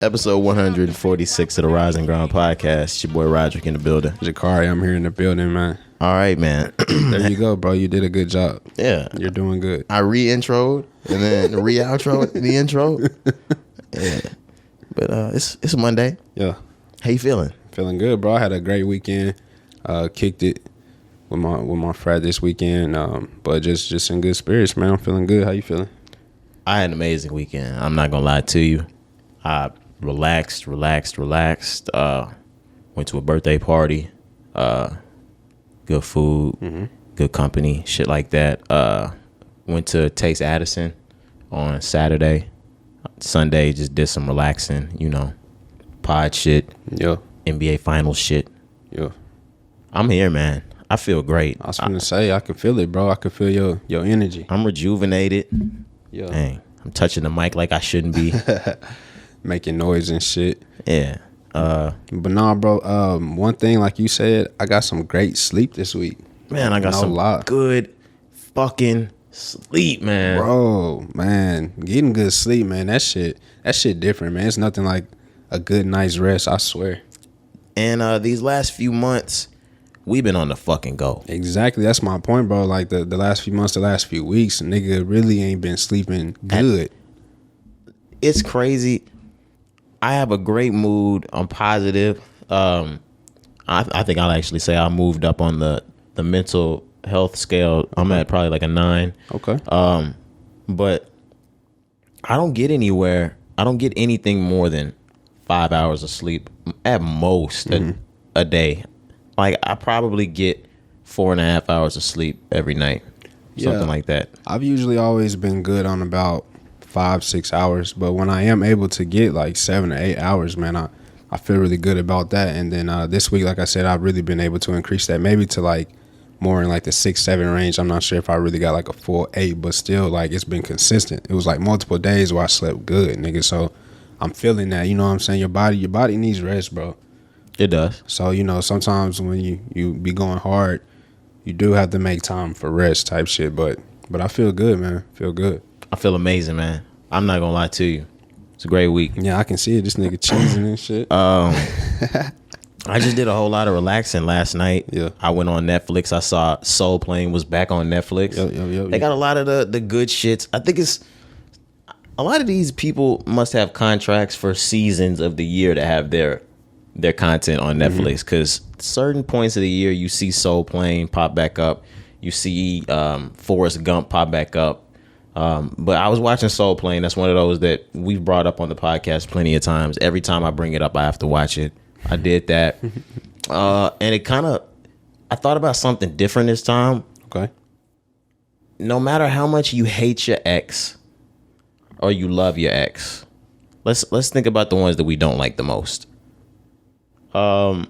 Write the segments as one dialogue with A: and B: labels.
A: Episode 146 of the Rise and Ground podcast. It's your boy Roderick in the building.
B: Jakari, I'm here in the building, man.
A: All right, man.
B: There you go, bro. You did a good job.
A: Yeah.
B: You're doing good.
A: I re-introed and then re-outroed the intro. Yeah. But it's Monday.
B: Yeah.
A: How you feeling?
B: Feeling good, bro. I had a great weekend. Kicked it with my frat this weekend. But just in good spirits, man. I'm feeling good. How you feeling?
A: I had an amazing weekend. I'm not gonna lie to you. I relaxed. Went to a birthday party. Good food, good company, shit like that. Went to Taste Addison on Saturday. Sunday, just did some relaxing, pod shit.
B: Yeah.
A: NBA Finals shit.
B: Yeah.
A: I'm here, man. I feel great.
B: I was gonna say, I can feel it, bro. I can feel your energy.
A: I'm rejuvenated.
B: Yeah.
A: Dang, I'm touching the mic like I shouldn't be.
B: Making noise and shit.
A: Yeah.
B: But nah, bro. One thing, like you said, I got some great sleep this week.
A: Man, I got some good fucking sleep, man.
B: Bro, man, getting good sleep, man. That shit different, man. It's nothing like a good night's rest, I swear.
A: And these last few months, we've been on the fucking go.
B: Exactly, that's my point, bro. Like the last few months, the last few weeks, nigga really ain't been sleeping good.
A: It's crazy. I have a great mood. I'm positive. I think I'll actually say I moved up on the mental health scale. I'm at probably like a 9.
B: Okay.
A: But I don't get anywhere. I don't get anything more than 5 hours of sleep at most a day. Like I probably get 4.5 hours of sleep every night. Something like that. I've
B: usually always been good on about 5-6 hours, but when I am able to get like 7 to 8 hours, man, I feel really good about that. And then this week, like I said, I've really been able to increase that maybe to like more in like the 6-7 range. I'm not sure if I really got like a full 8, but still like it's been consistent. It was like multiple days where I slept good, nigga. So I'm feeling that, you know what I'm saying? Your body needs rest, bro.
A: It does. So,
B: sometimes when you be going hard, you do have to make time for rest type shit. But I feel good, man. Feel good.
A: I feel amazing, man. I'm not gonna lie to you. It's a great week.
B: Yeah, I can see it. This nigga cheesing and shit.
A: I just did a whole lot of relaxing last night.
B: Yeah.
A: I went on Netflix. I saw Soul Plane was back on Netflix. They got a lot of the good shits. I think it's a lot of these people must have contracts for seasons of the year to have their content on Netflix, because certain points of the year you see Soul Plane pop back up. You see Forrest Gump pop back up. But I was watching Soul Plane. That's one of those that we've brought up on the podcast plenty of times. Every time I bring it up, I have to watch it. I did that. And it I thought about something different this time.
B: Okay.
A: No matter how much you hate your ex or you love your ex, let's think about the ones that we don't like the most. Are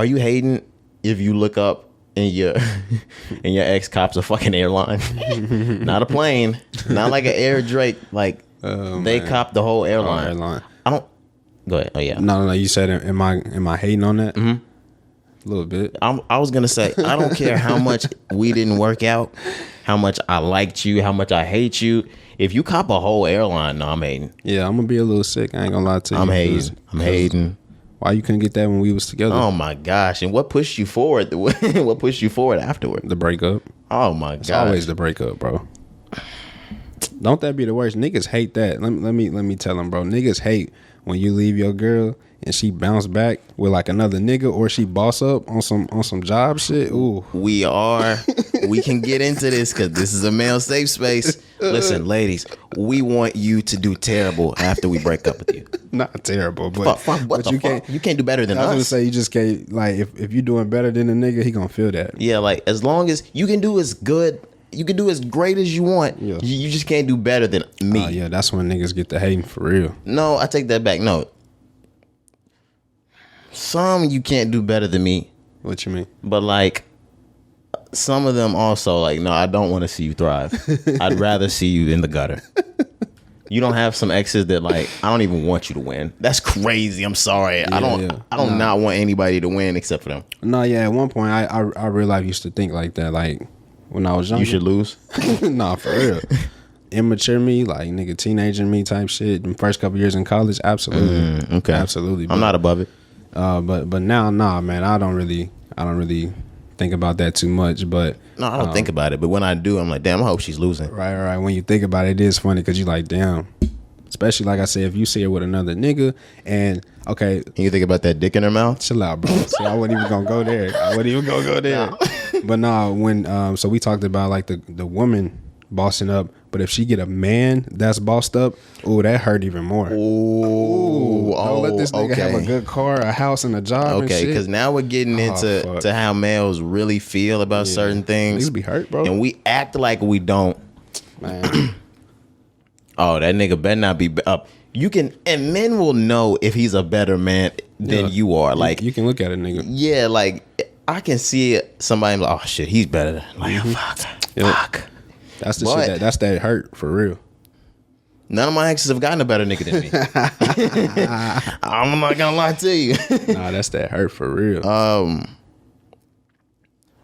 A: you hating if you look up and your ex cops a fucking airline? Not a plane, not like an Air Drake, like they cop the whole airline. I don't go ahead. Oh yeah.
B: No, you said am I hating on that? A little bit.
A: I was gonna say, I don't care how much we didn't work out, how much I liked you, how much I hate you. If you cop a whole airline, no, I'm hating.
B: Yeah, I'm gonna be a little sick. I ain't gonna lie to you.
A: I'm hating.
B: Why you couldn't get that when we was together?
A: Oh my gosh! And what pushed you forward? What pushed you forward afterward?
B: The breakup.
A: Oh my god! It's
B: always the breakup, bro. Don't that be the worst? Niggas hate that. Let me tell them, bro. Niggas hate when you leave your girl and she bounce back with like another nigga, or she boss up on some job shit. Ooh.
A: We can get into this because this is a male safe space. Listen, ladies, we want you to do terrible after we break up with you.
B: Not terrible, but
A: you can't do better than us.
B: I was gonna say, you just can't, like, if you're doing better than a nigga, he gonna feel that.
A: Yeah, like as long as you can do as good, you can do as great as you want. Yeah. You just can't do better than me.
B: Yeah, that's when niggas get the hating for real.
A: No, I take that back. No. Some you can't do better than me.
B: What you mean?
A: But like some of them also like, no, I don't want to see you thrive. I'd rather see you in the gutter. You don't have some exes that like, I don't even want you to win. That's crazy. I'm sorry. I don't not want anybody to win except for them.
B: No, yeah. At one point, I real life used to think like that. Like when I was younger,
A: you should lose.
B: Nah, for real. immature me, like nigga teenager me type shit, the first couple years in college, absolutely.
A: Okay.
B: Absolutely.
A: I'm not above it.
B: But now, nah, man, I don't really think about that too much. But
A: no, I don't think about it. But when I do, I'm like, damn, I hope she's losing.
B: Right. When you think about it, it is funny because you like, damn. Especially like I said, if you see her with another nigga, and okay,
A: can you think about that dick in her mouth?
B: Chill out, bro. See, I wasn't even gonna go there. No. But no, when so we talked about like the woman bossing up, but if she get a man that's bossed up, ooh, that hurt even more. Don't let this nigga have a good car, a house, and a job.
A: Okay, because now we're getting into how males really feel about certain things.
B: Niggas be hurt, bro,
A: and we act like we don't.
B: Man.
A: Oh, that nigga better not be up. You can, and men will know if he's a better man than you are. Like
B: you can look at a nigga.
A: Yeah, like I can see somebody like, oh shit, he's better. Like fuck.
B: That's the shit. That's that hurt for real.
A: None of my exes have gotten a better nigga than me. I'm not gonna lie to you.
B: Nah, that's that hurt for real.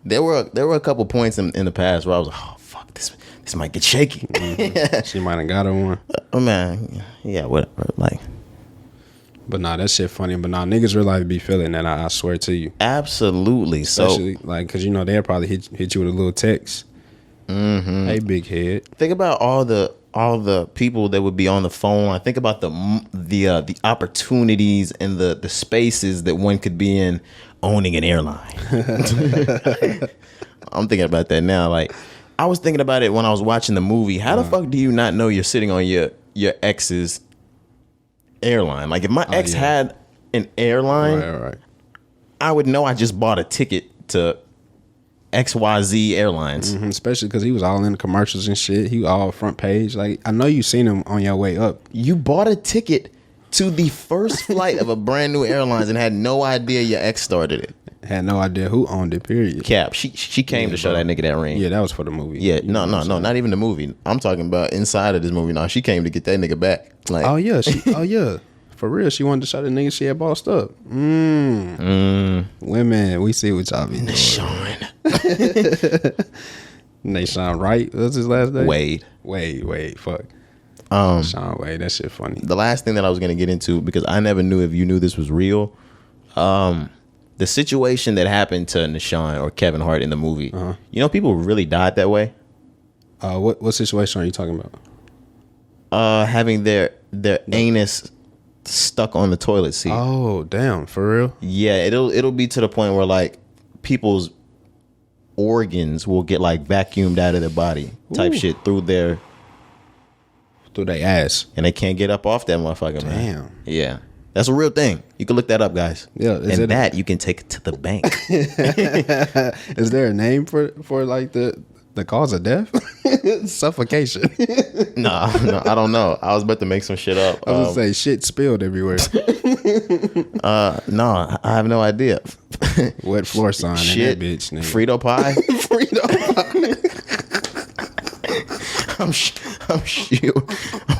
A: There were a couple points in the past where I was like, oh fuck, this might get shaky.
B: She might have got her one.
A: Oh man, yeah, whatever. Like,
B: but nah, that shit funny. But nah, niggas real life be feeling that. I swear to you.
A: Absolutely.
B: Especially like, cause you know they'll probably hit you with a little text. Mm-hmm. Hey, big head.
A: Think about all the people that would be on the phone. I think about the opportunities and the spaces that one could be in owning an airline. I'm thinking about that now. Like, I was thinking about it when I was watching the movie. How the fuck do you not know you're sitting on your ex's airline? Like, if my ex had an airline,
B: right.
A: I would know I just bought a ticket to XYZ Airlines.
B: Mm-hmm, especially because he was all in the commercials and shit. He was all front page. Like, I know you seen him on your way up.
A: You bought a ticket to the first flight of a brand new airlines and had no idea your ex started it.
B: Had no idea who owned it, period.
A: Cap, she came to show that nigga that ring.
B: Yeah, that was for the movie.
A: Yeah, no, not even the movie. I'm talking about inside of this movie. No, she came to get that nigga back. Like,
B: oh yeah. For real, she wanted to show the nigga she had bossed up. Women, we see what y'all be doing. Nashawn Wright, what's his last name? Wade, fuck. Sean Wade, that shit funny.
A: The last thing that I was gonna get into, because I never knew if you knew this was real, the situation that happened to Nashawn or Kevin Hart in the movie. You know, people really died that way.
B: What situation are you talking about?
A: Having their anus stuck on the toilet seat.
B: Oh, damn, for real?
A: Yeah, it'll be to the point where like people's organs will get like vacuumed out of their body type shit through their
B: ass,
A: and they can't get up off that motherfucker.
B: Damn.
A: Man. Yeah, that's a real thing. You can look that up, guys.
B: Yeah,
A: and that you can take it to the bank.
B: Is there a name for like the cause of death? Suffocation.
A: No, I don't know. I was about to make some shit up.
B: I was gonna say shit spilled everywhere.
A: No, I have no idea.
B: Wet floor sign
A: shit,
B: in that bitch, nigga.
A: Frito pie.
B: Frito pie.
A: I'm sure.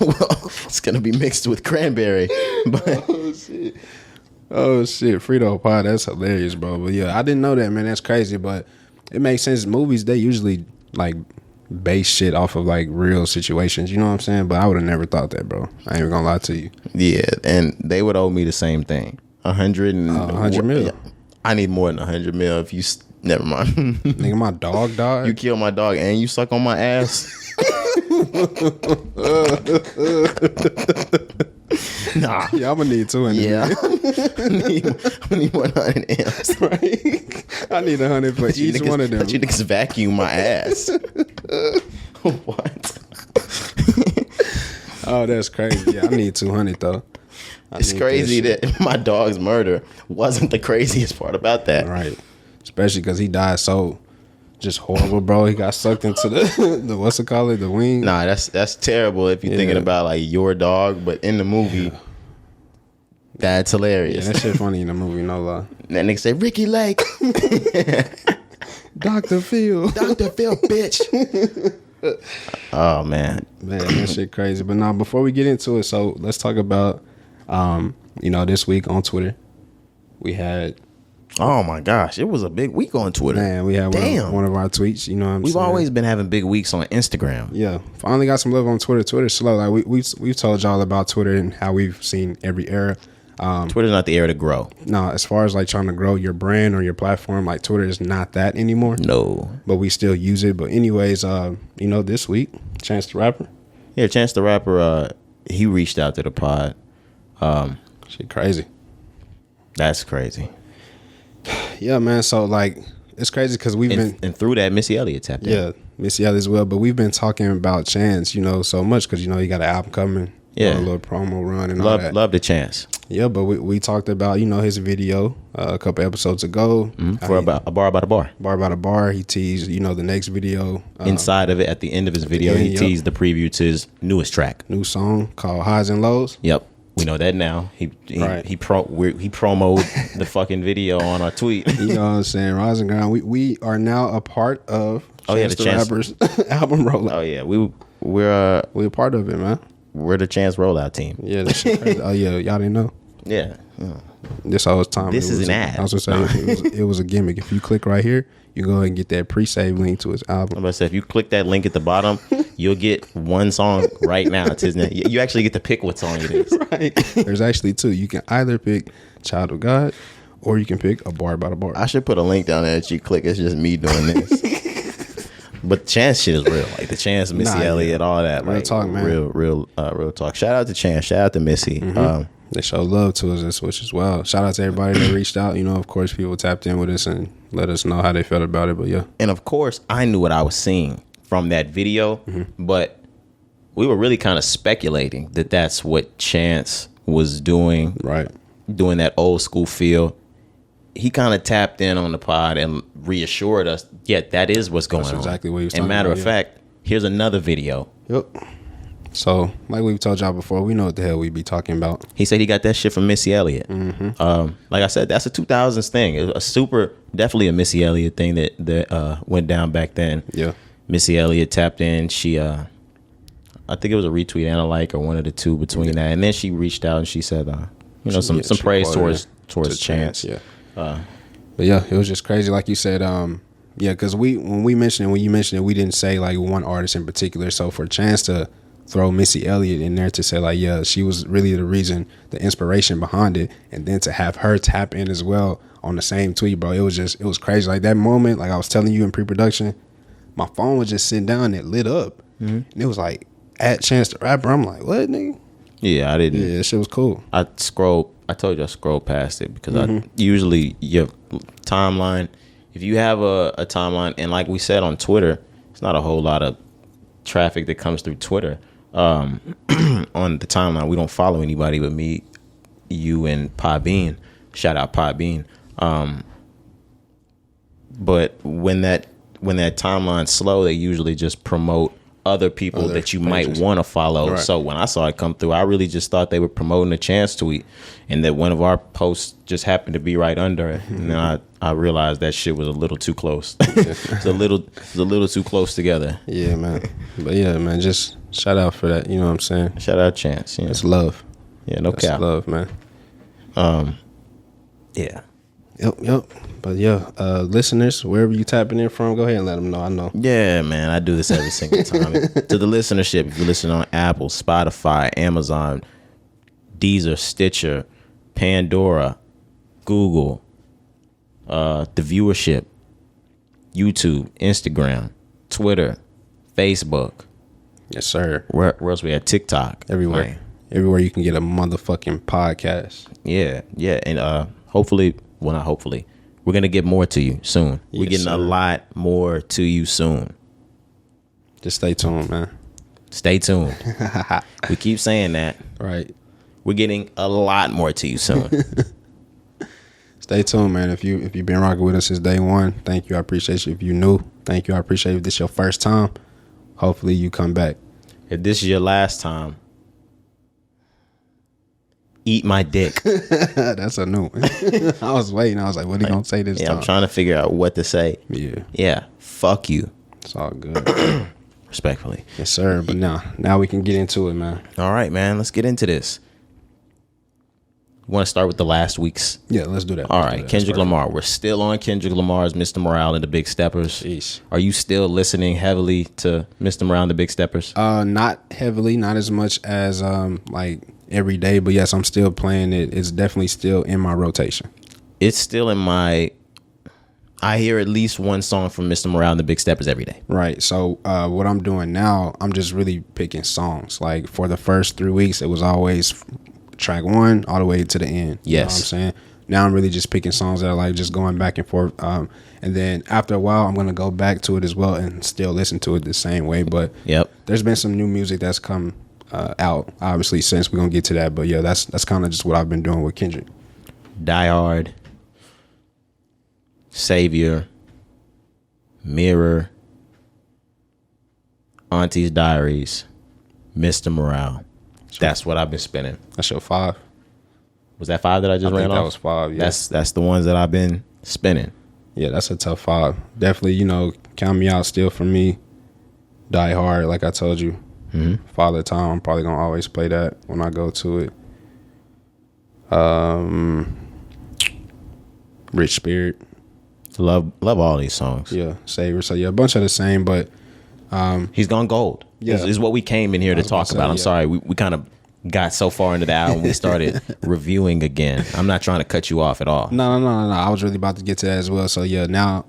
A: Well, it's gonna be mixed with cranberry. But
B: oh shit, Frito pie. That's hilarious, bro. But yeah, I didn't know that, man. That's crazy, but it makes sense. Movies, they usually like base shit off of like real situations. You know what I'm saying? But I would have never thought that, bro. I ain't even gonna lie to you.
A: Yeah, and they would owe me the same thing. 100
B: mil.
A: Yeah. I need more than 100 mil. If you never mind.
B: Nigga, my dog died.
A: You killed my dog and you suck on my ass. Nah.
B: Yeah, I'm gonna need 200.
A: Yeah. I need 100 M's.
B: Right? I need 100 for each one of them.
A: But you niggas vacuum my ass. What?
B: Oh, that's crazy. Yeah, I need 200 though.
A: It's crazy that my dog's murder wasn't the craziest part about that.
B: Right. Especially because he died so just horrible, bro. He got sucked into the what's it called? The wing.
A: Nah, that's terrible if you're thinking about like your dog, but in the movie, that's hilarious.
B: Yeah, that shit funny in the movie, no lie.
A: That nigga say Ricky Lake.
B: Dr. Phil.
A: Dr. Phil, bitch. Oh man,
B: that shit crazy. But now, before we get into it, so let's talk about, this week on Twitter, we had
A: Oh my gosh, it was a big week on Twitter.
B: Man, we had one of our tweets. You know what I'm saying?
A: We've always been having big weeks on Instagram.
B: Yeah, finally got some love on Twitter. Twitter's slow. Like we've told y'all about Twitter and how we've seen every era.
A: Twitter's not the era to grow.
B: No, as far as like trying to grow your brand or your platform, like Twitter is not that anymore.
A: No,
B: but we still use it. But anyways, this week, Chance the Rapper.
A: Yeah, Chance the Rapper. He reached out to the pod.
B: Shit, crazy.
A: That's crazy.
B: Yeah, man. So like, it's crazy because we've been
A: and through that, Missy Elliott tapped in.
B: Yeah, Missy Elliott as well. But we've been talking about Chance, so much because he got an album coming.
A: Yeah,
B: a little promo run and all that.
A: Love the Chance.
B: Yeah, but we talked about his video a couple episodes ago
A: for about a bar about a bar.
B: Bar about a bar. He teased the next video.
A: Inside of it, at the end of his video, he teased the preview to his newest track,
B: new song called Highs and Lows.
A: Yep. We know that now. He promoted the fucking video on our tweet.
B: You know what I'm saying? Rise and Grind. We are now a part of
A: the Chance
B: Rapper's album rollout.
A: Oh yeah, we're
B: a part of it, man.
A: We're the Chance rollout team.
B: Yeah, that shit crazy. Oh yeah, y'all didn't know.
A: Yeah.
B: This all was time.
A: This is an ad.
B: I was gonna say it was a gimmick. If you click right here, you go ahead and get that pre-save link to his album.
A: I'm about to say, if you click that link at the bottom, you'll get one song right now. It's his name. You actually get to pick what song it is.
B: Right. There's actually two. You can either pick Child of God or you can pick A Bar About a Bar.
A: I should put a link down there that you click. It's just me doing this. But Chance shit is real. Like the Chance, Missy Elliott, all that.
B: Real
A: like,
B: talk, man.
A: Real talk. Shout out to Chance. Shout out to Missy.
B: Mm-hmm. They show love to us, which is wild. Shout out to everybody that reached out. Of course, people tapped in with us and let us know how they felt about it. But yeah.
A: And of course, I knew what I was seeing from that video, but we were really kind of speculating that that's what Chance was doing.
B: Right.
A: Doing that old school feel. He kind of tapped in on the pod and reassured us, yeah, that is what's going on.
B: Exactly what he was talking
A: about. And matter of
B: yeah.
A: fact, here's another video.
B: Yep. So, like we've told y'all before, we know what the hell we be talking about.
A: He said he got that shit from Missy Elliott.
B: Mm-hmm.
A: Like I said, that's a 2000s thing. It was definitely a Missy Elliott thing that went down back then.
B: Yeah.
A: Missy Elliott tapped in. She, I think it was a retweet and a like or one of the two between that. And then she reached out and she said, some praise towards Chance.
B: Yeah. But yeah, it was just crazy. Like you said, because when you mentioned it, we didn't say like one artist in particular. So for Chance to throw Missy Elliott in there to say like, yeah, she was really the reason, the inspiration behind it, and then to have her tap in as well on the same tweet, bro, it was crazy. Like that moment, like I was telling you in pre-production, my phone was just sitting down and it lit up, and it was like at Chance the Rapper. I'm like, what, nigga?
A: Yeah, I didn't.
B: Yeah, that shit was cool.
A: I told you I scrolled past it because I usually your timeline. If you have a timeline, and like we said on Twitter, it's not a whole lot of traffic that comes through Twitter. On the timeline, we don't follow anybody but me, you, and Podbean. Shout out Podbean. But when that timeline's slow, they usually just promote other people that you might want to follow. Right. So when I saw it come through, I really just thought they were promoting a Chance tweet, and that one of our posts just happened to be right under it. And then I realized that shit was a little too close. It's a little too close together.
B: Yeah, man. But yeah, man, just shout out for that. You know what I'm saying?
A: Shout out Chance.
B: It's love.
A: Yeah, no cap.
B: Love, man.
A: Yeah.
B: Yep. But yeah, listeners, wherever you tapping in from, go ahead and let them know. I know.
A: Yeah, man, I do this every single time. To the listenership, if you listen on Apple, Spotify, Amazon, Deezer, Stitcher, Pandora, Google, the viewership, YouTube, Instagram, Twitter, Facebook.
B: Yes, sir.
A: Where else we at? TikTok.
B: Everywhere.
A: Right.
B: Everywhere you can get a motherfucking podcast.
A: Yeah. And hopefully, well, not hopefully, we're going to get more to you soon.
B: Yes,
A: we're getting a lot more to you soon.
B: Just stay tuned, man.
A: Stay tuned. We keep saying that.
B: Right.
A: We're getting a lot more to you soon.
B: Stay tuned, man. If you've been rocking with us since day one, thank you. I appreciate you. If you're new, thank you. I appreciate you. If this is your first time, hopefully you come back.
A: If this is your last time, eat my dick.
B: That's a new one. I was waiting. I was like, what are you going to say this time?
A: I'm trying to figure out what to say.
B: Yeah.
A: Yeah. Fuck you.
B: It's all good.
A: Respectfully.
B: Yes, sir. But now we can get into it, man.
A: All right, man. Let's get into this. want to start with the last week's?
B: Yeah, let's do that.
A: All right, Kendrick Lamar. We're still on Kendrick Lamar's Mr. Morale and the Big Steppers.
B: Jeez.
A: Are you still listening heavily to Mr. Morale and the Big Steppers?
B: Not heavily, not as much as like every day, but yes, I'm still playing it. It's definitely still in my rotation.
A: It's still in my... I hear at least one song from Mr. Morale and the Big Steppers every day.
B: Right. So what I'm doing now, I'm just really picking songs. Like for the first 3 weeks, it was always track 1 all the way to the end.
A: Yes.
B: You know what I'm saying? Now I'm really just picking songs that I like, just going back and forth. And then after a while, I'm going to go back to it as well and still listen to it the same way. But there's been some new music that's come out, obviously, since we're going to get to that. But yeah, that's kind of just what I've been doing with Kendrick.
A: Die Hard, Savior, Mirror, Auntie's Diaries, Mr. Morale. That's what I've been spinning.
B: That's your 5.
A: Was that 5 that I just ran off?
B: That was 5. Yeah.
A: That's the ones that I've been spinning.
B: Yeah, that's a tough 5. Definitely, count me out still for me. Die Hard, like I told you.
A: Mm-hmm.
B: Father Time, I'm probably gonna always play that when I go to it. Rich Spirit.
A: Love all these songs.
B: Yeah, Savior. So yeah, a bunch of the same, but
A: he's gone gold.
B: Yeah,
A: is what we came in here to talk about. I'm sorry, we kind of got so far into the album we started reviewing again. I'm not trying to cut you off at all.
B: No. I was really about to get to that as well. So yeah, now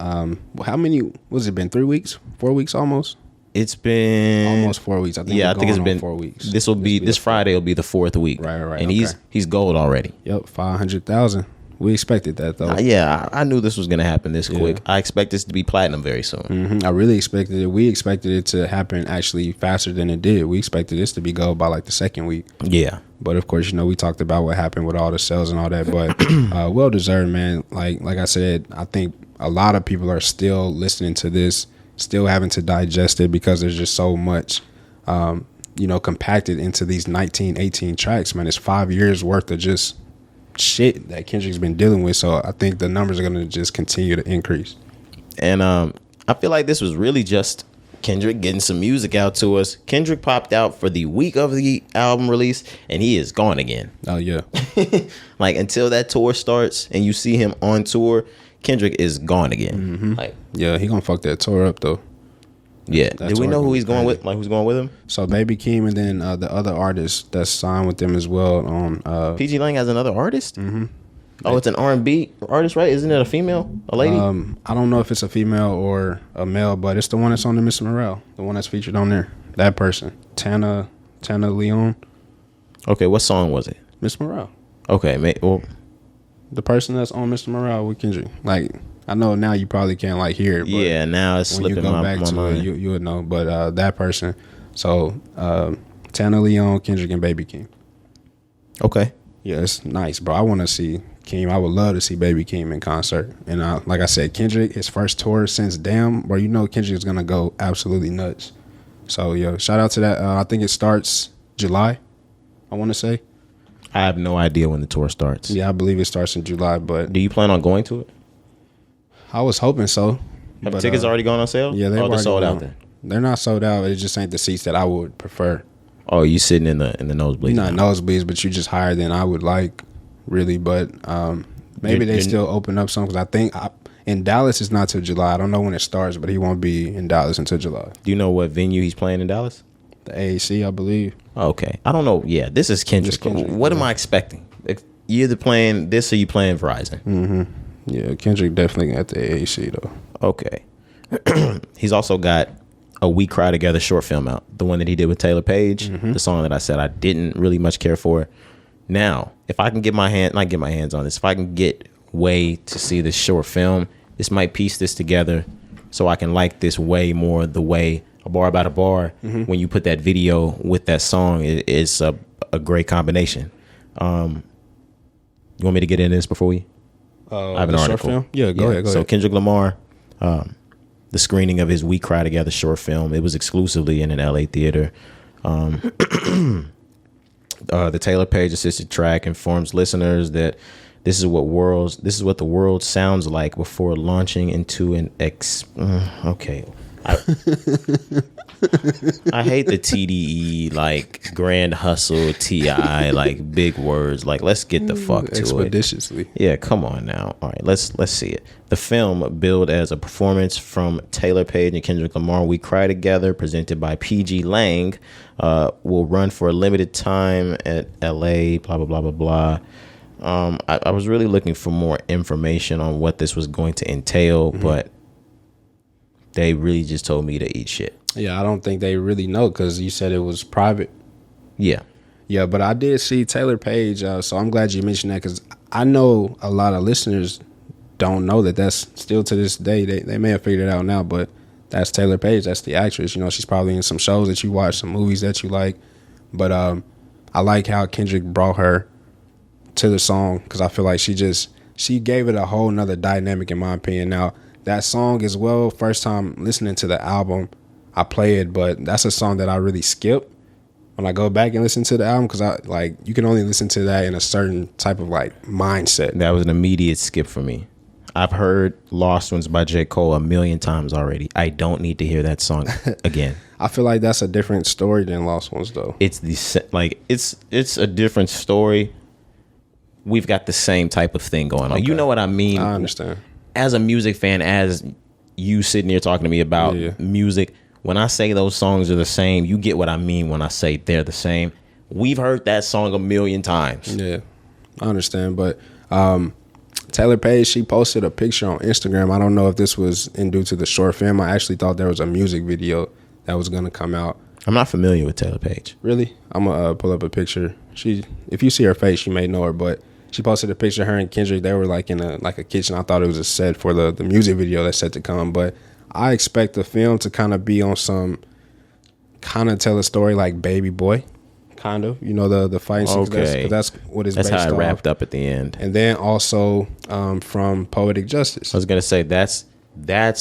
B: how many was it been? 3 weeks? 4 weeks almost?
A: It's been
B: almost 4 weeks. I think it's been 4 weeks.
A: This Friday will be the 4th week.
B: Right.
A: And he's gold already.
B: Yep, 500,000. We expected that though.
A: I knew this was gonna happen this quick. I expect this to be platinum very soon.
B: Mm-hmm. I really expected it. We expected it to happen actually faster than it did. We expected this to be gold by like the 2nd week.
A: Yeah.
B: But of course, we talked about what happened with all the sales and all that. But well deserved, man. Like I said, I think a lot of people are still listening to this, still having to digest it because there's just so much, compacted into these 19, 18 tracks, man. It's 5 years worth of just shit that Kendrick's been dealing with. So I think the numbers are going to just continue to increase.
A: And I feel like this was really just Kendrick getting some music out to us. Kendrick popped out for the week of the album release, and he is gone again.
B: Oh, yeah.
A: Like, until that tour starts and you see him on tour, Kendrick is gone again.
B: Mm-hmm. Yeah, he gonna fuck that tour up, though.
A: Yeah. Did we know who he's going with? Like, who's going with him?
B: So Baby Keem, and then the other artist that's signed with them as well. On
A: PG Lang has another artist.
B: Mm-hmm.
A: Oh, it's an R&B artist, right? Isn't it a female, a lady?
B: I don't know if it's a female or a male, but it's the one that's on the Mr. Morale, the one that's featured on there. That person, Tana Leon.
A: Okay, what song was it?
B: Mr. Morale.
A: Okay, well,
B: the person that's on Mr. Morale with Kendrick. Like, I know now you probably can't like hear it. But
A: yeah, now it's slipping my mind. When you go back to
B: it, you would know. But that person, so Tana Leon, Kendrick, and Baby Keem.
A: Okay.
B: Yeah, it's nice, bro. I want to see Keem. I would love to see Baby Keem in concert. And like I said, Kendrick, his first tour since Damn, bro, Kendrick is going to go absolutely nuts. So, yo, shout out to that. I think it starts July, I want to say.
A: I have no idea when the tour starts.
B: Yeah, I believe it starts in July, but...
A: Do you plan on going to it?
B: I was hoping so.
A: Have tickets already gone on sale?
B: Yeah, they're
A: sold out then.
B: They're not sold out. It just ain't the seats that I would prefer.
A: Oh, you sitting in the nosebleeds?
B: Not nosebleeds, but you just higher than I would like, really. But maybe they still open up some, because I think in Dallas it's not till July. I don't know when it starts, but he won't be in Dallas until July.
A: Do you know what venue he's playing in Dallas?
B: The AAC, I believe.
A: Okay, I don't know. Yeah, this is Kendrick. What am I expecting? You either playing this or you playing Verizon.
B: Mm-hmm. Yeah, Kendrick definitely at the AAC though.
A: Okay. He's also got a We Cry Together short film out, the one that he did with Taylor Page, the song that I said I didn't really much care for. Now, if I can get my hands on this, if I can get way to see this short film, this might piece this together so I can like this way more the way a bar by the bar, when you put that video with that song, it's a great combination. You want me to get into this before we? I have an article.
B: Film? Yeah, go ahead.
A: So Kendrick Lamar, the screening of his We Cry Together short film, it was exclusively in an LA theater. The Taylor Page assisted track informs listeners that this is what the world sounds like before launching into an okay. I hate the TDE, like Grand Hustle, TI, like big words. Like, let's get the fuck to
B: expeditiously.
A: it. Yeah, come on now. All right, let's see it. The film, billed as a performance from Taylor Page and Kendrick Lamar, We Cry Together, presented by PG Lang, will run for a limited time at LA, blah, blah, blah, blah, blah. I was really looking for more information on what this was going to entail, but they really just told me to eat shit.
B: Yeah, I don't think they really know because you said it was private.
A: Yeah.
B: Yeah, but I did see Taylor Page, so I'm glad you mentioned that because I know a lot of listeners don't know that that's still to this day. They may have figured it out now, but that's Taylor Page. That's the actress. You know, she's probably in some shows that you watch, some movies that you like. But I like how Kendrick brought her to the song because I feel like she gave it a whole nother dynamic in my opinion. Now, that song as well, first time listening to the album, I play it, but that's a song that I really skip when I go back and listen to the album because you can only listen to that in a certain type of like mindset.
A: That was an immediate skip for me. I've heard Lost Ones by J. Cole 1,000,000 times already. I don't need to hear that song again.
B: I feel like that's a different story than Lost Ones though.
A: It's it's a different story. We've got the same type of thing going on. Okay. You know what I mean?
B: I understand.
A: As a music fan, as you sitting here talking to me about music, when I say those songs are the same, you get what I mean when I say they're the same. We've heard that song 1,000,000 times.
B: Yeah, I understand. But Taylor Page, she posted a picture on Instagram. I don't know if this was in due to the short film. I actually thought there was a music video that was going to come out.
A: I'm not familiar with Taylor Page.
B: Really? I'm going to pull up a picture. If you see her face, you may know her, but she posted a picture of her and Kendrick. They were like in a kitchen. I thought it was a set for the music video that's set to come, but I expect the film to kind of be on some kind of tell a story like Baby Boy, kind of, you know, the fighting scenes.
A: Okay.
B: That's what it's based
A: how it
B: off.
A: Wrapped up at the end.
B: And then also from Poetic Justice.
A: I was gonna say that's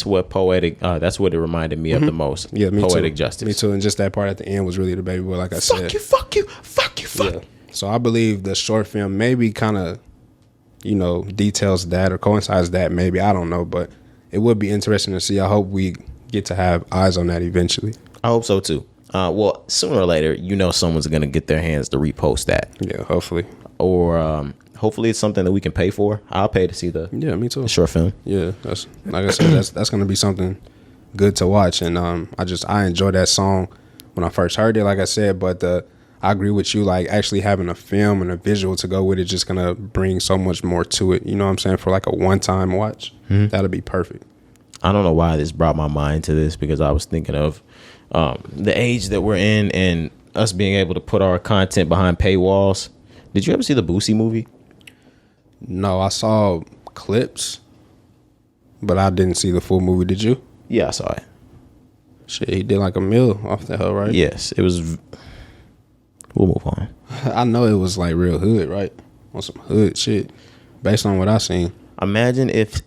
A: what that's what it reminded me of the most.
B: Yeah, me
A: Poetic
B: too.
A: Justice.
B: Me too. And just that part at the end was really the Baby Boy, like I said.
A: Fuck you.
B: Yeah. So I believe the short film maybe kind of, you know, details that or coincides that maybe. I don't know, but it would be interesting to see. I hope we get to have eyes on that eventually.
A: I hope so too. Well, sooner or later, you know, someone's gonna get their hands to repost that.
B: Yeah, hopefully.
A: Or hopefully it's something that we can pay for. I'll pay to see me too. The short film.
B: Yeah, that's like I said. that's gonna be something good to watch. And I enjoyed that song when I first heard it. Like I said, but I agree with you. Like actually having a film and a visual to go with it just gonna bring so much more to it. You know what I'm saying? For like a one-time watch, that'll be perfect.
A: I don't know why this brought my mind to this because I was thinking of the age that we're in and us being able to put our content behind paywalls. Did you ever see the Boosie movie?
B: No, I saw clips, but I didn't see the full movie. Did you?
A: Yeah, I saw it.
B: Shit, he did like $1 million off the hell, right?
A: Yes, it was. We'll move on.
B: I know it was like real hood, right? On some hood shit, based on what I seen.
A: Imagine if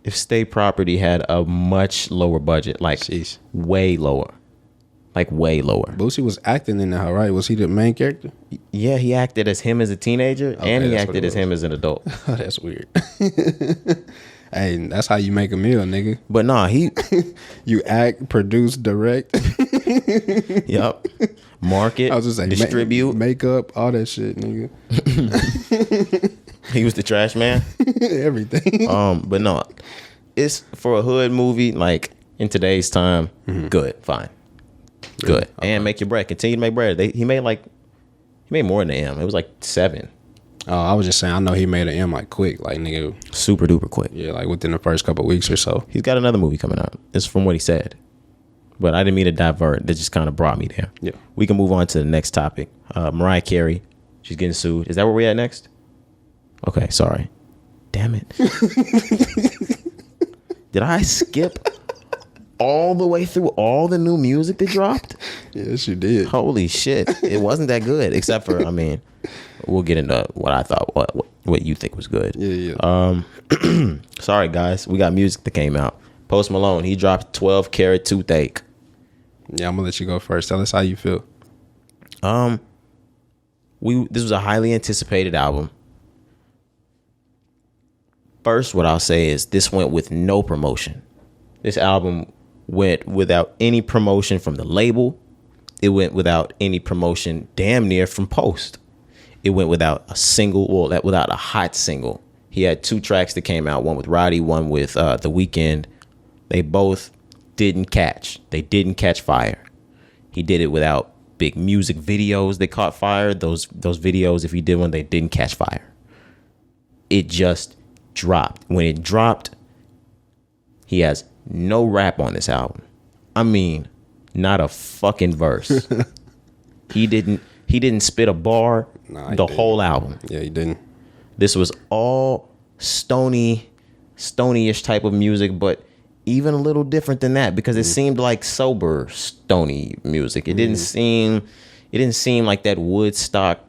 A: State Property had a much lower budget, like way lower.
B: Boosie was acting in that, right? Was he the main character?
A: Yeah, he acted as him as a teenager, and he acted as him as an adult.
B: Oh, that's weird. Hey, that's how you make a meal, nigga.
A: But nah,
B: you act, produce, direct.
A: Yup. Market.
B: I was just saying,
A: distribute,
B: makeup, all that shit, nigga.
A: He was the trash man.
B: Everything.
A: But no, it's for a hood movie. Like in today's time, good, fine, good, and make your bread. Continue to make bread. He made more than an M. It was like 7.
B: Oh, I was just saying, I know he made an M like quick, like nigga,
A: super duper quick.
B: Yeah, like within the first couple of weeks or so.
A: He's got another movie coming out. It's from what he said, but I didn't mean to divert. That just kind of brought me there.
B: Yeah,
A: we can move on to the next topic. Mariah Carey, she's getting sued. Is that where we at next? Okay, sorry. Damn it. Did I skip all the way through all the new music that dropped?
B: Yes, you did.
A: Holy shit. It wasn't that good, except for, I mean, we'll get into what I thought, what you think was good.
B: Yeah.
A: Sorry, guys. We got music that came out. Post Malone, he dropped 12 Carat Toothache.
B: Yeah, I'm going to let you go first. Tell us how you feel.
A: This was a highly anticipated album. First, what I'll say is this went with no promotion. This album went without any promotion from the label. It went without any promotion damn near from Post. It went without a single, without a hot single. He had 2 tracks that came out, one with Roddy, one with The Weeknd. They both didn't catch. They didn't catch fire. He did it without big music videos that caught fire. Those videos, if he did one, they didn't catch fire. It just dropped. When it dropped, he has no rap on this album. I mean, not a fucking verse. He didn't spit a bar the whole album.
B: Yeah, he didn't.
A: This was all stony-ish type of music, but even a little different than that because it seemed like sober stony music. It didn't seem like that Woodstock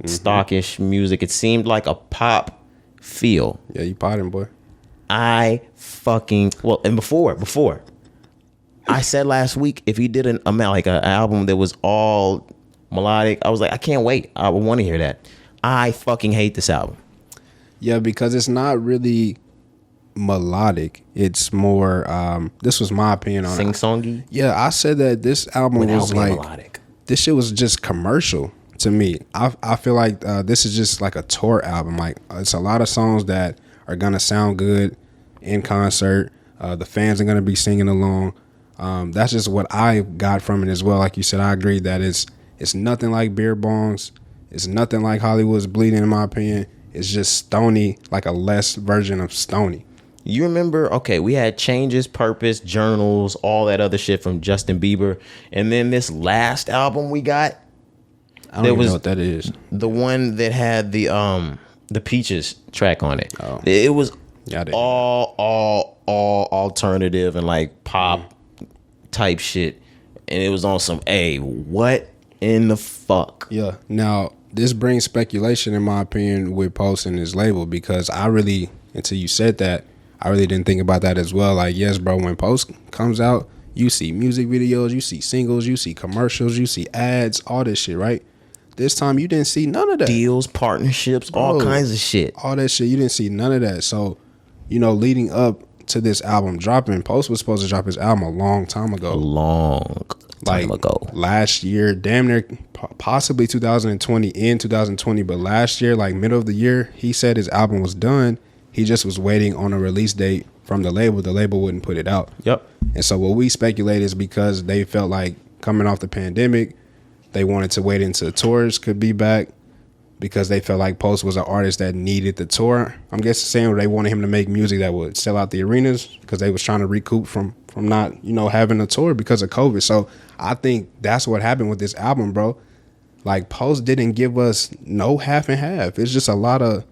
A: stockish music. It seemed like a pop feel.
B: Yeah, you potting, boy.
A: And before I said last week, if he did an album that was all melodic, I was like, I can't wait. I want to hear that. I fucking hate this album.
B: Yeah, because it's not really melodic. It's more this was my opinion on
A: sing-songy.
B: Yeah, I said that this album was like melodic. This shit was just commercial to me. I feel like this is just like a tour album. Like it's a lot of songs that are gonna sound good in concert. The fans are gonna be singing along. That's just what I got from it as well. Like you said, I agree that it's nothing like Beer Bongs. It's nothing like Hollywood's Bleeding, in my opinion. It's just stony, like a less version of stony.
A: You remember, okay, we had Changes, Purpose, Journals, all that other shit from Justin Bieber. And then this last album we got.
B: I don't even know what that is.
A: The one that had the Peaches track on it. Oh. It was all alternative and like pop type shit. And it was on some, what in the fuck?
B: Yeah. Now, this brings speculation, in my opinion, with Post and his label, because until you said that, I really didn't think about that as well. Like, yes, bro, when Post comes out, you see music videos, you see singles, you see commercials, you see ads, all this shit, right? This time, you didn't see none of that.
A: Deals, partnerships, all kinds of shit.
B: All that shit, you didn't see none of that. So, leading up to this album dropping, Post was supposed to drop his album a long time ago. Last year, damn near possibly 2020, but last year, like middle of the year, he said his album was done. He just was waiting on a release date from the label. The label wouldn't put it out.
A: Yep.
B: And so what we speculate is because they felt like coming off the pandemic, they wanted to wait until tours could be back because they felt like Post was an artist that needed the tour. I'm guessing saying they wanted him to make music that would sell out the arenas because they was trying to recoup from not, having a tour because of COVID. So I think that's what happened with this album, bro. Like Post didn't give us no half and half. It's just a lot of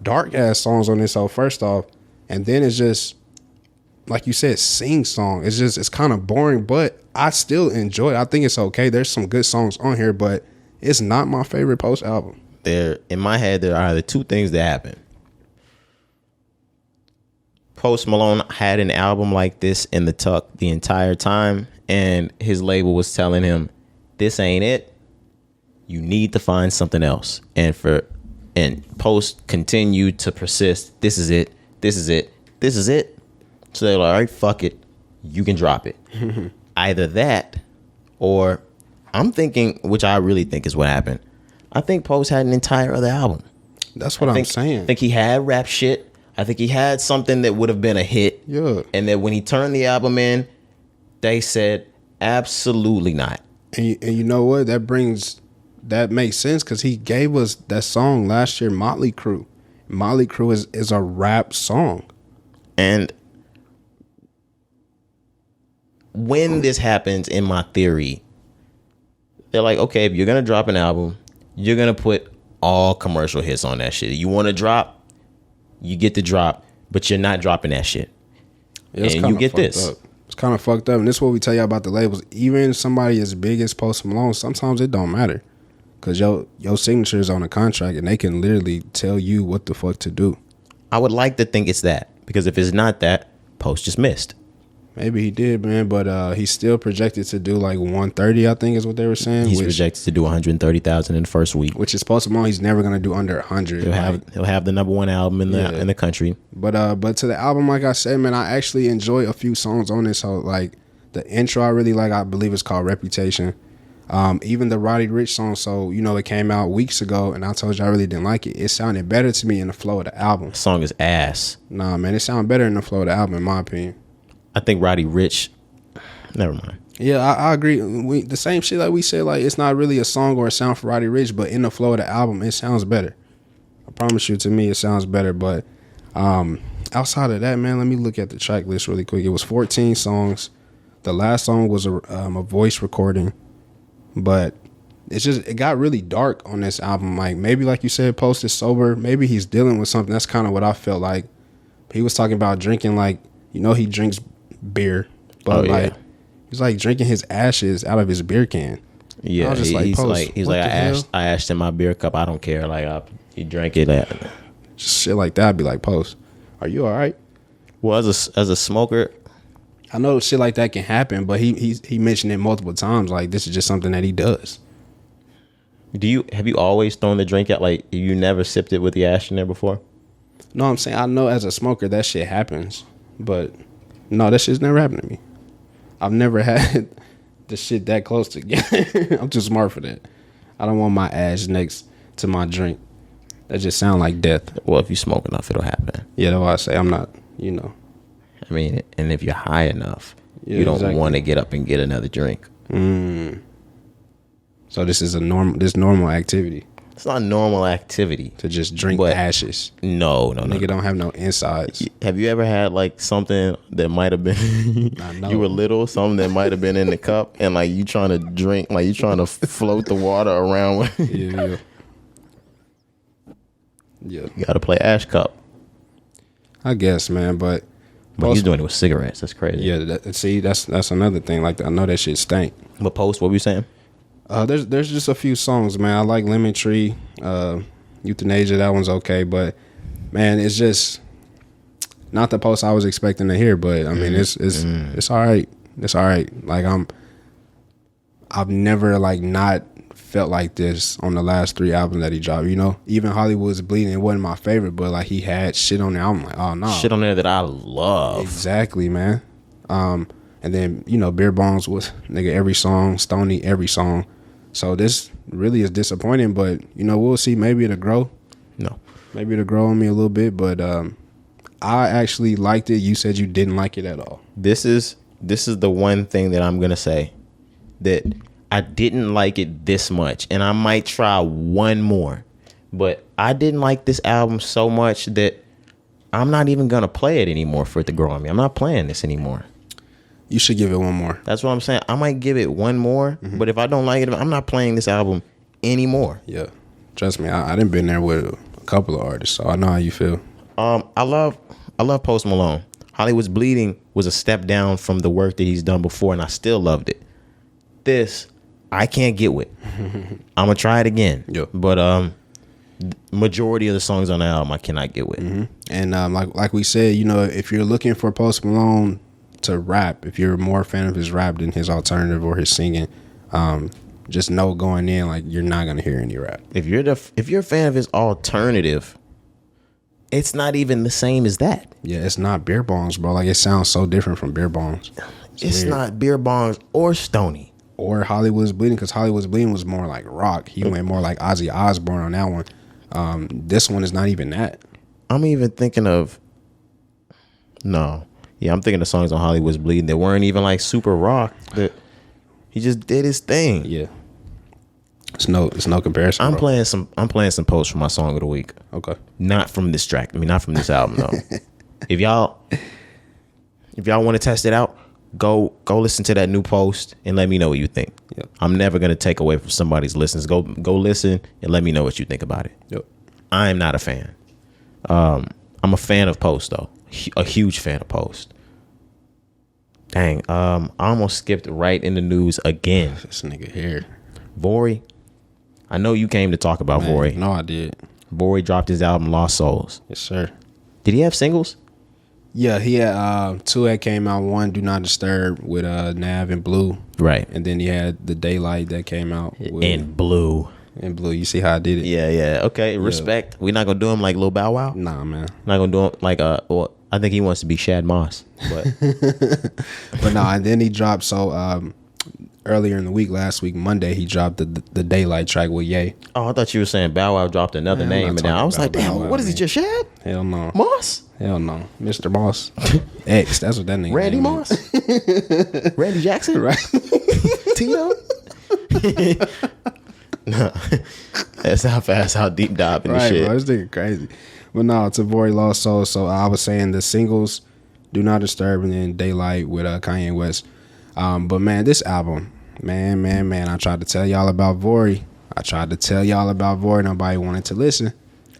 B: dark ass songs on this. So first off, and then it's just like you said, sing song. It's kind of boring, but I still enjoy it. I think it's okay. There's some good songs on here, but it's not my favorite Post album.
A: In my head, there are the two things that happen. Post Malone had an album like this in the tuck the entire time, and his label was telling him, this ain't it. You need to find something else. And Post continued to persist. This is it. This is it. This is it. So they're like, all right, fuck it. You can drop it. Either that, or I'm thinking, which I really think is what happened. I think Post had an entire other album.
B: That's what I'm saying.
A: I think he had rap shit. I think he had something that would have been a hit.
B: Yeah.
A: And that when he turned the album in, they said, absolutely not.
B: And you know what? That makes sense because he gave us that song last year, Motley Crue. Motley Crue is a rap song.
A: And when this happens, in my theory, they're like, okay, if you're going to drop an album, you're going to put all commercial hits on that shit. You want to drop, you get the drop, but you're not dropping that shit.
B: Yeah,
A: and you get this.
B: Up. It's kind of fucked up. And this is what we tell you about the labels. Even somebody as big as Post Malone, sometimes it don't matter. Because your signature is on a contract and they can literally tell you what the fuck to do.
A: I would like to think it's that. Because if it's not that, Post just missed.
B: Maybe he did, man, but he's still projected to do like 130, I think is what they were saying.
A: He's projected to do 130,000 in the first week.
B: Which is Post Malone. He's never gonna do under 100.
A: He'll have the #1 album in the country.
B: But to the album, like I said, man, I actually enjoy a few songs on this. So like the intro, I really like. I believe it's called Reputation. Even the Roddy Ricch song. So it came out weeks ago, and I told you I really didn't like it. It sounded better to me in the flow of the album.
A: The song is ass.
B: Nah, man, it sounded better in the flow of the album, in my opinion.
A: I think Roddy Ricch. Never mind.
B: Yeah, I agree. The same shit like we said, like it's not really a song or a sound for Roddy Ricch, but in the flow of the album, it sounds better. I promise you, to me, it sounds better. But outside of that, man, let me look at the track list really quick. It was 14 songs. The last song was a voice recording, but it got really dark on this album. Like maybe like you said, Post is sober. Maybe he's dealing with something. That's kind of what I felt like. He was talking about drinking, like he drinks beer, but he's like drinking his ashes out of his beer can.
A: Yeah, he's like I ashed in my beer cup. I don't care. Like he drank it.
B: Just shit like that. I'd be like, Post, are you all right?
A: Well, as a smoker,
B: I know shit like that can happen, but he mentioned it multiple times. Like this is just something that he does.
A: Have you always thrown the drink out? Like you never sipped it with the ash in there before?
B: No, I'm saying I know as a smoker that shit happens, but no, that shit's never happened to me. I've never had the shit that close together. I'm too smart for that. I don't want my ash next to my drink. That just sound like death.
A: Well, if you smoke enough, it'll happen.
B: Yeah, that's why I say I'm not,
A: I mean, and if you're high enough, you don't want to get up and get another drink.
B: So this is normal activity.
A: It's not a normal activity
B: to just drink ashes.
A: No.
B: Nigga don't have no insides.
A: Have you ever had like something that might have been you were little, something that might have been in the cup, and like you trying to drink, like you trying to float the water around?
B: Yeah.
A: You got to play ash cup.
B: I guess, man, but
A: he's doing it with cigarettes. That's crazy.
B: Yeah, that's another thing. Like I know that shit stank.
A: But Post, what were you saying?
B: There's just a few songs, man. I like Lemon Tree, Euthanasia. That one's okay, but man, it's just not the Post I was expecting to hear. But I mean, it's all right. It's all right. Like I've never like not felt like this on the last 3 albums that he dropped. Even Hollywood's Bleeding, it wasn't my favorite, but like he had shit on there. I'm like, oh no,
A: shit on there that I love.
B: Exactly, man. And then Beer Bongs was every song, Stoney every song. So this really is disappointing, but we'll see. Maybe it'll grow.
A: No,
B: maybe it'll grow on me a little bit, but I actually liked it. You said you didn't like it at all.
A: This is the one thing that I'm gonna say that I didn't like it this much, and I might try one more, but I didn't like this album so much that I'm not even gonna play it anymore for it to grow on me. I'm not playing this anymore.
B: You should give it one more.
A: That's what I'm saying. I might give it one more, but if I don't like it, I'm not playing this album anymore.
B: Yeah, trust me. I done been there with a couple of artists, so I know how you feel.
A: I love Post Malone. Hollywood's Bleeding was a step down from the work that he's done before, and I still loved it. This, I can't get with. I'm gonna try it again.
B: Yep.
A: But majority of the songs on the album I cannot get with.
B: And like we said, if you're looking for Post Malone to rap, if you're more a fan of his rap than his alternative or his singing, just know going in, like, you're not gonna hear any rap.
A: If you're a fan of his alternative, it's not even the same as that.
B: Yeah, it's not Beer Bongs, bro. Like, it sounds so different from Beer Bongs.
A: It's not Beer Bongs or Stoney
B: or Hollywood's Bleeding, because Hollywood's Bleeding was more like rock. He went more like Ozzy Osbourne on that one. This one is not even that.
A: I'm even thinking of I'm thinking of songs on Hollywood's Bleeding that weren't even like super rock. That he just did his thing.
B: Yeah, it's no comparison.
A: I'm playing some Post for my song of the week.
B: Okay,
A: not from this track. I mean, not from this album though. If y'all want to test it out, go listen to that new Post and let me know what you think.
B: Yep.
A: I'm never gonna take away from somebody's listens. Go listen and let me know what you think about it.
B: Yep.
A: I am not a fan. I'm a fan of Post though. A huge fan of Post. Dang, I almost skipped right in the news again.
B: This nigga here.
A: Vory. I know you came to talk about Vory.
B: No, I did.
A: Vory dropped his album Lost Souls.
B: Yes, sir.
A: Did he have singles?
B: Yeah, he had two that came out. One, Do Not Disturb with Nav and Blue.
A: Right.
B: And then he had The Daylight that came out with,
A: in Blue.
B: In Blue. You see how I did it?
A: Yeah. Okay, respect. We're not gonna do him like Lil Bow Wow.
B: Nah, man.
A: Not gonna do him like well, I think he wants to be Shad Moss, but
B: but no. And then he dropped earlier in the week, last week, Monday, he dropped the Daylight track with Ye.
A: Oh, I thought you were saying Bow Wow dropped another name, and now I was like, damn, what is he, just Shad?
B: Hell no.
A: Moss?
B: Hell no. Mr. Moss. X, that's what that nigga
A: Randy
B: name
A: Moss?
B: is.
A: Randy Jackson?
B: Right.
A: Tito? No. That's how fast, how deep dive in the shit.
B: Bro, this nigga crazy. But no, to Vory Lost Soul. So I was saying the singles, Do Not Disturb, and then Daylight with Kanye West. But man, this album, man, I tried to tell y'all about Vory. Nobody wanted to listen.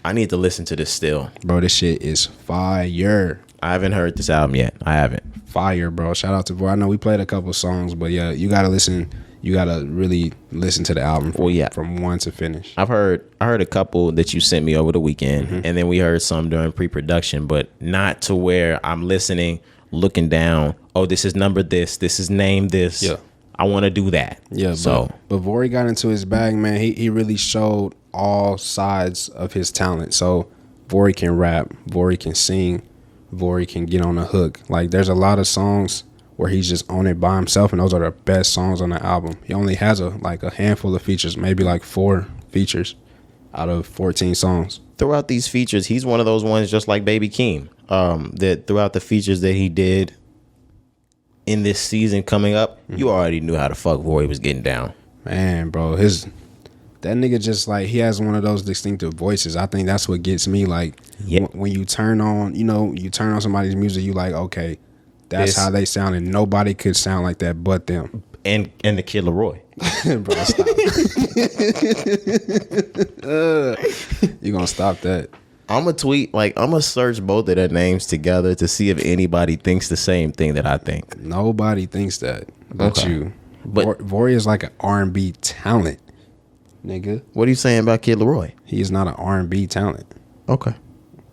A: I need to listen to this still.
B: Bro, this shit is fire.
A: I haven't heard this album yet. I haven't.
B: Fire, bro. Shout out to Vory. I know we played a couple songs, but yeah, you gotta listen. You gotta really listen to the album from one to finish. I
A: heard a couple that you sent me over the weekend, and then we heard some during pre-production, but not to where I'm listening, looking down. Oh, this is number this is name this. Yeah. I want to do that. Yeah. So,
B: but Vory got into his bag, man. He really showed all sides of his talent. So Vory can rap, Vory can sing, Vory can get on a hook. Like there's a lot of songs where he's just on it by himself, and those are the best songs on the album. He only has a handful of features, maybe like 4 features out of 14 songs.
A: Throughout these features, he's one of those ones just like Baby Keem, that throughout the features that he did in this season coming up, you already knew how the fuck Vory was getting down.
B: Man, bro, that nigga just like, he has one of those distinctive voices. I think that's what gets me. Like when you turn on, you turn on somebody's music, you like, okay, that's how they sound, and nobody could sound like that but them.
A: And the Kid Laroi.
B: Bro, stop. You gonna stop that?
A: I'm gonna tweet, I'm gonna search both of their names together to see if anybody thinks the same thing that I think.
B: Nobody thinks that but you. But Vory is like an R&B talent, nigga.
A: What are you saying about Kid Laroi?
B: He is not an R&B talent.
A: Okay.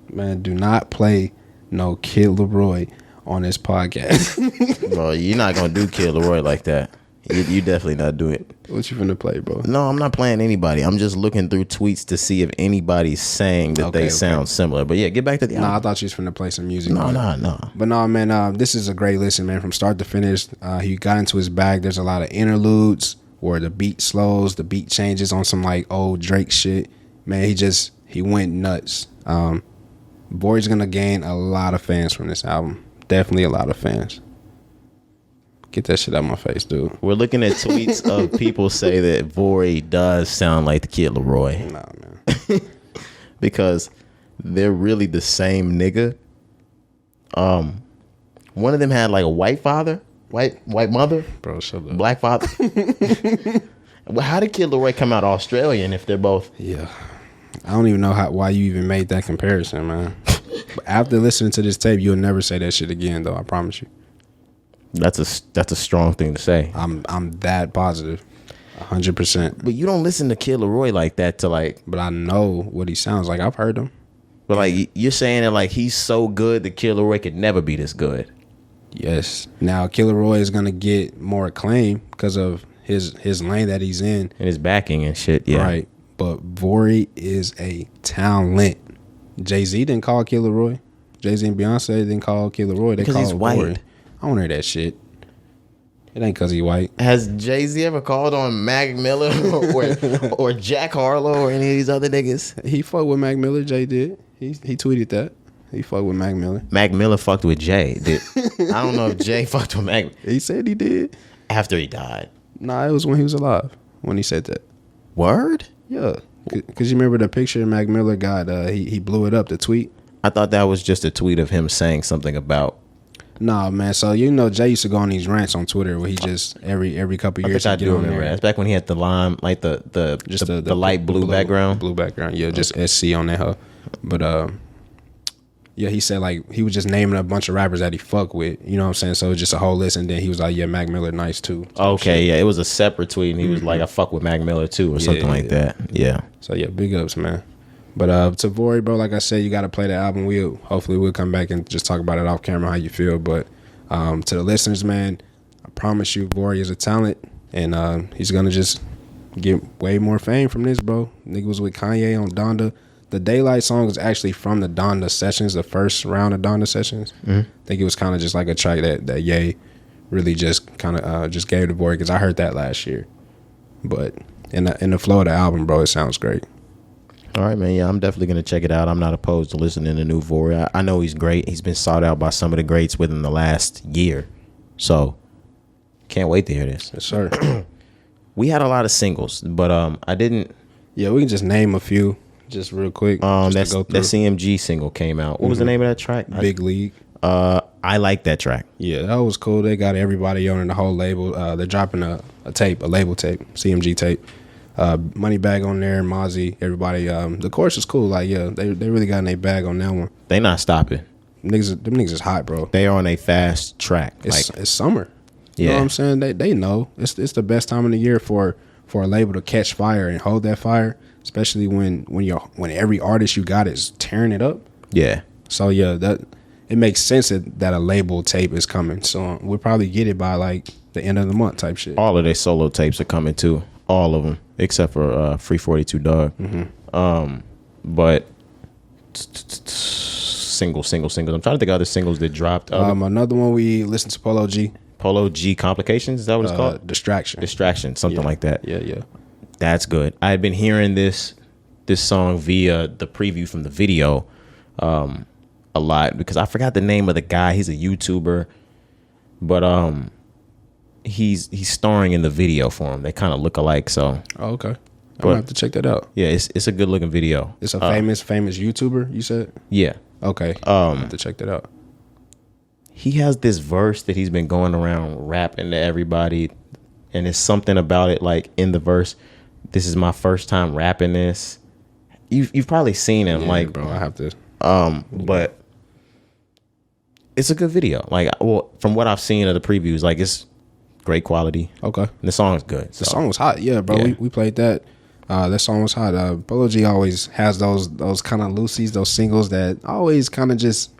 B: Man, do not play no Kid Laroi on this podcast.
A: Bro, you're not gonna do Kid Laroi like that. You definitely not doing it.
B: What you finna play, bro?
A: No, I'm not playing anybody. I'm just looking through tweets to see if anybody's saying that they sound similar. But yeah, get back to the album.
B: I thought you was finna play some music.
A: No.
B: But no, man, this is a great listen, man. From start to finish, he got into his bag. There's a lot of interludes where the beat slows, the beat changes on some old Drake shit. Man, he went nuts. Vory's gonna gain a lot of fans from this album. Definitely a lot of fans. Get that shit out of my face, dude.
A: We're looking at tweets of people say that Vory does sound like the Kid Laroi.
B: Nah, man.
A: Because they're really the same nigga. One of them had a white father, white mother.
B: Bro, shut up.
A: Black father. How did Kid Laroi come out Australian if they're both?
B: Yeah. I don't even know why you even made that comparison, man. But after listening to this tape, you'll never say that shit again, though. I promise you.
A: That's a strong thing to say.
B: I'm that positive, 100%.
A: But you don't listen to Kid Laroi like that
B: But I know what he sounds like. I've heard him.
A: But you're saying that he's so good that Kid Laroi could never be this good.
B: Yes. Now Kid Laroi is gonna get more acclaim because of his lane that he's in
A: and his backing and shit. Yeah.
B: Right. But Vory is a talent. Jay-Z didn't call Kid Laroi. Jay-Z and Beyonce didn't call Kid Laroi. They called he's white. Vory. I don't hear that shit. It ain't because he white.
A: Has Jay-Z ever called on Mac Miller or Jack Harlow or any of these other niggas?
B: He fucked with Mac Miller. Jay did. He tweeted that. He fucked with Mac Miller.
A: Mac Miller fucked with Jay. I don't know if Jay fucked with Mac.
B: He said he did.
A: After he died.
B: Nah, it was when he was alive when he said that.
A: Word?
B: Yeah. Because you remember the picture Mac Miller got, he blew it up, the tweet.
A: I thought that was just a tweet of him saying something about.
B: Nah, man. So Jay used to go on these rants on Twitter where he just every couple of years.
A: I do remember. That's back when he had the lime, the light blue background.
B: Blue background, yeah, just SC on that. Huh? But yeah, he said he was just naming a bunch of rappers that he fuck with. You know what I'm saying? So it was just a whole list, and then he was like, "Yeah, Mac Miller, nice too."
A: Okay, yeah, it was a separate tweet, and he was like, "I fuck with Mac Miller too," or something like that. Yeah.
B: So yeah, big ups, man. But to Vory, bro, like I said, you got to play the album. Hopefully we'll come back and just talk about it off camera, how you feel. But to the listeners, man, I promise you, Vory is a talent, and he's gonna just get way more fame from this, bro. Nigga was with Kanye on Donda. The Daylight song is actually from the Donda sessions, the first round of Donda sessions. I think it was kind of just like a track that Ye really just kind of just gave to Vory, because I heard that last year. But in the flow of the album, bro, it sounds great.
A: All right, man. Yeah, I'm definitely going to check it out. I'm not opposed to listening to new Vory. I know he's great. He's been sought out by some of the greats within the last year. So, can't wait to hear this.
B: Yes, sir.
A: We had a lot of singles, but I didn't...
B: Yeah, we can just name a few just real quick.
A: That CMG single came out. What was the name of that track?
B: Big League.
A: I like that track.
B: Yeah, that was cool. They got everybody on the whole label. They're dropping a label tape, CMG tape. Moneybag on there, Mozzie, everybody. The chorus is cool. Like, yeah, they really got in a bag on that one.
A: They not stopping.
B: Them niggas is hot, bro.
A: They are on a fast track.
B: It's summer. You know what I'm saying? They know it's the best time of the year for a label to catch fire and hold that fire, especially when every artist you got is tearing it up. Yeah. So yeah, that it makes sense that a label tape is coming. So we'll probably get it by like the end of the month type shit.
A: All of their solo tapes are coming too. All of them except for Free 42 Dog. But singles. I'm trying to think of other singles that dropped.
B: Another one we listened to Polo G.
A: Polo G Complications, is that what it's called?
B: Distraction,
A: something like that.
B: Yeah.
A: That's good. I had been hearing this song via the preview from the video a lot, because I forgot the name of the guy. He's a YouTuber, but he's starring in the video for him. They kind of look alike, so.
B: Oh, okay. I'm gonna have to check that out.
A: Yeah, it's a good looking video.
B: It's a famous YouTuber, you said?
A: Yeah.
B: Okay. I'll have to check that out.
A: He has this verse that he's been going around rapping to everybody, and it's something about it, like in the verse, this is my first time rapping this. You've probably seen him, like,
B: bro. I have to.
A: But it's a good video. Like, well, from what I've seen of the previews, like, it's great quality.
B: Okay.
A: And the song is good.
B: The song was hot, yeah, bro. Yeah. We played that. That song was hot. Polo G always has those kind of loosies, those singles that always kind of just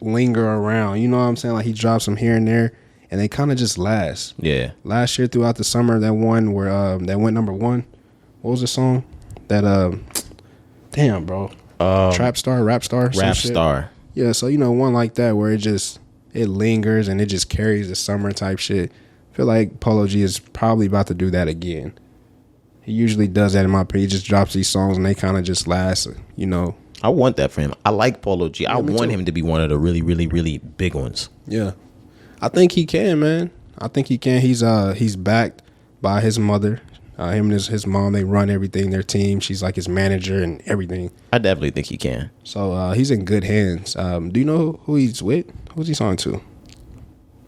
B: linger around. You know what I'm saying? Like, he drops them here and there, and they kind of just last.
A: Yeah.
B: Last year throughout the summer, that one where that went number one. What was the song? That damn, bro. Rap Star. Yeah, so one like that where it lingers and it just carries the summer type shit. I feel like Polo G is probably about to do that again. He usually does that in my opinion. He just drops these songs and they kind of just last,
A: I want that for him. I like Polo G. I want him to be one of the really, really, really big ones.
B: Yeah. I think he can, man. I think he can. He's backed by his mother. Him and his mom, they run everything, their team. She's like his manager and everything.
A: I definitely think he can.
B: So he's in good hands. Do you know who he's with? Who's he signed to?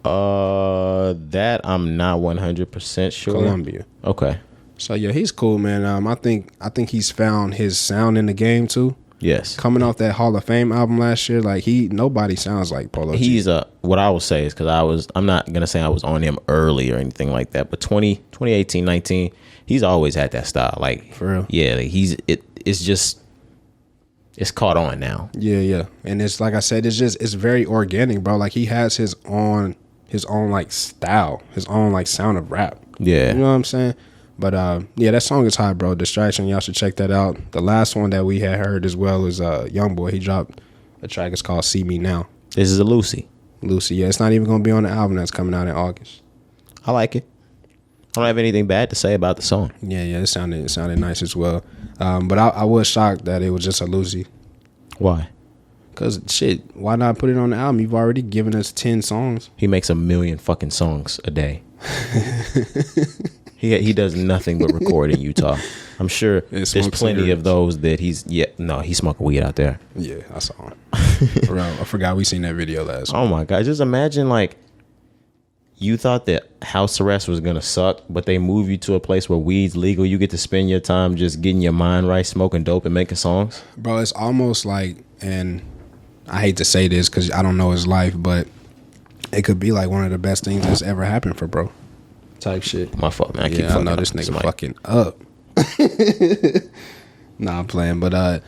A: That I'm not 100% sure.
B: Columbia.
A: Okay.
B: So yeah, he's cool, man. I think he's found his sound in the game too.
A: Yes.
B: Coming off that Hall of Fame album last year, like nobody sounds like Polo G.
A: He's what I will say is, because I'm not gonna say I was on him early or anything like that, but 2018, 19, he's always had that style. Like,
B: for real.
A: Yeah, like it's caught on now.
B: Yeah. And it's like I said, it's very organic, bro. Like, he has his own like style, his own like sound of rap.
A: Yeah.
B: You know what I'm saying? But yeah, that song is hot, bro. Distraction, y'all should check that out. The last one that we had heard as well is YoungBoy. He dropped a track. It's called See Me Now.
A: This is a Lucy.
B: Yeah. It's not even gonna be on the album that's coming out in August.
A: I like it. I don't have anything bad to say about the song.
B: Yeah. It sounded nice as well. But I was shocked that it was just a Lucy.
A: Why?
B: Cause shit, why not put it on the album? You've already given us 10 songs.
A: He makes 1 million fucking songs a day. He does nothing but record in Utah. I'm sure there's plenty of those that he's smoking weed out there.
B: Yeah, I saw him. Bro, I forgot we seen that video last week.
A: Oh my God. Just imagine, like, you thought that house arrest was going to suck, but they move you to a place where weed's legal. You get to spend your time just getting your mind right, smoking dope and making songs.
B: Bro, it's almost like, and I hate to say this because I don't know his life, but it could be like one of the best things that's ever happened for bro. Type shit.
A: My fault, man.
B: I know this nigga fucking up. Nah, I'm playing. But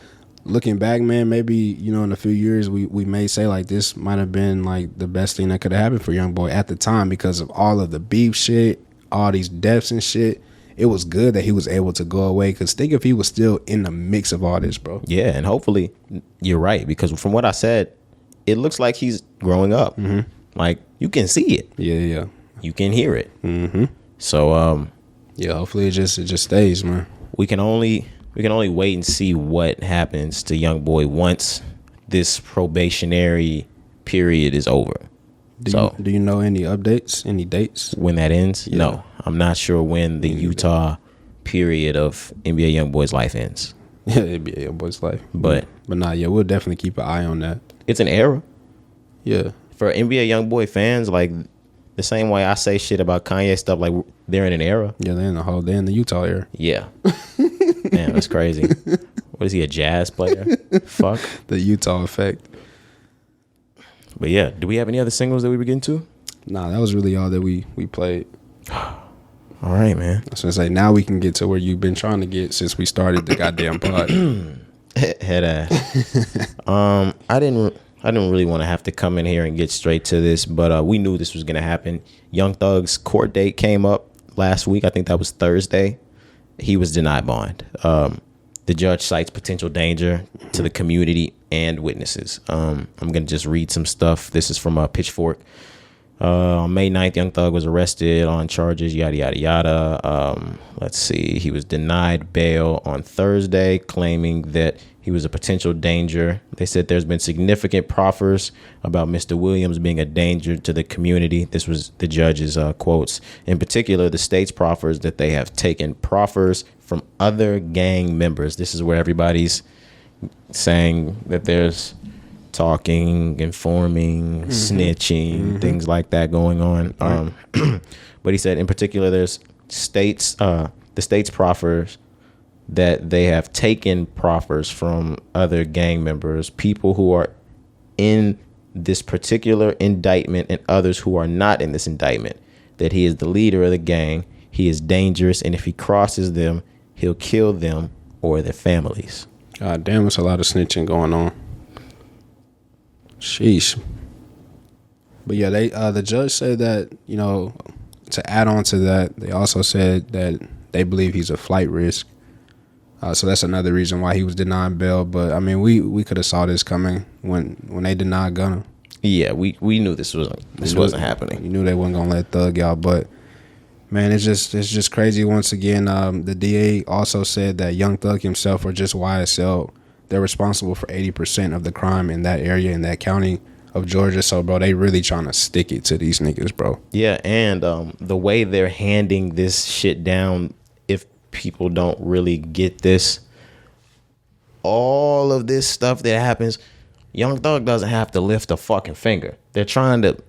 B: looking back, man, maybe, you know, in a few years we may say like this might have been like the best thing that could have happened for YoungBoy at the time because of all of the beef shit, all these deaths and shit. It was good that he was able to go away, because think if he was still in the mix of all this, bro.
A: Yeah, and hopefully you're right, because from what I said, it looks like he's growing up. Mm-hmm. Like, you can see it.
B: Yeah.
A: You can hear it.
B: Mm-hmm.
A: So,
B: yeah, hopefully it just stays, man.
A: We can only wait and see what happens to YoungBoy once this probationary period is over.
B: Do you know any updates, any dates?
A: When that ends? Yeah. No, I'm not sure when the Utah period of NBA YoungBoy's life ends.
B: Yeah, NBA YoungBoy's life.
A: But
B: nah, yeah, we'll definitely keep an eye on that.
A: It's an era.
B: Yeah.
A: For NBA YoungBoy fans, like the same way I say shit about Kanye stuff, like they're in an era.
B: Yeah, they're in the Utah era.
A: Yeah. Man, that's crazy. What is he, a jazz player? Fuck.
B: The Utah effect.
A: But yeah, do we have any other singles that we were getting to?
B: Nah, that was really all that we played.
A: All right, man.
B: I was gonna say, now we can get to where you've been trying to get since we started the goddamn pod.
A: Head ass. I didn't really want to have to come in here and get straight to this, but we knew this was gonna happen. Young Thug's court date came up last week. I think that was Thursday. He was denied bond. The judge cites potential danger to the community and witnesses. I'm going to just read some stuff. This is from Pitchfork. On May 9th, Young Thug was arrested on charges, yada, yada, yada. Let's see. He was denied bail on Thursday, claiming that he was a potential danger. They said there's been significant proffers about Mr. Williams being a danger to the community. This was the judge's quotes. In particular, the state's proffers that they have taken proffers from other gang members. This is where everybody's saying that there's talking, informing, snitching, things like that going on. But he said in particular there's the state's proffers that they have taken proffers from other gang members, people who are in this particular indictment and others who are not in this indictment, that he is the leader of the gang, he is dangerous, and if he crosses them, he'll kill them or their families.
B: God damn, it's a lot of snitching going on. Sheesh. But yeah, the judge said that, you know, to add on to that, they also said that they believe he's a flight risk. So that's another reason why he was denied bail. But I mean, we could have saw this coming when they denied Gunna.
A: Yeah, we knew this wasn't happening.
B: You knew they wasn't gonna let Thug out, but man, it's just crazy. Once again, the DA also said that Young Thug himself, or just YSL, they're responsible for 80% of the crime in that area, in that county of Georgia. So, bro, they really trying to stick it to these niggas, bro.
A: Yeah, and the way they're handing this shit down, if people don't really get this, all of this stuff that happens, Young Thug doesn't have to lift a fucking finger. They're trying to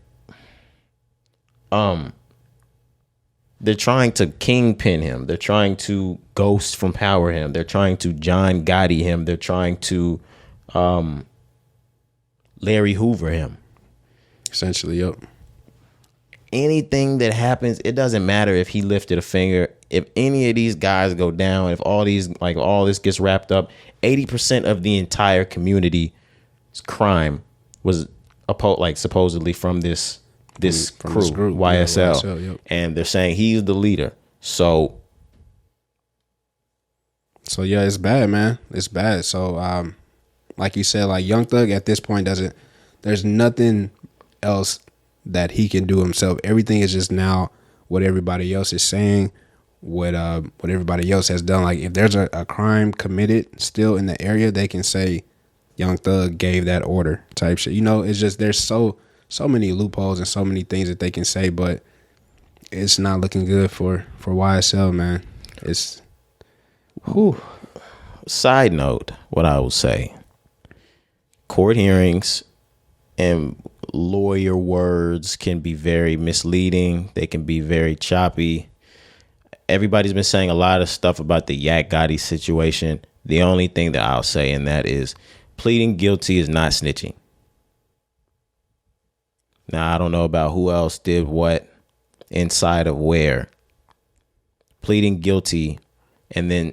A: kingpin him. They're trying to ghost from power him. They're trying to John Gotti him. They're trying to Larry Hoover him.
B: Essentially, yep.
A: Anything that happens, it doesn't matter if he lifted a finger. If any of these guys go down, if all this gets wrapped up, 80% of the entire community's crime was supposedly from this crew, YSL, yep. And they're saying he's the leader. So
B: yeah, it's bad, man. It's bad. So like you said, like Young Thug at this point there's nothing else that he can do himself. Everything is just now what everybody else is saying, what everybody else has done. Like if there's a crime committed still in the area, they can say Young Thug gave that order type shit. You know, it's just there's so many loopholes and so many things that they can say, but it's not looking good for YSL, man. It's
A: whew. Side note, what I will say, court hearings and lawyer words can be very misleading. They can be very choppy. Everybody's been saying a lot of stuff about the Yak Gotti situation. The only thing that I'll say in that is pleading guilty is not snitching. Now, I don't know about who else did what inside of where. Pleading guilty and then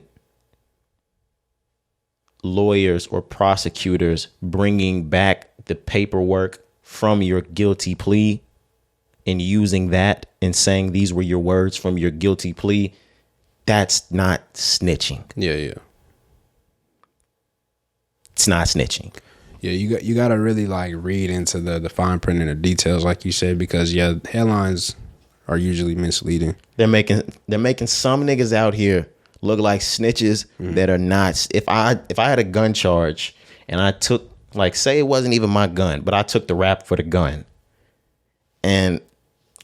A: lawyers or prosecutors bringing back the paperwork from your guilty plea and using that and saying these were your words from your guilty plea, that's not snitching.
B: Yeah.
A: It's not snitching.
B: Yeah, you got to really like read into the fine print and the details, like you said, because headlines are usually misleading.
A: They're making some niggas out here look like snitches that are not. If I had a gun charge and I took, like, say it wasn't even my gun, but I took the rap for the gun and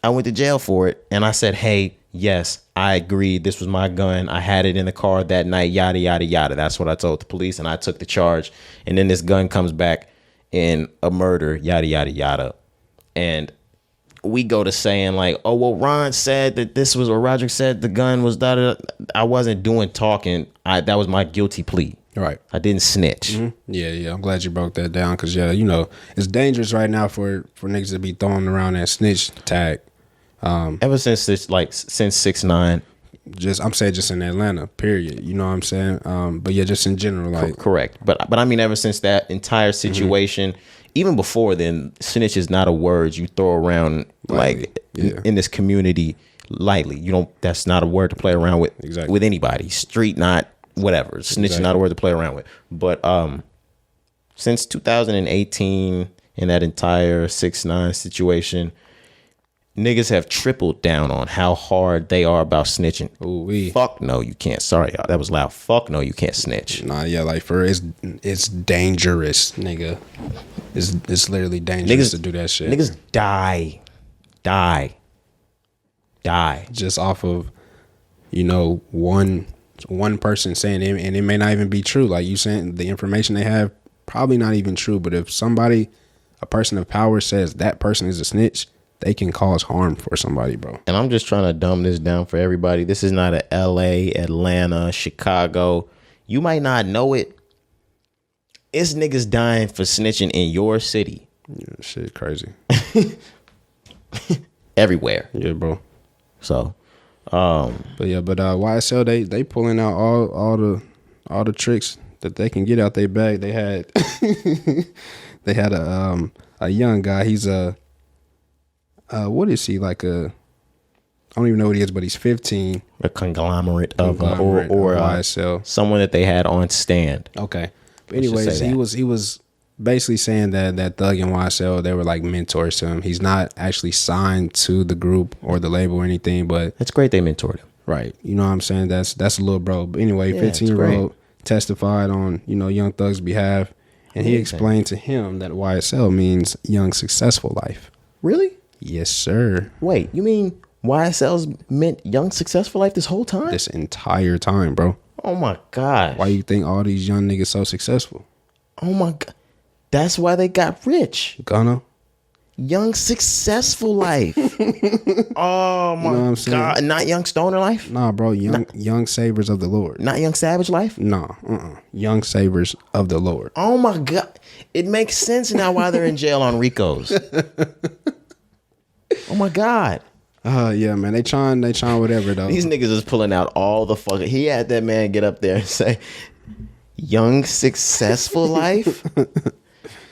A: I went to jail for it, and I said, hey, yes, I agreed, this was my gun, I had it in the car that night, yada yada yada. That's what I told the police, and I took the charge, and then this gun comes back in a murder, yada yada yada. And we go to saying like, oh well, Ron said that this was, or Roderick said the gun was da. I wasn't doing talking. That was my guilty plea.
B: Right.
A: I didn't snitch.
B: Mm-hmm. Yeah. I'm glad you broke that down, because it's dangerous right now for niggas to be throwing around that snitch tag.
A: Ever since since 6ix9ine.
B: I'm saying just in Atlanta, period. You know what I'm saying? But yeah, just in general, like
A: correct. But I mean, ever since that entire situation, even before then, snitch is not a word you throw around like in this community lightly. You don't. That's not a word to play around with.
B: Exactly.
A: With anybody. Street, not whatever. Snitch is not a word to play around with. But since 2018, in that entire 6ix9ine situation, niggas have tripled down on how hard they are about snitching.
B: Ooh-wee.
A: Fuck no, you can't. Sorry, y'all. That was loud. Fuck no, you can't snitch.
B: Nah, yeah, like it's dangerous, nigga. It's literally dangerous to do that shit.
A: Niggas die.
B: Just off of, one person saying it, and it may not even be true. Like you saying, the information they have probably not even true. But if a person of power says that person is a snitch, they can cause harm for somebody, bro. And
A: I'm just trying to dumb this down for everybody. This is not a LA, Atlanta, Chicago. You might not know it. It's niggas dying for snitching in your city.
B: Yeah, shit crazy.
A: Everywhere.
B: Yeah, bro.
A: So,
B: but YSL, they pulling out all the tricks that they can get out their bag. They had a young guy. He's what is he, like I don't even know what he is, but he's 15.
A: A conglomerate of YSL. Someone that they had on stand.
B: Okay. But anyways, he was basically saying that Thug and YSL, they were like mentors to him. He's not actually signed to the group or the label or anything, but
A: it's great they mentored him.
B: Right. You know what I'm saying? That's a little bro. But anyway, 15-year-old testified on, Young Thug's behalf, and he explained to him that YSL means young successful life.
A: Really?
B: Yes, sir.
A: Wait, you mean YSL's meant young successful life this whole time?
B: This entire time, bro.
A: Oh my gosh.
B: Why you think all these young niggas so successful?
A: Oh my god. That's why they got rich.
B: Gunna.
A: Young successful life. Oh my god. Not young stoner life?
B: Nah, bro. Young savers of the Lord.
A: Not young savage life?
B: Nah. Young savers of the Lord.
A: Oh my god. It makes sense now why they're in jail on Ricos. Oh my god.
B: Yeah, man. They trying whatever though.
A: These niggas is pulling out all the fucking. He had that man get up there and say, "Young successful life."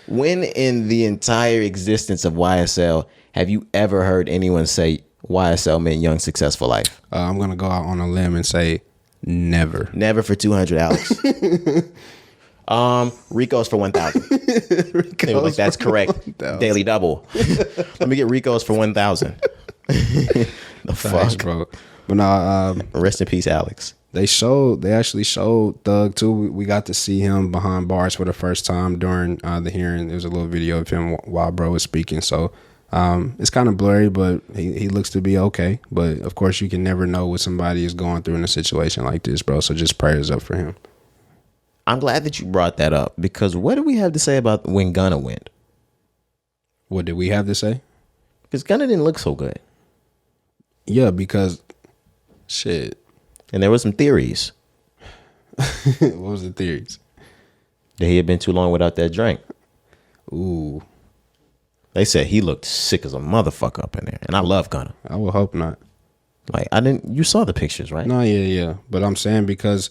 A: When in the entire existence of YSL have you ever heard anyone say YSL meant young successful life?
B: I'm gonna go out on a limb and say never.
A: Never for 200, Alex. Rico's for 1,000. They were like, that's correct. 1,000. Daily double. Let me get Rico's for 1,000. The fuck,
B: bro. But nah,
A: rest in peace, Alex.
B: They actually showed Thug too. We got to see him behind bars for the first time during the hearing. There was a little video of him while bro was speaking. So it's kind of blurry, but he looks to be okay. But of course, you can never know what somebody is going through in a situation like this, bro. So just prayers up for him.
A: I'm glad that you brought that up, because what do we have to say about when Gunna went?
B: What did we have to say?
A: Because Gunna didn't look so good.
B: Yeah, because shit.
A: And there were some theories.
B: What was the theories?
A: That he had been too long without that drink.
B: Ooh.
A: They said he looked sick as a motherfucker up in there. And I love Gunna.
B: I would hope not.
A: Like, you saw the pictures, right?
B: No, yeah. But I'm saying because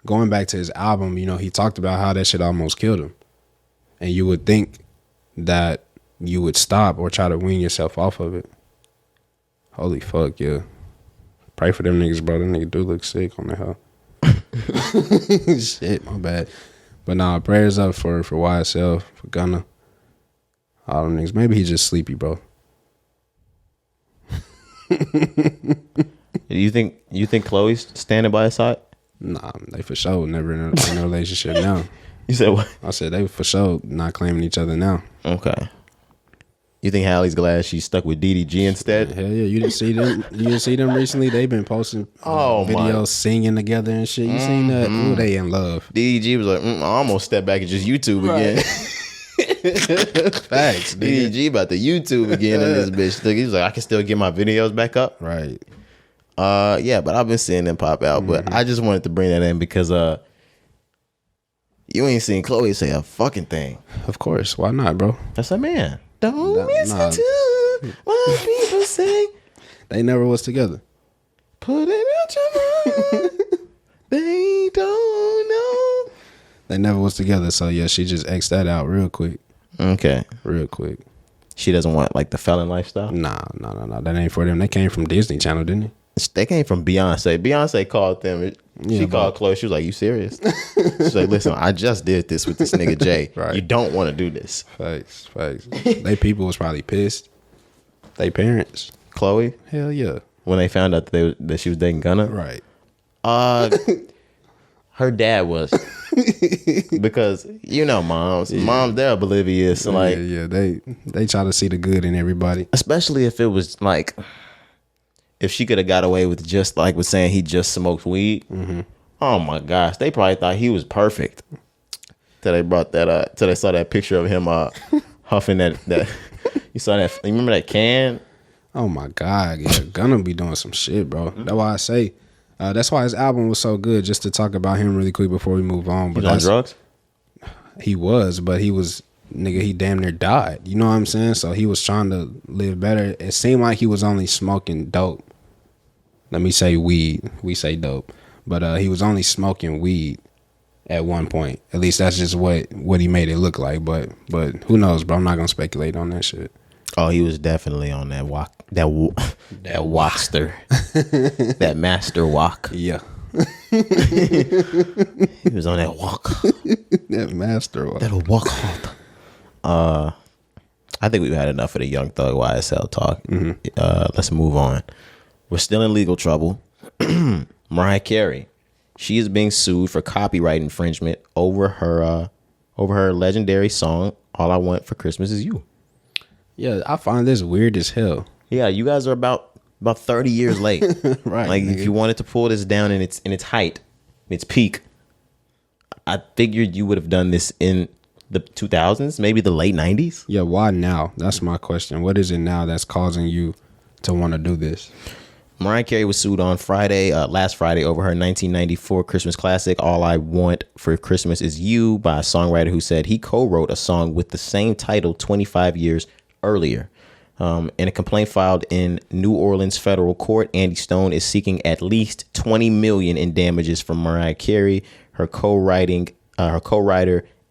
B: going back to his album, you know, he talked about how that shit almost killed him. And you would think that you would stop or try to wean yourself off of it. Holy fuck, yeah. Pray for them niggas, bro. That nigga do look sick on the hell. Shit, my bad. But nah, prayers up for YSL, for Gunna. All them niggas. Maybe he's just sleepy, bro.
A: You think Chloe's standing by his side?
B: Nah, they for sure never in a relationship now.
A: You said what?
B: I said they for sure not claiming each other now.
A: Okay. You think Hallie's glad she's stuck with DDG instead?
B: Hell yeah, you didn't see them. You didn't see them recently. They've been posting videos singing together and shit. You seen that? Ooh, they in love.
A: DDG was like, I almost step back and just YouTube again.
B: Facts.
A: DDG about to YouTube again in this bitch. He was like, I can still get my videos back up.
B: Right.
A: Yeah, but I've been seeing them pop out. But I just wanted to bring that in because you ain't seen Chloe say a fucking thing.
B: Of course. Why not, bro?
A: That's a man. Don't listen to what people say.
B: They never was together.
A: Put it out your mind. They don't know.
B: They never was together. So yeah, she just X'd that out real quick.
A: Okay.
B: Real quick.
A: She doesn't want like the felon lifestyle?
B: Nah. That ain't for them. They came from Disney Channel, didn't they?
A: They came from Beyonce. Beyonce called them. She called Chloe. She was like, you serious? She's like, listen, I just did this with this nigga Jay. Right. You don't want to do this.
B: Facts. They people was probably pissed. They parents.
A: Chloe?
B: Hell yeah.
A: When they found out that she was dating Gunna?
B: Right.
A: Her dad was. Because, you know, moms, they're oblivious. Like,
B: yeah. They try to see the good in everybody.
A: Especially if it was like... If she could have got away with just like with saying he just smoked weed, oh my gosh, they probably thought he was perfect. Till they brought that till they saw that picture of him huffing that. You saw that? You remember that can?
B: Oh my god, yeah, Gunna be doing some shit, bro. That's why I say. That's why his album was so good. Just to talk about him really quick before we move on. But
A: He's on drugs.
B: He was, but he was. Nigga, he damn near died. You know what I'm saying? So he was trying to live better. It seemed like he was only smoking dope. Let me say weed. We say dope. But he was only smoking weed at one point. At least that's just what he made it look like. But who knows, bro? I'm not gonna speculate on that shit.
A: Oh, he was definitely on that walk. That walkster. That master walk.
B: Yeah.
A: He was on that walk.
B: That master walk.
A: That'll walk hard. I think we've had enough of the Young Thug YSL talk. Let's move on. We're still in legal trouble. Mariah Carey, she is being sued for copyright infringement over her legendary song "All I Want for Christmas Is You."
B: Yeah, I find this weird as hell.
A: Yeah, you guys are about 30 years late.
B: Right.
A: Like if you wanted to pull this down in its height, its peak, I figured you would have done this in the 2000s, maybe the late 90s.
B: Yeah, why now? That's my question. What is it now that's causing you to want to do this?
A: Mariah Carey was sued on last Friday, over her 1994 Christmas classic, All I Want for Christmas Is You, by a songwriter who said he co-wrote a song with the same title 25 years earlier. In a complaint filed in New Orleans federal court, Andy Stone is seeking at least $20 million in damages from Mariah Carey, her co-writer,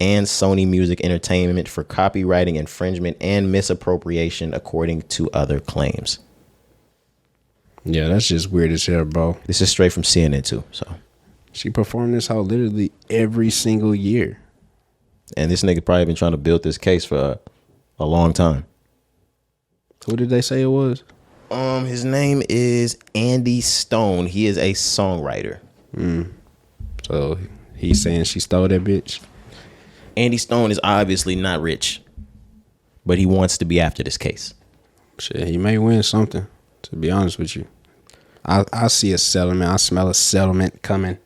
A: and Sony Music Entertainment for copywriting infringement and misappropriation, according to other claims.
B: Yeah, that's just weird as hell, bro.
A: This is straight from CNN too. So
B: she performed this hoe literally every single year,
A: and this nigga probably been trying to build this case for a long time.
B: Who did they say it was?
A: His name is Andy Stone. He is a songwriter.
B: So he's saying she stole that bitch.
A: Andy Stone is obviously not rich, but he wants to be after this case.
B: Shit, he may win something. To be honest with you, I see a settlement. I smell a settlement coming.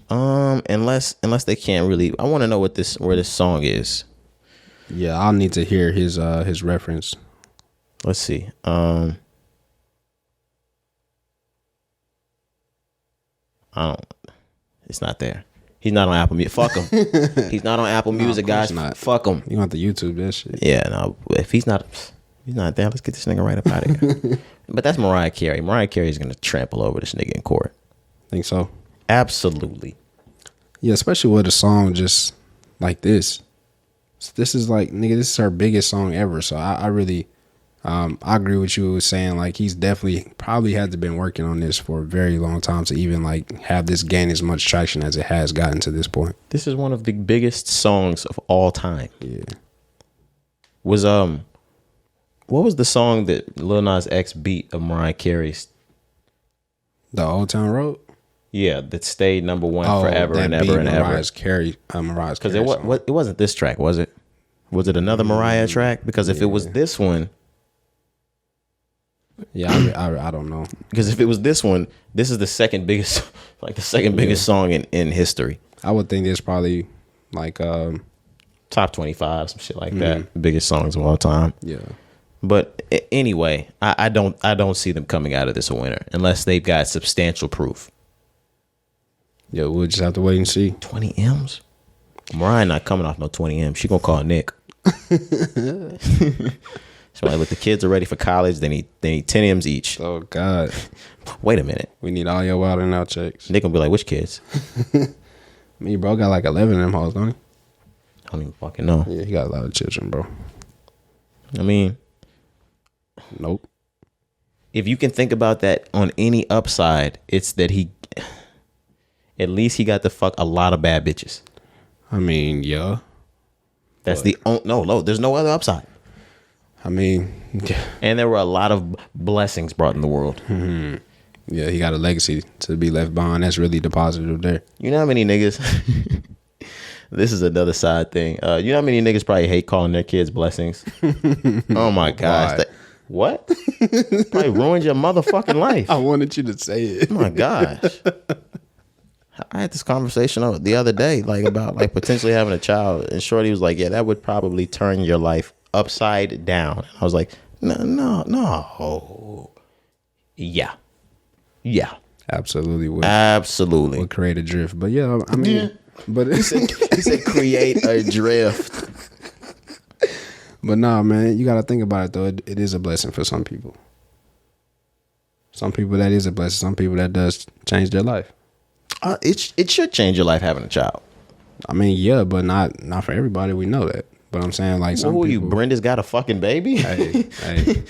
A: Unless they can't really. I want to know where this song is.
B: Yeah, I'll need to hear his reference.
A: Let's see. It's not there. He's not on Apple Music. Fuck him. He's not on Apple Music, guys. Not. Fuck him.
B: You want the YouTube that shit?
A: Yeah, no. If he's not there, let's get this nigga right up out of here. But that's Mariah Carey. Mariah Carey is gonna trample over this nigga in court.
B: Think so?
A: Absolutely.
B: Yeah, especially with a song just like this. This is like, nigga, this is her biggest song ever. So I really, I agree with you saying like he's definitely probably had to been working on this for a very long time to even like have this gain as much traction as it has gotten to this point.
A: This is one of the biggest songs of all time.
B: Yeah.
A: Was what was the song that Lil Nas X beat of Mariah Carey's?
B: The Old Town Road?
A: Yeah, that stayed number one forever and ever and ever.
B: Mariah's Carey.
A: Because it wasn't this track, was it? Was it another Mariah track? Because if it was this one,
B: yeah, I don't know.
A: Because if it was this one, this is the second biggest, like the second biggest song in history.
B: I would think there's probably like
A: top 25, some shit like that. The biggest songs of all time.
B: Yeah.
A: But anyway, I don't see them coming out of this a winner unless they've got substantial proof.
B: Yeah, we'll just have to wait and see.
A: 20 M's? Mariah not coming off no 20 M's. She gonna call Nick. So like, look, the kids are ready for college. They need 10 M's each.
B: Oh God.
A: Wait a minute.
B: We need all your wild and out checks.
A: Nick gonna be like, which kids?
B: Me, bro, got like 11 of them hoes, don't he?
A: I don't even fucking know.
B: Yeah, he got a lot of children, bro.
A: I mean,
B: nope.
A: If you can think about that on any upside, it's that at least he got to fuck a lot of bad bitches.
B: I mean, yeah.
A: That's no, there's no other upside.
B: I mean,
A: and there were a lot of blessings brought in the world.
B: Mm-hmm. Yeah, he got a legacy to be left behind. That's really the positive there.
A: You know how many niggas? This is another side thing. You know how many niggas probably hate calling their kids blessings? Oh my gosh. What? Probably ruined your motherfucking life.
B: I wanted you to say it.
A: Oh my gosh. I had this conversation the other day, like about like potentially having a child, and Shorty was like, "Yeah, that would probably turn your life upside down." I was like, "No, yeah,
B: absolutely would,
A: absolutely
B: would create a drift." But yeah, I mean, but
A: he said create a drift.
B: But nah, man, you got to think about it though. It is a blessing for some people. Some people that is a blessing. Some people that does change their life.
A: It should change your life having a child.
B: I mean, yeah, but not for everybody. We know that. But I'm saying like some people.
A: You Brenda's got a fucking baby.
B: Hey.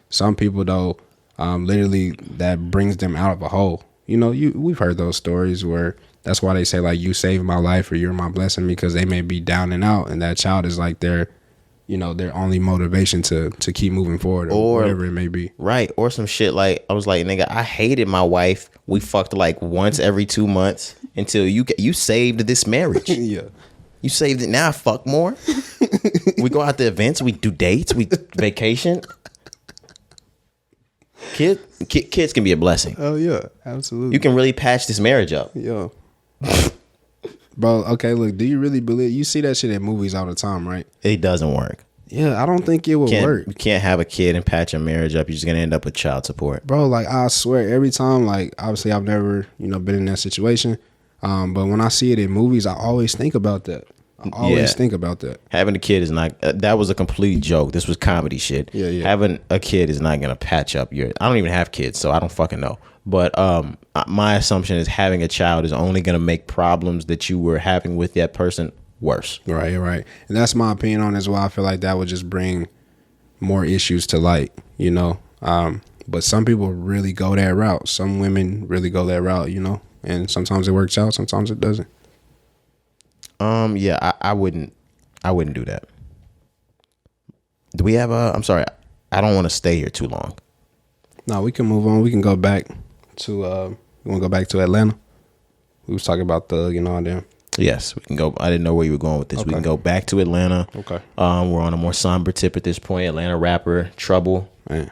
B: Some people though, literally that brings them out of a hole. You know, we've heard those stories where that's why they say like you saved my life or you're my blessing, because they may be down and out, and that child is like their only motivation to keep moving forward or whatever it may be.
A: Right. Or some shit like, I was like, nigga, I hated my wife. We fucked like once every 2 months until you saved this marriage.
B: Yeah.
A: You saved it. Now I fuck more. We go out to events. We do dates. We vacation. Kids can be a blessing.
B: Oh, yeah. Absolutely.
A: You can really patch this marriage up.
B: Yeah. Bro, okay, look, do you really believe, you see that shit in movies all the time, right?
A: It doesn't work.
B: Yeah, I don't think it would work.
A: You can't have a kid and patch a marriage up. You're just going to end up with child support.
B: Bro, like, I swear, every time, like, obviously I've never, been in that situation. But when I see it in movies, I always think about that. Think about that.
A: Having a kid is not, that was a complete joke. This was comedy shit.
B: Yeah.
A: Having a kid is not going to patch up I don't even have kids, so I don't fucking know. But my assumption is having a child is only going to make problems that you were having with that person worse.
B: Right. And that's my opinion on it as well. I feel like that would just bring more issues to light, But some people really go that route. Some women really go that route, And sometimes it works out, sometimes it doesn't.
A: Yeah, I wouldn't do that. Do we have I'm sorry, I don't want to stay here too long.
B: No, we can move on. We can go back to you want to go back to Atlanta? We was talking about the, them.
A: Yes, we can go. I didn't know where you were going with this. Okay. We can go back to Atlanta.
B: Okay.
A: We're on a more somber tip at this point. Atlanta rapper Trouble.
B: Man.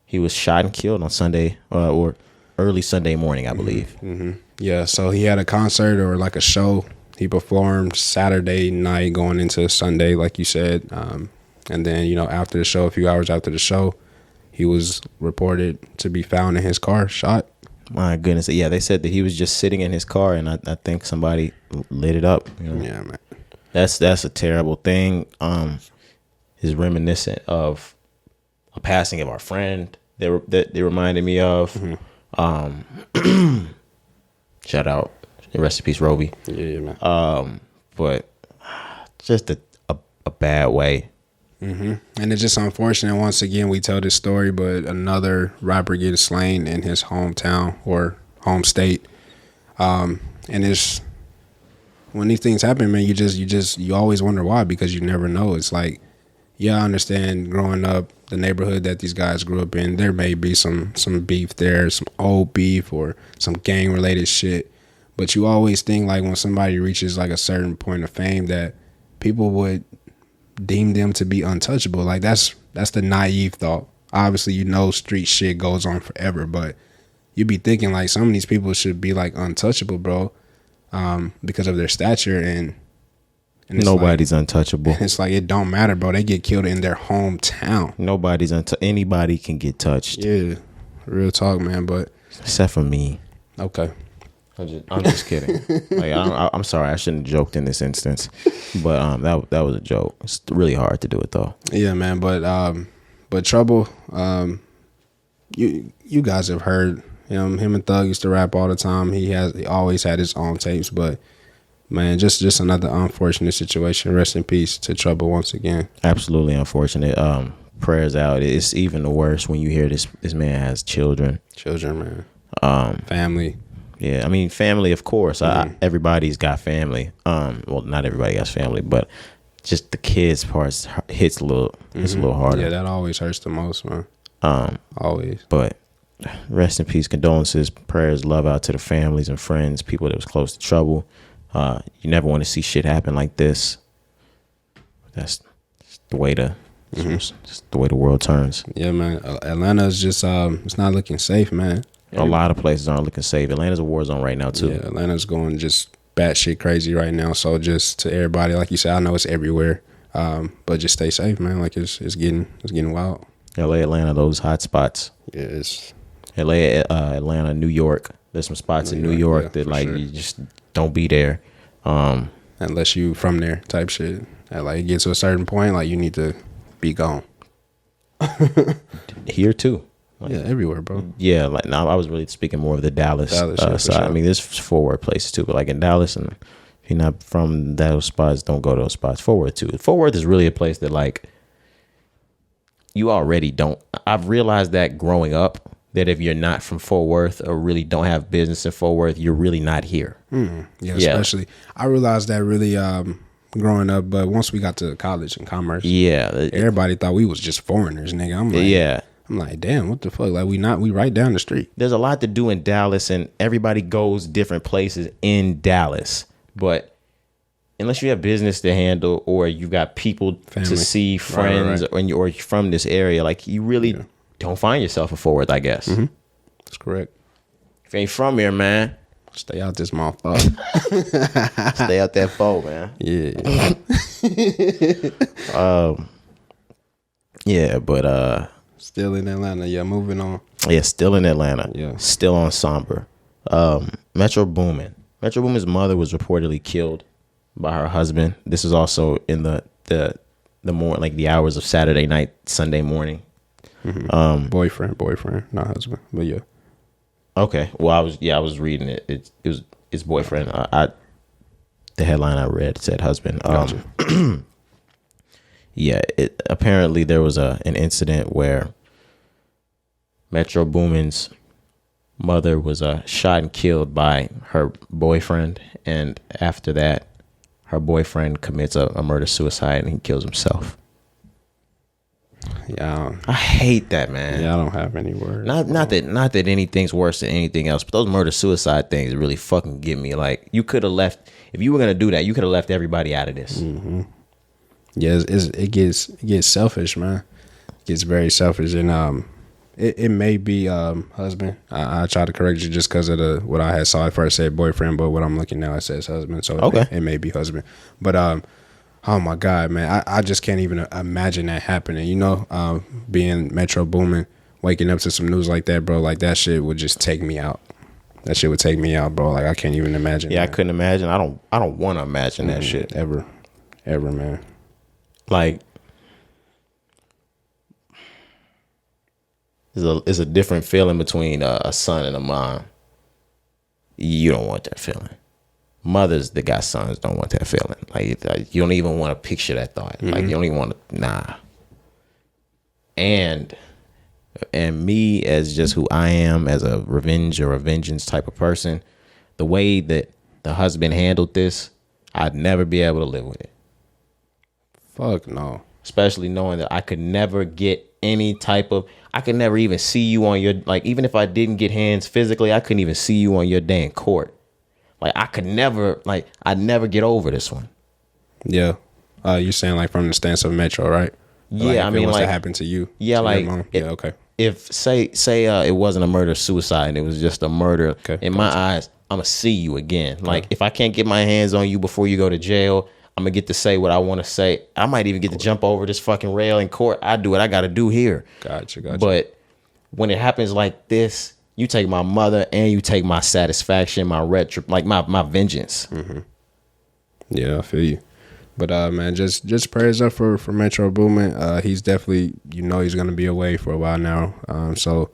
A: He was shot and killed on Sunday or early Sunday morning, I believe.
B: Mm-hmm. Yeah, so he had a concert or like a show. He performed Saturday night going into Sunday, like you said. And then, after the show, a few hours after the show, he was reported to be found in his car, shot.
A: My goodness. Yeah, they said that he was just sitting in his car, and I think somebody lit it up.
B: Yeah, man.
A: That's a terrible thing. Is reminiscent of a passing of our friend that they reminded me of.
B: Mm-hmm.
A: Shout out Rest in peace, Roby.
B: Yeah, man.
A: But just a bad way.
B: And it's just unfortunate. Once again, we tell this story, but another rapper gets slain in his hometown or home state. And it's when these things happen, man. You always wonder why, because you never know. It's like, yeah, I understand growing up, the neighborhood that these guys grew up in, there may be some beef there, some old beef or some gang related shit. But you always think like when somebody reaches like a certain point of fame that people would deem them to be untouchable. Like that's the naive thought. Obviously, street shit goes on forever, but you be thinking like some of these people should be like untouchable, bro, because of their stature and
A: nobody's like, untouchable.
B: It's like it don't matter, bro. They get killed in their hometown.
A: Anybody can get touched.
B: Yeah, real talk, man. But
A: except for me.
B: Okay.
A: I'm just kidding. Like I'm sorry, I shouldn't have joked in this instance, but that was a joke. It's really hard to do it though.
B: Yeah, man. But Trouble, you guys have heard him. Him and Thug used to rap all the time. He always had his own tapes, but man, just another unfortunate situation. Rest in peace to Trouble once again.
A: Absolutely unfortunate. Prayers out. It's even the worst when you hear this man has children.
B: Children, man. Family.
A: Yeah, I mean, family, of course. Everybody's got family. Well, not everybody has family, but just the kids parts hits a little harder.
B: Yeah, that always hurts the most, man. Always.
A: But rest in peace, condolences, prayers, love out to the families and friends, people that was close to Trouble. You never want to see shit happen like this. That's the way just the way the world turns.
B: Yeah, man. Atlanta's just it's not looking safe, man.
A: A lot of places aren't looking safe. Atlanta's a war zone right now too.
B: Yeah, Atlanta's going just batshit crazy right now. So just to everybody, like you said, I know it's everywhere, but just stay safe, man. Like it's getting wild.
A: LA, Atlanta, those hot spots.
B: Yeah, it's
A: LA, Atlanta, New York. There's some spots in New York that like you just don't be there,
B: unless you from there type shit. And like it gets to a certain point, like you need to be gone.
A: Here too.
B: Like, yeah, everywhere, bro.
A: Yeah, like now I was really speaking more of the Dallas side. Sure. I mean, there's Fort Worth places too, but like in Dallas, and if you're not from those spots, don't go to those spots. Fort Worth too. Fort Worth is really a place that like you already don't. I've realized that growing up, that if you're not from Fort Worth or really don't have business in Fort Worth, you're really not here.
B: Yeah, especially I realized that really growing up, but once we got to college and commerce, everybody thought we was just foreigners, nigga. I'm like, I'm like, damn, what the fuck? Like we right down the street.
A: There's a lot to do in Dallas, and everybody goes different places in Dallas. But unless you have business to handle or you got people to see, friends, or you're from this area, like you really don't find yourself in Fort Worth, I guess.
B: That's correct.
A: If you ain't from here, man,
B: stay out this motherfucker.
A: Stay out that foe, man.
B: Yeah.
A: But
B: still in Atlanta. Yeah, moving on.
A: Yeah, still in Atlanta.
B: Yeah.
A: Still on somber. Metro Boomin. Metro Boomin's mother was reportedly killed by her husband. This is also in the more like the hours of Saturday night, Sunday morning.
B: Boyfriend, not husband, but yeah.
A: Okay. Well, I was reading it. It was his boyfriend. The headline I read said husband.
B: Gotcha.
A: Yeah. Apparently there was an incident where Metro Boomin's mother was shot and killed by her boyfriend, and after that, her boyfriend commits a murder suicide and he kills himself.
B: Yeah,
A: I hate that, man.
B: Yeah, I don't have any words.
A: Not that anything's worse than anything else, but those murder suicide things really fucking get me. Like, you could have left, if you were gonna do that, you could have left everybody out of this.
B: Yeah, it gets selfish, man. It gets very selfish, and it may be husband. I try to correct you just because of what I had saw at first said boyfriend, but what I'm looking now it says husband, so it may be husband. But oh my God, man, I just can't even imagine that happening. You know, being Metro Boomin, waking up to some news like that, bro. Like that shit would just take me out. That shit would take me out, bro. Like I can't even imagine.
A: Yeah,
B: that.
A: I couldn't imagine. I don't want to imagine that shit
B: ever, man.
A: Like, it's a different feeling between a son and a mom. You don't want that feeling. mothers that got sons don't want that feeling. Like you don't even want to picture that thought. Like you don't even want to. Nah. And me as just who I am as a revenge or a vengeance type of person, the way that the husband handled this, I'd never be able to live with it.
B: Fuck no.
A: Especially knowing that I could never get any type of, I could never even see you on your, like, even if I didn't get hands physically, I couldn't even see you on your day in court. Like, I could never, like, I'd never get over this one.
B: Yeah. You're saying, like, from the stance of Metro, right?
A: Yeah,
B: like,
A: I mean, like,
B: that happened to you.
A: Yeah,
B: to
A: like,
B: yeah, okay.
A: If, say it wasn't a murder-suicide and it was just a murder, okay, in my eyes, I'm going to see you again. Okay. Like, if I can't get my hands on you before you go to jail, I'm going to get to say what I want to say. I might even get to jump over this fucking rail in court. I do what I got to do here.
B: Gotcha.
A: But when it happens like this, you take my mother and you take my satisfaction, my my vengeance.
B: Mm-hmm. Yeah, I feel you. But man, just prayers up for Metro Boomin. He's definitely, he's gonna be away for a while now. So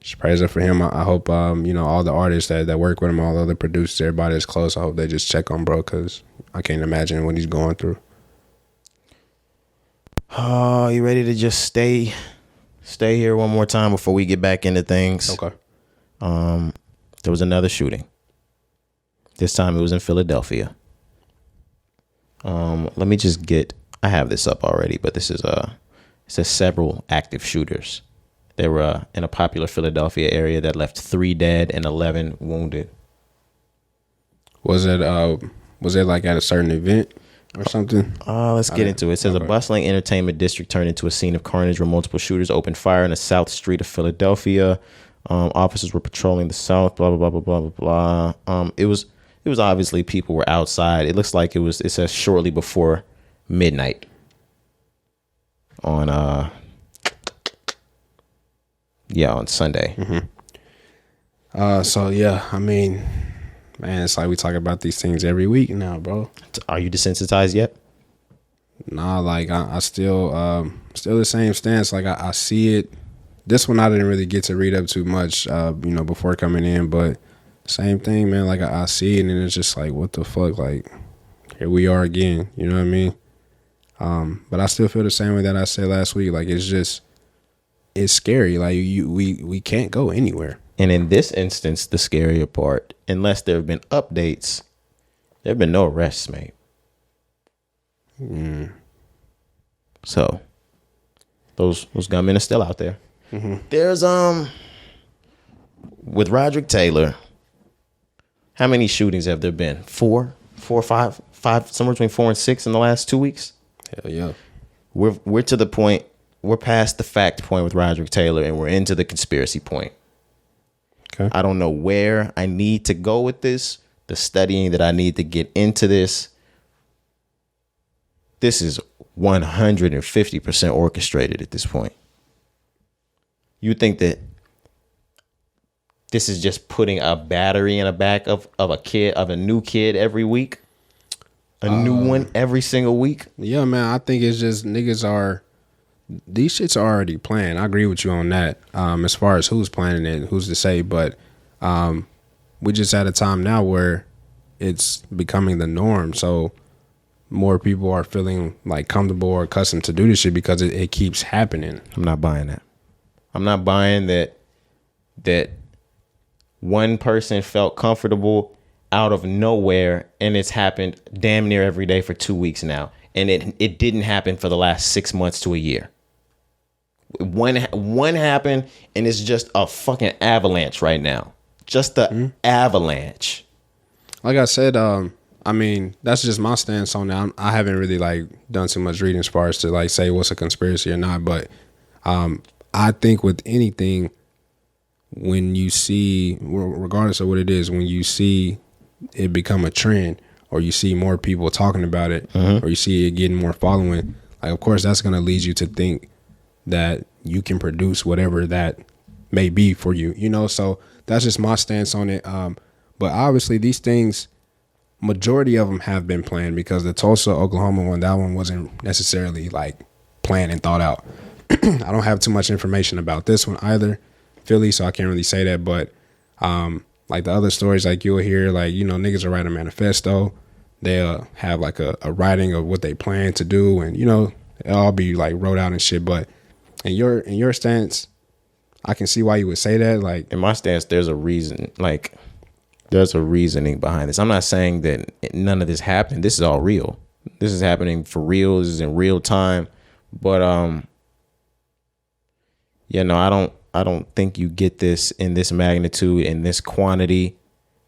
B: just prayers up for him. I hope all the artists that work with him, all the other producers, everybody that's close, I hope they just check on bro, because I can't imagine what he's going through.
A: Oh, you ready to just stay here one more time before we get back into things?
B: Okay.
A: There was another shooting. This time it was in Philadelphia. Let me just I have this up already, but this is it says several active shooters. They were in a popular Philadelphia area that left 3 dead and 11 wounded.
B: Was it like at a certain event or something?
A: Let's get into it. It says a bustling entertainment district turned into a scene of carnage where multiple shooters opened fire in the South Street of Philadelphia. Officers were patrolling the South, blah, blah, blah, blah, blah, blah. It was obviously people were outside. It looks like it says shortly before midnight on Sunday.
B: Mm-hmm. So yeah, I mean, man, it's like we talk about these things every week now, bro.
A: Are you desensitized yet?
B: Nah, like I still the same stance. Like I see it. This one I didn't really get to read up too much, before coming in, but same thing, man. Like I see it and it's just like, what the fuck? Like here we are again. You know what I mean? But I still feel the same way that I said last week. Like it's scary. Like we can't go anywhere.
A: And in this instance, the scarier part, unless there have been updates, there have been no arrests made. So those gunmen are still out there. Mm-hmm. There's with Roderick Taylor, how many shootings have there been? 4 or 5, somewhere between 4 and 6 in the last 2 weeks.
B: Hell yeah.
A: We're to the point. We're past the fact point with Roderick Taylor, and we're into the conspiracy point. Okay. I don't know where I need to go with this. The studying that I need to get into this. This is 150% orchestrated at this point. You think that this is just putting a battery in the back of a new kid every week? A new one every single week?
B: Yeah, man. I think it's just these shits are already planned. I agree with you on that. As far as who's planning it, who's to say, but we're just at a time now where it's becoming the norm. So more people are feeling like comfortable or accustomed to do this shit because it keeps happening.
A: I'm not buying that. I'm not buying that one person felt comfortable out of nowhere, and it's happened damn near every day for 2 weeks now. And it didn't happen for the last 6 months to a year. One happened, and it's just a fucking avalanche right now. Just the avalanche.
B: Like I said, I mean, that's just my stance on that. I haven't really done too much reading as far as to say what's a conspiracy or not. But I think with anything, when you see, regardless of what it is, when you see it become a trend, or you see more people talking about it, or you see it getting more following, of course that's going to lead you to think that you can produce whatever that may be for you, so that's just my stance on it. But obviously these things, majority of them have been planned, because the Tulsa, Oklahoma one, that one wasn't necessarily planned and thought out. I don't have too much information about this one either, Philly, so I can't really say that, but like the other stories, like you'll hear, like, you know, niggas will write a manifesto. They'll have like a writing of what they plan to do, and, you know, it'll all be like wrote out and shit. But in your stance, I can see why you would say that. Like,
A: in my stance, there's a reason. Like, there's a reasoning behind this. I'm not saying that none of this happened. This is all real. This is happening for real. This is in real time. But you know, I don't think you get this in this magnitude, in this quantity,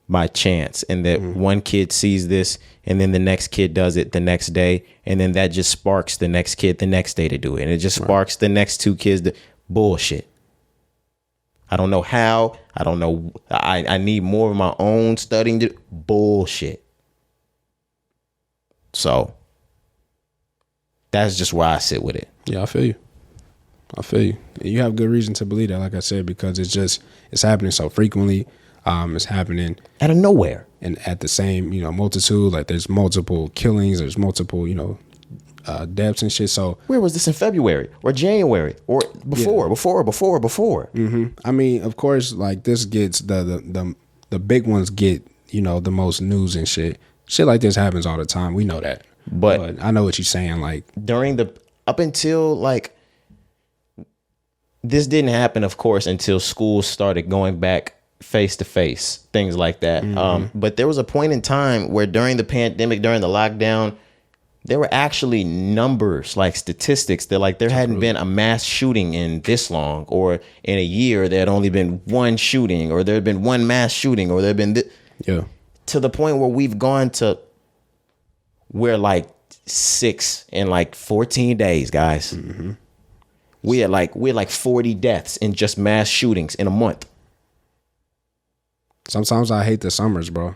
A: by chance. And that one kid sees this, and then the next kid does it the next day, and then that just sparks the next kid the next day to do it, and it just sparks the next two kids to bullshit. I don't know how. I don't know. I need more of my own studying to bullshit. So that's just where I sit with it.
B: Yeah, I feel you. You have good reason to believe that, like I said, because it's happening so frequently. It's happening
A: out of nowhere,
B: and at the same, you know, multitude. Like, there's multiple killings, there's multiple, you know, deaths and shit. So
A: where was this in February or January or before?
B: Mm-hmm. I mean, of course, like, this gets the big ones get, you know, the most news and shit. Shit like this happens all the time. We know that, but I know what you're saying. Like,
A: up until like. This didn't happen, of course, until schools started going back face to face, things like that. But there was a point in time where during the pandemic, during the lockdown, there were actually numbers, like statistics, that like there hadn't been a mass shooting in this long, or in a year there had only been one shooting, or there had been one mass shooting, or there had been to the point where we've gone to where like 6 in like 14 days, guys. We had like 40 deaths in just mass shootings in a month.
B: Sometimes I hate the summers, bro.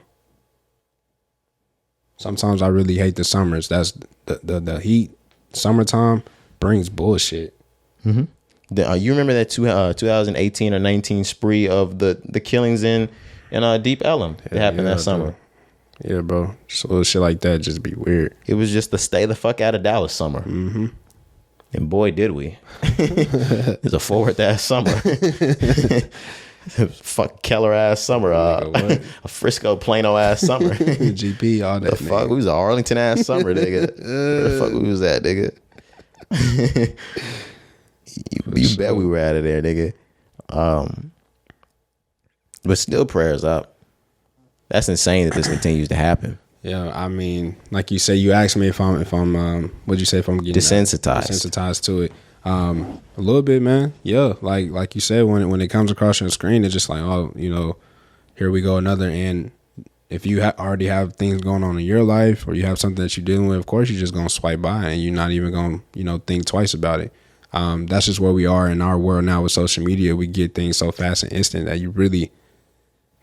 B: Sometimes I really hate the summers. That's the heat. Summertime brings bullshit.
A: You remember that 2018 or 19 spree of the killings in Deep Ellum that happened that summer?
B: Yeah, bro. So little shit like that just be weird.
A: It was just the stay the fuck out of Dallas summer. And boy, did we. It's a forward ass summer. Fuck Keller ass summer. A Frisco Plano ass summer.
B: GP, all that.
A: The fuck? We was an Arlington ass summer, nigga. Where the fuck we was at, nigga? you bet we were out of there, nigga. But still, prayers up. That's insane that this continues to happen.
B: Yeah, I mean, like you say, you asked me if I'm what'd you say, if I'm getting desensitized to it? A little bit, man. Yeah, like you said, when it comes across your screen, it's just like, oh, you know, here we go, another. And if you already have things going on in your life, or you have something that you're dealing with, of course you're just gonna swipe by, and you're not even gonna, you know, think twice about it. That's just where we are in our world now with social media. We get things so fast and instant that you really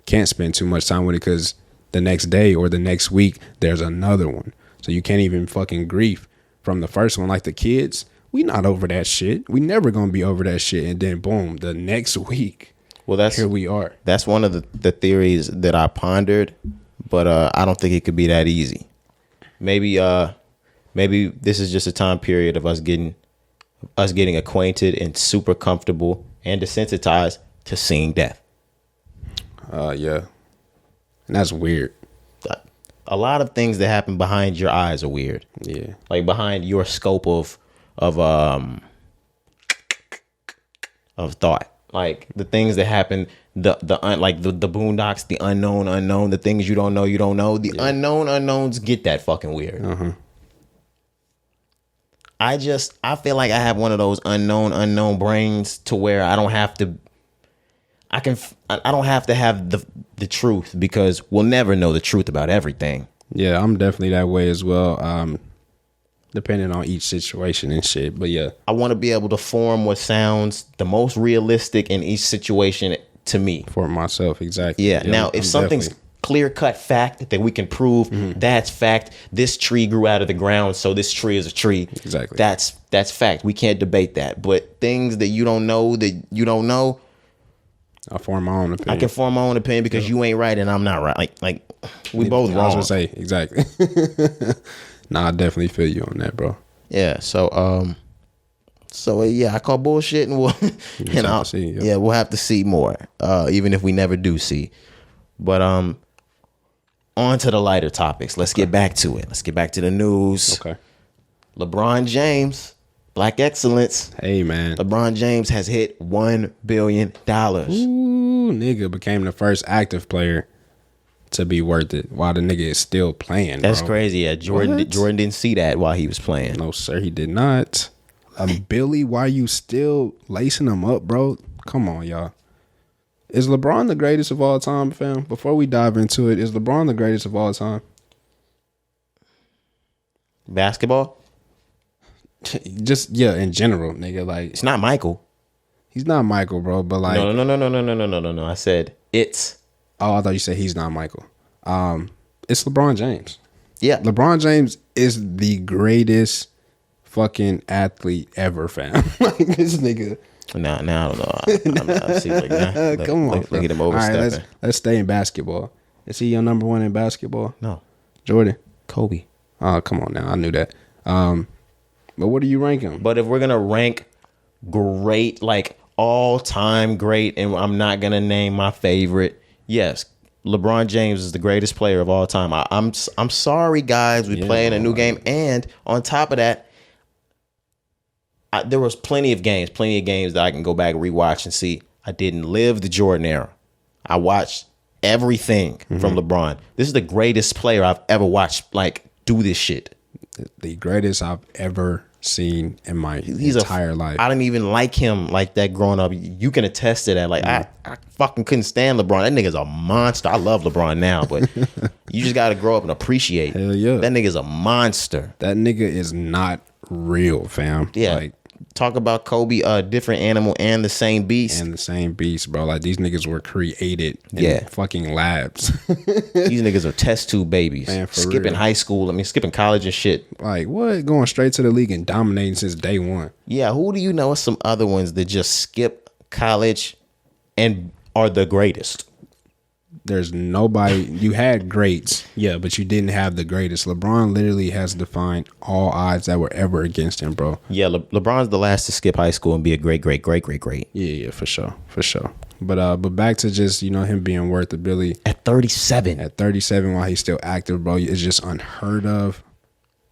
B: can't spend too much time with it, because the next day or the next week there's another one, so you can't even fucking grieve from the first one. Like the kids, we not over that shit. We never gonna be over that shit. And then boom, the next week, here we are.
A: That's one of the theories that I pondered, but I don't think it could be that easy. Maybe this is just a time period of us getting acquainted and super comfortable and desensitized to seeing death.
B: Yeah. And that's weird.
A: A lot of things that happen behind your eyes are weird.
B: Yeah.
A: Like behind your scope of thought. Like the things that happen, the boondocks, the unknown, the things you don't know. The unknown unknowns get that fucking weird. I feel like I have one of those unknown brains to where I don't have to have the truth, because we'll never know the truth about everything.
B: Yeah, I'm definitely that way as well. Depending on each situation and shit. But yeah,
A: I want to be able to form what sounds the most realistic in each situation to me.
B: For myself, exactly.
A: Yeah. Now, if something's clear-cut fact that we can prove, that's fact. This tree grew out of the ground, so this tree is a tree.
B: Exactly.
A: That's fact. We can't debate that. But things that you don't know,
B: I form my own opinion.
A: I can form my own opinion because you ain't right and I'm not right. Like we both wrong.
B: I was gonna say, exactly. Nah, I definitely feel you on that, bro.
A: Yeah. So yeah, I call bullshit, and we'll we'll have to see more. Even if we never do see. But on to the lighter topics. Let's get back to it. Let's get back to the news.
B: Okay.
A: LeBron James, Black Excellence.
B: Hey, man.
A: LeBron James has hit $1 billion.
B: Ooh, nigga became the first active player to be worth it while the nigga is still playing.
A: That's
B: bro.
A: crazy. Yeah, Jordan didn't see that while he was playing.
B: No, sir, he did not. Billy, why you still lacing him up, bro? Come on, y'all. Is LeBron the greatest of all time, fam? Before we dive into it, is LeBron the greatest of all time?
A: Basketball?
B: Just, yeah, in general, nigga. Like,
A: It's not Michael.
B: he's not Michael, bro, but like...
A: No. I said it's.
B: Oh, I thought you said he's not Michael. It's LeBron James.
A: Yeah.
B: LeBron James is the greatest fucking athlete ever, fam. Like, this nigga...
A: Now I don't know. I see, like,
B: Come on,
A: look at him
B: All
A: overstepping.
B: right, let's stay in basketball. Is he your number one in basketball?
A: No,
B: Jordan.
A: Kobe.
B: Oh, come on now. I knew that. But what do you rank him?
A: But if we're gonna rank great, like all time great, and I'm not gonna name my favorite, yes, LeBron James is the greatest player of all time. I'm sorry, guys. We playing a new game, and on top of that, there was plenty of games that I can go back and rewatch and see. I didn't live the Jordan era. I watched everything from LeBron. This is the greatest player I've ever watched, like, do this shit.
B: The greatest I've ever seen in my entire life.
A: I didn't even like him like that growing up. You can attest to that. Like, I fucking couldn't stand LeBron. That nigga's a monster. I love LeBron now, but you just got to grow up and appreciate.
B: Hell yeah.
A: That nigga's a monster.
B: That nigga is not real, fam.
A: Yeah.
B: Like,
A: talk about Kobe, a different animal and the same beast.
B: And the same beast, bro. Like, these niggas were created in fucking labs.
A: These niggas are test tube babies.
B: Man, for
A: skipping
B: real.
A: high school. I mean, skipping college and shit.
B: Like, what? Going straight to the league and dominating since day one.
A: Yeah, who do you know are some other ones that just skip college and are the greatest?
B: There's nobody. You had greats, yeah, but you didn't have the greatest. LeBron literally has defined all odds that were ever against him, bro.
A: Yeah, LeBron's the last to skip high school and be a great.
B: Yeah, for sure. But back to just, you know, him being worth $1 billion
A: At 37.
B: At 37 while he's still active, bro, it's just unheard of.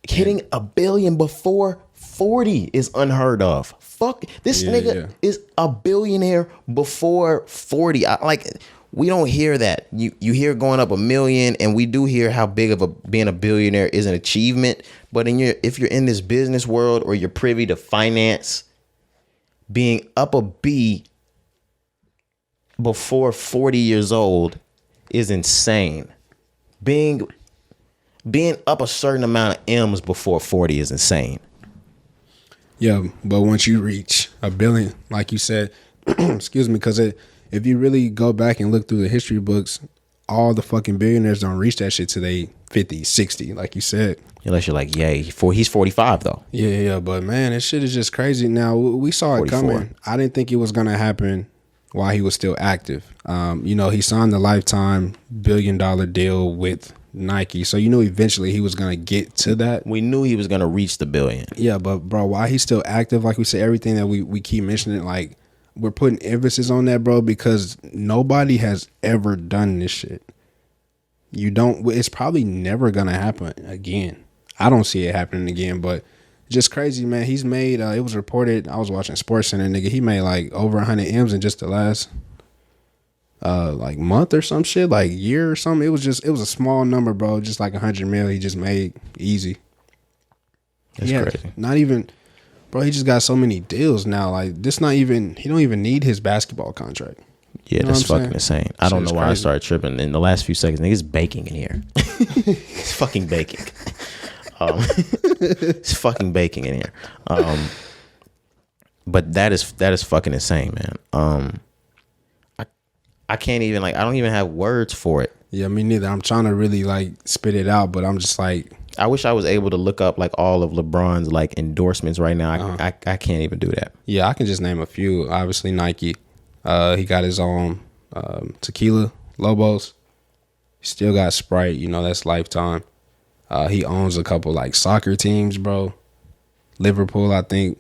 A: Hitting $1 billion before 40 is unheard of. Fuck, this nigga is a billionaire before 40. We don't hear that. You hear going up $1 million, and we do hear how big of being a billionaire is an achievement. But if you're in this business world or you're privy to finance, being up a B before 40 years old is insane. Being up a certain amount of M's before 40 is insane.
B: Yeah, but once you reach $1 billion, like you said, excuse me, because if you really go back and look through the history books, all the fucking billionaires don't reach that shit till they 50, 60, like you said.
A: Unless you're like, he's 45 though.
B: Yeah, but man, this shit is just crazy. Now, we saw 44. It coming. I didn't think it was going to happen while he was still active. You know, he signed the lifetime $1 billion deal with Nike, so you knew eventually he was going to get to that.
A: We knew he was going to reach the $1 billion.
B: Yeah, but bro, while he's still active, like we said, everything that we keep mentioning, like, we're putting emphasis on that, bro, because nobody has ever done this shit. It's probably never going to happen again. I don't see it happening again, but just crazy, man. He's made, it was reported, I was watching SportsCenter, nigga, he made like over 100 M's in just the last, like month or some shit, like year or something. It was a small number, bro, just like 100 mil he just made easy.
A: That's crazy.
B: Not even... Bro, he just got so many deals now. Like, he don't even need his basketball contract.
A: Yeah, that's fucking insane. I don't know why I started tripping in the last few seconds. Nigga's baking in here. It's fucking baking. It's fucking baking in here. But that is fucking insane, man. I can't even, I don't even have words for it.
B: Yeah, me neither. I'm trying to really spit it out, but I'm just like,
A: I wish I was able to look up all of LeBron's endorsements right now. I can't even do that.
B: Yeah, I can just name a few. Obviously Nike. He got his own tequila, Lobos. He still got Sprite, you know, that's lifetime. He owns a couple soccer teams, bro. Liverpool, I think.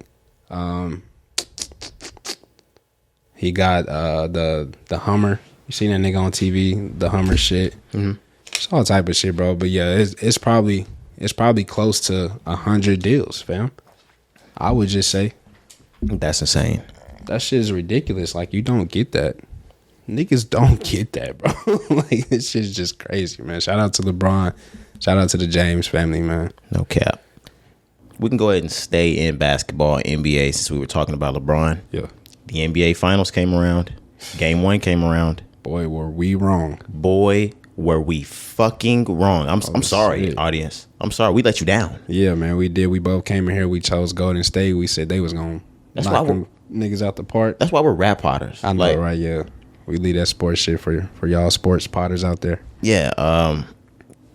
B: He got the Hummer, You seen that nigga on TV, the Hummer shit.
A: Mm-hmm.
B: It's all type of shit, bro. But yeah, it's probably close to 100 deals, fam. I would just say
A: that's insane.
B: That shit is ridiculous. Like, you don't get that. Niggas don't get that, bro. Like, this shit's just crazy, man. Shout out to LeBron. Shout out to the James family, man.
A: No cap. We can go ahead and stay in basketball, NBA, since we were talking about LeBron.
B: Yeah.
A: The NBA Finals came around. Game 1 came around.
B: Boy, were we wrong.
A: Boy, were we fucking wrong. I'm sorry, shit. Audience. I'm sorry. We let you down.
B: Yeah, man, we did. We both came in here. We chose Golden State. We said they was going to knock them niggas out the park.
A: That's why we're rap potters.
B: I know, right? Yeah. We leave that sports shit for y'all sports potters out there.
A: Yeah.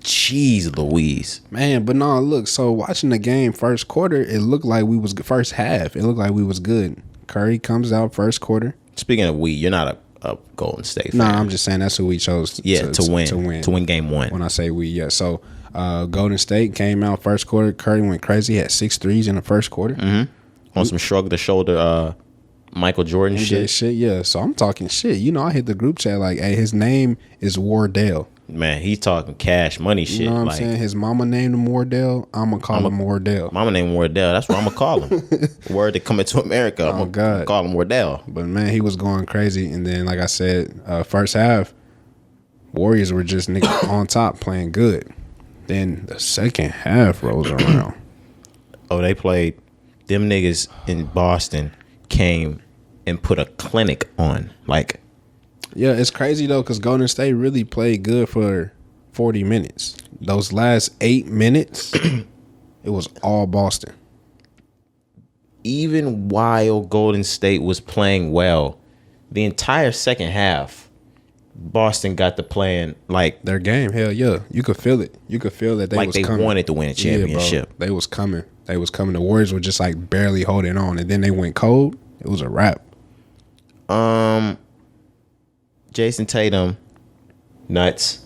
A: Jeez Louise.
B: Man, but no, look. So watching the game first quarter, it looked like we was first half. It looked like we was good. Curry comes out first quarter.
A: Speaking of you're not a Golden State fan.
B: Nah, I'm just saying that's who we chose
A: to win game 1.
B: When I say we, yeah. So Golden State came out first quarter. Curry went crazy. He had 6 threes in the first quarter.
A: Mm-hmm. On some shrug the shoulder Michael Jordan shit.
B: Yeah. So I'm talking shit. You know, I hit the group chat like, hey, his name is Wardell.
A: Man, he's talking cash money shit.
B: You know what I'm saying? His mama named him Wardell. I'm going to call him Wardell.
A: Mama named Wardell. That's what I'm going to call him. Word to coming to America. I'm going to call him Wardell.
B: But, man, he was going crazy. And then, like I said, first half, Warriors were just niggas on top playing good. Then the second half rolls around.
A: Oh, they played. Them niggas in Boston came and put a clinic on. Like,
B: yeah, it's crazy, though, because Golden State really played good for 40 minutes. Those last 8 minutes, it was all Boston.
A: Even while Golden State was playing well, the entire second half, Boston got to playing like
B: their game. Hell yeah, you could feel it. You could feel that they was coming.
A: Wanted to win a championship.
B: Yeah, bro. They was coming. The Warriors were just like barely holding on, and then they went cold. It was a wrap.
A: Jason Tatum, nuts.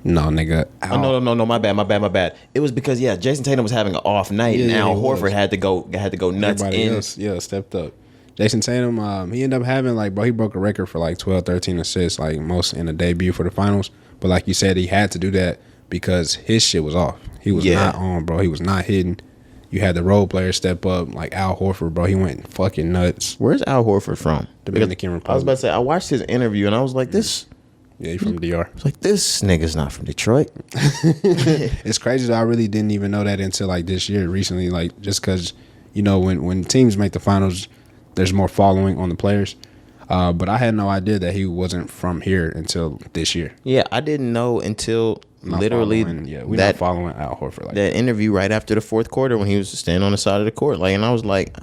B: No, nigga.
A: Oh, no. My bad. It was because Jason Tatum was having an off night, and Al Horford had to go nuts.
B: Everybody else, stepped up. Jason Tatum, he ended up having he broke a record for like 12, 13 assists, like most in a debut for the finals. But like you said, he had to do that because his shit was off. He was not on, bro. He was not hitting. You had the role players step up, like Al Horford, bro. He went fucking nuts.
A: Where's Al Horford from?
B: Dominican Republic.
A: I was about to say, I watched his interview and I was like, this.
B: Yeah, he's from DR.
A: I was like, this nigga's not from Detroit.
B: It's crazy though. I really didn't even know that until like this year, recently. Like just because, you know, when teams make the finals, there's more following on the players. But I had no idea that he wasn't from here until this year.
A: Yeah, I didn't know until literally
B: we're not following Al Horford like
A: that interview right after the fourth quarter when he was standing on the side of the court. Like, and I was like,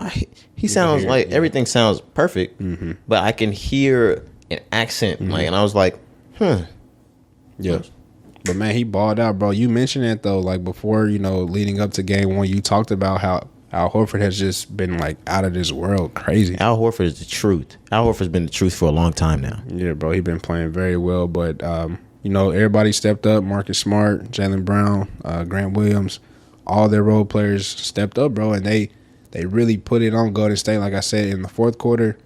A: he sounds like everything sounds perfect, but I can hear an accent. Like, and I was like,
B: yeah. But man, he balled out, bro. You mentioned it though, like before, you know, leading up to game 1, you talked about how Al Horford has just been like out of this world crazy.
A: Al Horford is the truth. Al Horford's been the truth for a long time now.
B: Yeah, bro. He been playing very well, but you know, everybody stepped up. Marcus Smart, Jaylen Brown, Grant Williams, all their role players stepped up, bro, and they really put it on Golden State. Like I said, in the fourth quarter,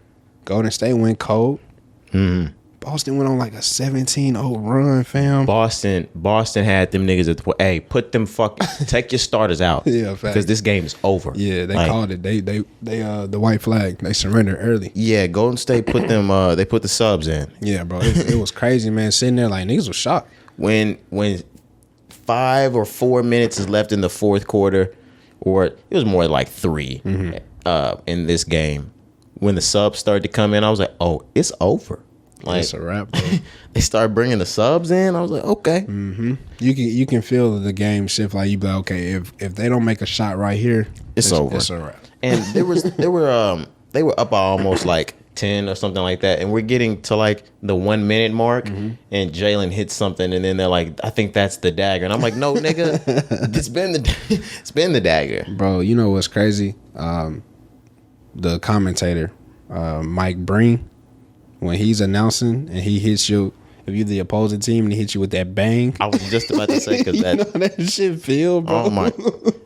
B: Golden State went cold. Boston went on like a 17-0 run, fam.
A: Boston had them niggas at the hey, put them take your starters out.
B: Yeah,
A: because this game is over.
B: Yeah, they called it. They the white flag. They surrendered early.
A: Yeah, Golden State put them. They put the subs in.
B: Yeah, bro, it was crazy, man. Sitting there like niggas was shocked
A: when 5 or 4 minutes is left in the fourth quarter, or it was more like 3 in this game. When the subs started to come in, I was like, oh, it's over. Like,
B: it's a wrap, bro.
A: They started bringing the subs in. I was like, okay.
B: You can feel the game shift. Like you be like, okay, if they don't make a shot right here,
A: it's over.
B: It's a wrap.
A: And they were up by almost like 10 or something like that, and we're getting to like the 1 minute mark, and Jalen hits something, and then they're like, I think that's the dagger, and I'm like, no, nigga, it's been the dagger,
B: bro. You know what's crazy? The commentator, Mike Breen. When he's announcing and he hits you if you're the opposing team and he hit you with that bang.
A: I was just about to say because that,
B: that shit feel, bro.
A: Oh my!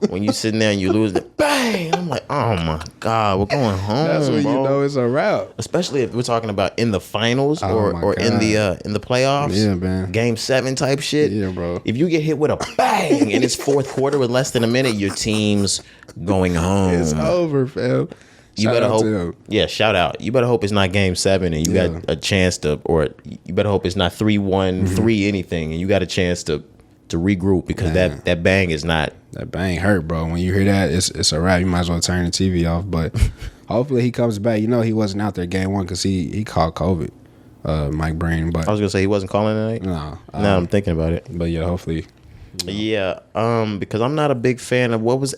A: When you sitting there and you lose the bang, I'm like, oh my god, we're going home.
B: That's when
A: bro.
B: you know it's a wrap.
A: Especially if we're talking about in the finals or in the playoffs.
B: Yeah, man.
A: Game 7 type shit.
B: Yeah, bro.
A: If you get hit with a bang and it's fourth quarter with less than a minute, your team's going home.
B: It's over, fam.
A: You better hope. Yeah, shout out. You better hope it's not game 7 and you got a chance to, or you better hope it's not 3-1, 3 anything, and you got a chance to regroup because that bang is not.
B: That bang hurt, bro. When you hear that, it's a wrap. You might as well turn the TV off. But hopefully he comes back. You know he wasn't out there game 1 because he caught COVID. Mike Breen, but
A: I was gonna say he wasn't calling tonight.
B: No.
A: Now I'm thinking about it.
B: But yeah, hopefully.
A: Yeah. Because I'm not a big fan of what was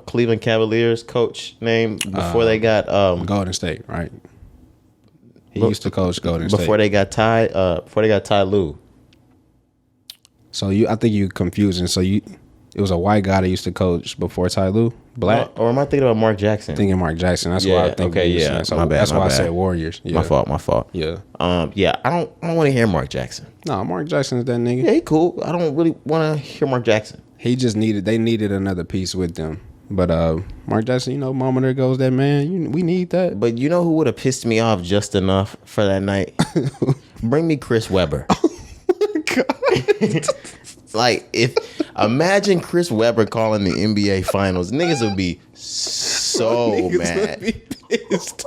A: Cleveland Cavaliers coach name before they got
B: Golden State, right? He used to coach Golden State
A: before they got Ty Lue.
B: So I think you confusing. So it was a white guy that used to coach before Ty Lue, black.
A: Or am I thinking about Mark Jackson?
B: Thinking Mark Jackson. That's why I think.
A: Okay, yeah.
B: So
A: my bad.
B: That's why I said Warriors. Yeah.
A: My fault.
B: Yeah.
A: Yeah. I don't want to hear Mark Jackson.
B: No, Mark Jackson is that nigga.
A: Yeah, he cool. I don't really want to hear Mark Jackson.
B: They needed another piece with them. But Mark Jackson, mama, there goes that man. We need that.
A: But you know who would have pissed me off just enough for that night? Bring me Chris Webber. Like, imagine Chris Webber calling the NBA Finals. Niggas would be so mad.
B: Would be pissed.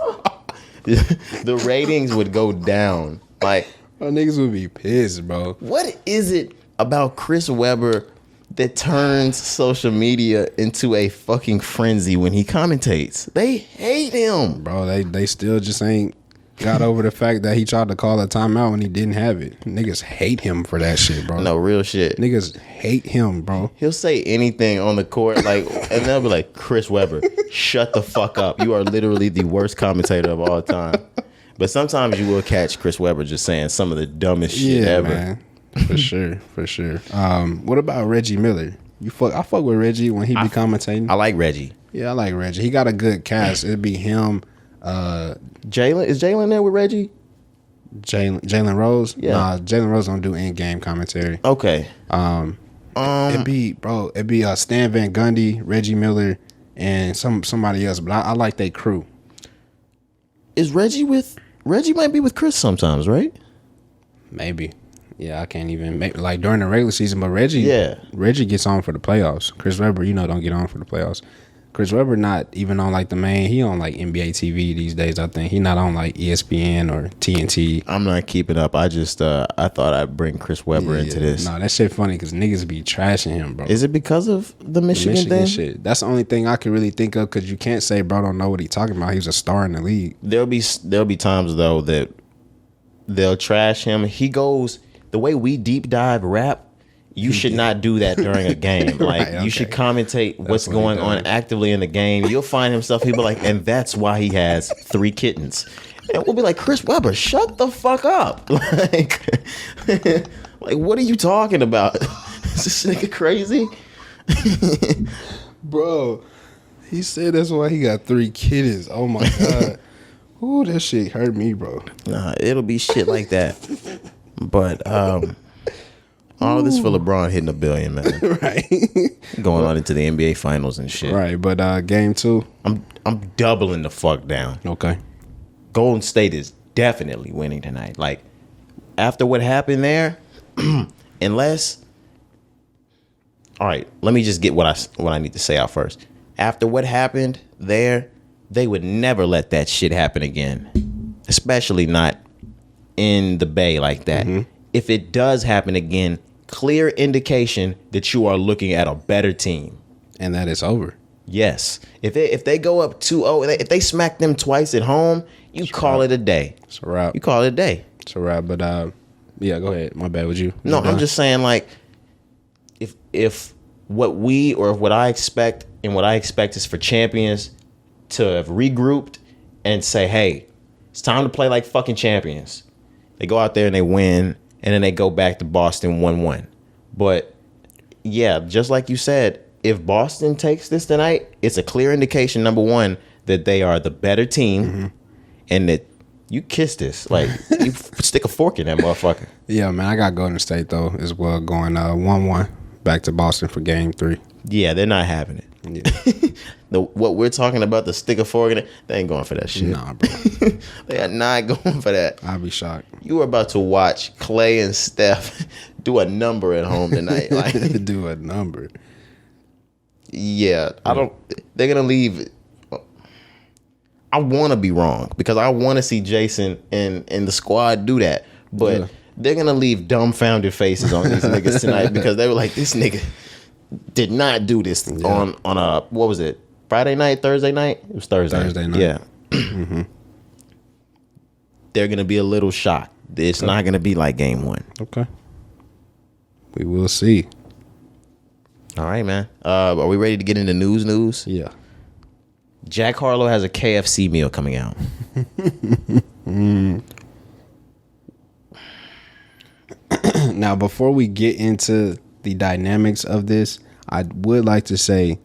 A: The ratings would go down. Like,
B: niggas would be pissed, bro.
A: What is it about Chris Webber that turns social media into a fucking frenzy when he commentates? They hate him.
B: Bro, they still just ain't got over the fact that he tried to call a timeout when he didn't have it. Niggas hate him for that shit, bro.
A: No, real shit.
B: Niggas hate him, bro.
A: He'll say anything on the court, like, and they'll be like, Chris Webber, shut the fuck up. You are literally the worst commentator of all time. But sometimes you will catch Chris Webber just saying some of the dumbest shit ever.
B: Man. For sure. What about Reggie Miller? I fuck with Reggie when he be commentating.
A: I like Reggie.
B: Yeah, I like Reggie. He got a good cast. It'd be him.
A: Jalen, is Jalen there with Reggie?
B: Jalen Rose?
A: Yeah.
B: Nah, Jalen Rose don't do in-game commentary.
A: Okay.
B: It'd be Stan Van Gundy, Reggie Miller, and somebody else. But I like their crew.
A: Is Reggie might be with Chris sometimes, right?
B: Maybe. Yeah, I can't even make like during the regular season, but Reggie gets on for the playoffs. Chris Webber, don't get on for the playoffs. Chris Webber not even on like the main. He on like NBA TV these days. I think he not on like ESPN or TNT.
A: I'm not keeping up. I just I thought I'd bring Chris Webber into this.
B: No, that shit funny because niggas be trashing him, bro.
A: Is it because of the Michigan thing?
B: Shit. That's the only thing I can really think of because you can't say bro don't know what he talking about. He was a star in the league.
A: There'll be times though that they'll trash him. He goes the way we deep dive rap. You should not do that during a game. Like, right, okay. You should commentate what's going on actively in the game. You'll find himself, he'll be like, and that's why he has 3 kittens. And we'll be like, Chris Webber, shut the fuck up. Like, what are you talking about? Is this nigga crazy?
B: Bro, he said that's why he got 3 kittens. Oh my God. Ooh, that shit hurt me, bro.
A: Nah, it'll be shit like that. But, all this for LeBron hitting $1 billion, man.
B: Right.
A: Going on into the NBA Finals and shit.
B: Right, but game 2.
A: I'm doubling the fuck down.
B: Okay.
A: Golden State is definitely winning tonight. Like, after what happened there, unless... All right, let me just get what I need to say out first. After what happened there, they would never let that shit happen again. Especially not in the Bay like that. Mm-hmm. If it does happen again, clear indication that you are looking at a better team.
B: And that it's over.
A: Yes. If they go up 2-0, if they smack them twice at home, you call it a day.
B: It's a wrap.
A: You call it a day.
B: It's a wrap. But yeah, go ahead. My bad with you.
A: No, I'm just saying, like, if what I expect is for champions to have regrouped and say, hey, it's time to play like fucking champions. They go out there and they win, and then they go back to Boston 1-1. But, yeah, just like you said, if Boston takes this tonight, it's a clear indication, number one, that they are the better team, mm-hmm. and that You kiss this. Like, you stick a fork in that motherfucker.
B: Yeah, man, I got Golden State, though, as well, going 1-1 back to Boston for Game 3.
A: Yeah, they're not having it. Yeah. What we're talking about, the stick a fork in it, they ain't going for that shit.
B: Nah, bro.
A: They are not going for that.
B: I'd be shocked.
A: You were about to watch Clay and Steph do a number at home tonight. Like,
B: do a number.
A: Yeah, they're going to leave. I want to be wrong because I want to see Jason and the squad do that. But they're going to leave dumbfounded faces on these niggas tonight because they were like, this nigga did not do this on a, what was it, Friday night, Thursday night? It was Thursday
B: night.
A: Yeah. Mm-hmm. They're going to be a little shocked. It's not going to be like game 1.
B: Okay. We will see.
A: All right, man. Are we ready to get into news?
B: Yeah.
A: Jack Harlow has a KFC meal coming out.
B: Now, before we get into the dynamics of this, I would like to say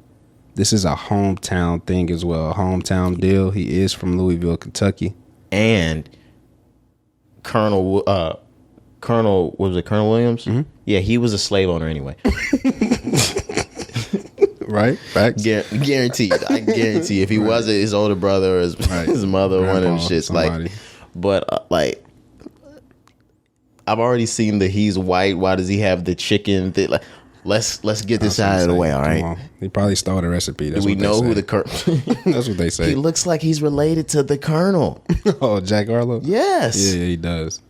B: this is a hometown thing as well, a hometown deal. He is from Louisville, Kentucky.
A: And Colonel, was it Colonel Williams? Mm-hmm. Yeah, he was a slave owner anyway.
B: Right? Facts.
A: Guaranteed. I guarantee if he wasn't his older brother or his mother, Grandpa, one of them shits. Somebody. Like, I've already seen the he's white. Why does he have the chicken? Like, let's get this out of the way, all right?
B: He probably stole the recipe. That's
A: Do we know who the Colonel?
B: That's what they say.
A: He looks like he's related to the Colonel.
B: Oh, Jack Harlow?
A: Yes.
B: Yeah, he does.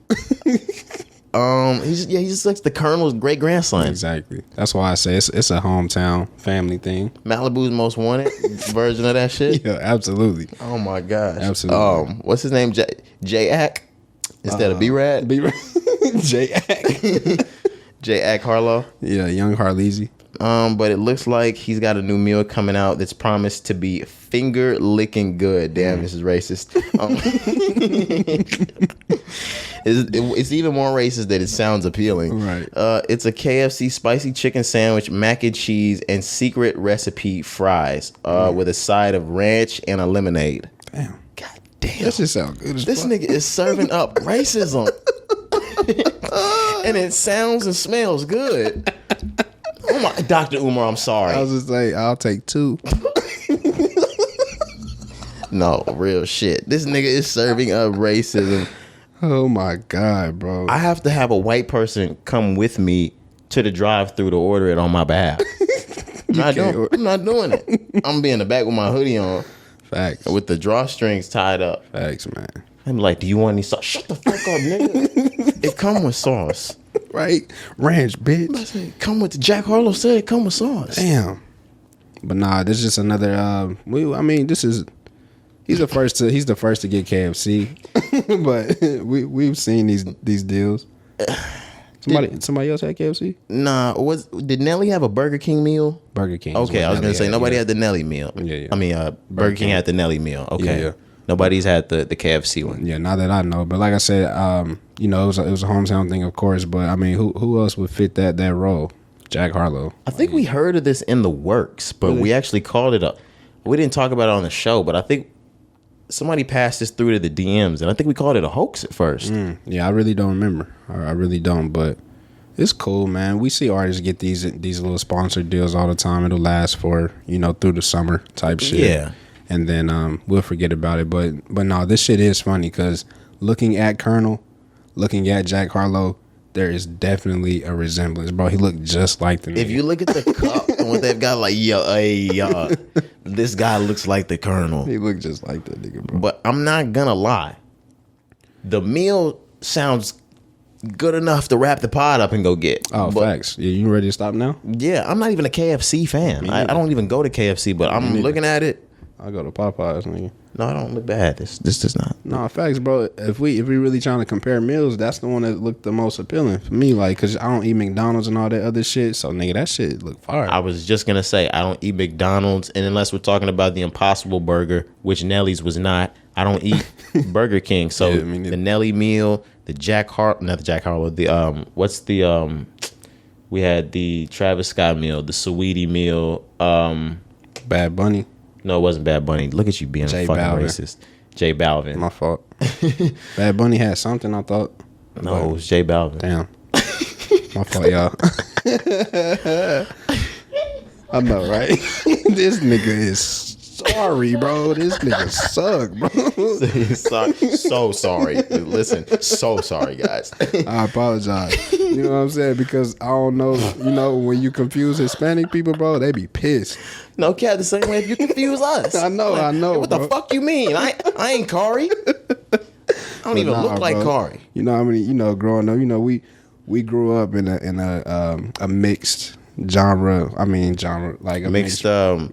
A: He just looks the Colonel's great grandson.
B: Exactly. That's why I say it's a hometown family thing.
A: Malibu's Most Wanted version of that shit.
B: Yeah, absolutely.
A: Oh my gosh.
B: Absolutely.
A: What's his name? J-Ack instead of B-Rad.
B: J-Ack.
A: J-Ack Harlow.
B: Yeah, young Harleezy.
A: But it looks like he's got a new meal coming out that's promised to be finger licking good. Damn, this is racist. It's even more racist that it sounds appealing.
B: Right.
A: It's a KFC spicy chicken sandwich, mac and cheese, and secret recipe fries with a side of ranch and a lemonade.
B: Damn.
A: God damn.
B: That just sounds good as
A: This
B: fuck.
A: nigga is serving up racism. And it sounds and smells good. Oh my, Dr. Umar, I'm sorry.
B: I was just like, I'll take 2.
A: No, real shit. This nigga is serving up racism.
B: Oh my God, bro.
A: I have to have a white person come with me to the drive-thru to order it on my behalf. I'm not doing it. I'm be in the back with my hoodie on.
B: Facts.
A: With the drawstrings tied up.
B: Facts, man.
A: I'm like, do you want any sauce? Shut the fuck up, nigga. It come with sauce.
B: Right? Ranch, bitch.
A: It come with, Jack Harlow said it come with sauce.
B: Damn. But nah, this is just another, he's the first to get KFC. But we've seen these deals. Somebody else had KFC?
A: Nah, did Nelly have a Burger King meal?
B: Burger King.
A: Okay, I was gonna say nobody had the Nelly meal.
B: Yeah.
A: I mean, Burger King had the Nelly meal. Okay. Yeah. Nobody's had the KFC one.
B: Yeah, not that I know. But like I said, it was a hometown thing, of course. But I mean, who else would fit that role? Jack Harlow.
A: I think we heard of this in the works, but we actually called it up. We didn't talk about it on the show, but I think somebody passed this through to the DMs, and I think we called it a hoax at first.
B: Yeah, I really don't remember. I really don't, but it's cool, man. We see artists get these little sponsored deals all the time. It'll last for, through the summer type shit.
A: Yeah.
B: And then we'll forget about it. But no, this shit is funny because looking at Colonel, looking at Jack Harlow, there is definitely a resemblance, bro. He looked just like the nigga.
A: If you look at the cup and what they've got, like, this guy looks like the Colonel.
B: He looked just like that nigga, bro.
A: But I'm not gonna lie. The meal sounds good enough to wrap the pod up and go get.
B: Oh, facts. Yeah, you ready to stop now?
A: Yeah, I'm not even a KFC fan. I don't even go to KFC, but I'm looking at it.
B: I go to Popeyes, nigga.
A: No, I don't look bad. This does not.
B: No, facts, bro. If we really trying to compare meals, that's the one that looked the most appealing for me. Like, cause I don't eat McDonald's and all that other shit. So, nigga, that shit look fire.
A: I was just gonna say I don't eat McDonald's, and unless we're talking about the Impossible Burger, which Nelly's was not, I don't eat Burger King. So yeah, the Nelly meal, the not the Jack Harlow. The we had the Travis Scott meal, the Saweetie meal.
B: Bad Bunny.
A: No, it wasn't Bad Bunny. Look at you being a fucking racist. J Balvin.
B: My fault. Bad Bunny had something, I thought.
A: No, it was J Balvin.
B: Damn. My fault, y'all. I know, right? This nigga is sorry, bro. This nigga suck, bro.
A: So sorry. Listen, so sorry, guys.
B: I apologize. You know what I'm saying? Because I don't know, when you confuse Hispanic people, bro, they be pissed.
A: No, Cat, the same way if you confuse us.
B: I know.
A: What
B: bro.
A: the fuck you mean? I ain't Cari. I don't even look like Cari.
B: You know how many, growing up, we grew up in a mixed genre. I mean, like a mixed. How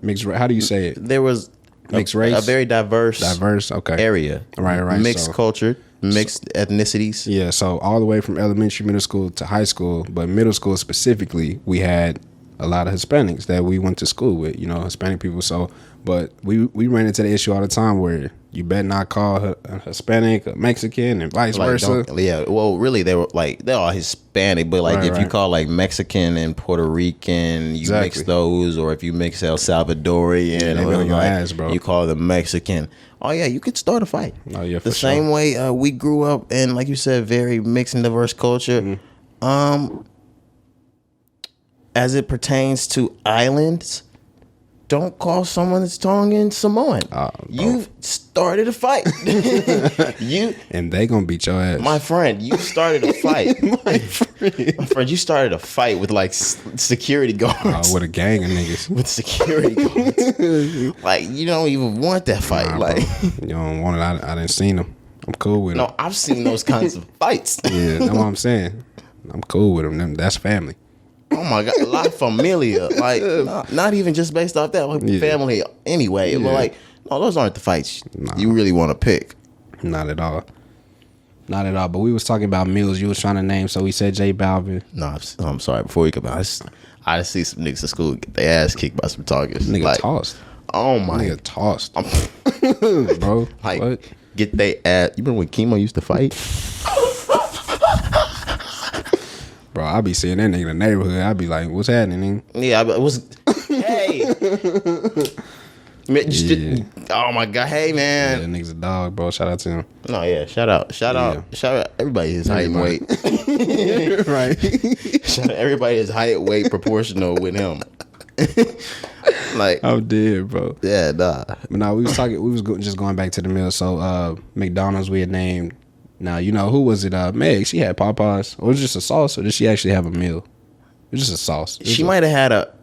B: do you say it?
A: There was
B: mixed race,
A: a very diverse,
B: okay,
A: area.
B: Right.
A: Mixed culture, mixed ethnicities.
B: Yeah. So all the way from elementary, middle school to high school, but middle school specifically, we had a lot of Hispanics that we went to school with. Hispanic people. So, but we ran into the issue all the time where you better not call a Hispanic a Mexican and vice versa.
A: Yeah, well, really, they're all Hispanic, but if you call Mexican and Puerto Rican, you mix those, or if you mix El Salvadorian,
B: or your ass, bro.
A: You call them Mexican. Oh yeah, you could start a fight.
B: Oh yeah,
A: the same way we grew up in, like you said, very mixed and diverse culture. Mm-hmm. As it pertains to islands, don't call someone that's Tongan Samoan. You've started a fight.
B: And they gonna beat your ass.
A: My friend, you started a fight. My friend, you started a fight with security guards.
B: With a gang of niggas.
A: With security guards. You don't even want that fight.
B: Bro. You don't want it. I didn't seen them. I'm cool with them.
A: No, I've seen those kinds of fights.
B: Yeah, that's what I'm saying. I'm cool with them. That's family.
A: Oh my God, La Familia. Not even just based off that, family anyway. Yeah. But no, those aren't the fights you really want to pick.
B: Not at all. Not at all. But we was talking about meals you was trying to name, so we said J Balvin.
A: No, I'm sorry. Before you come out, I just see some niggas in school get their ass kicked by some targets.
B: Nigga tossed.
A: Oh my.
B: Nigga tossed. Bro, what?
A: Get they ass. You remember when Chemo used to fight?
B: Bro, I be seeing that nigga in the neighborhood. I be like, what's happening?
A: Yeah, it was. Hey. Oh my God. Hey, man.
B: Yeah, that nigga's a dog, bro. Shout out to him.
A: No, yeah. Shout out. Everybody is height and weight.
B: Right.
A: Shout out. Everybody is height, weight, proportional with him.
B: I'm dead, bro.
A: Yeah, nah.
B: But no, we was just going back to the meal. So McDonald's we had named. Now, who was it? Meg, she had Popeyes. Or was it just a sauce, or did she actually have a meal? It was just a sauce.
A: She might have had a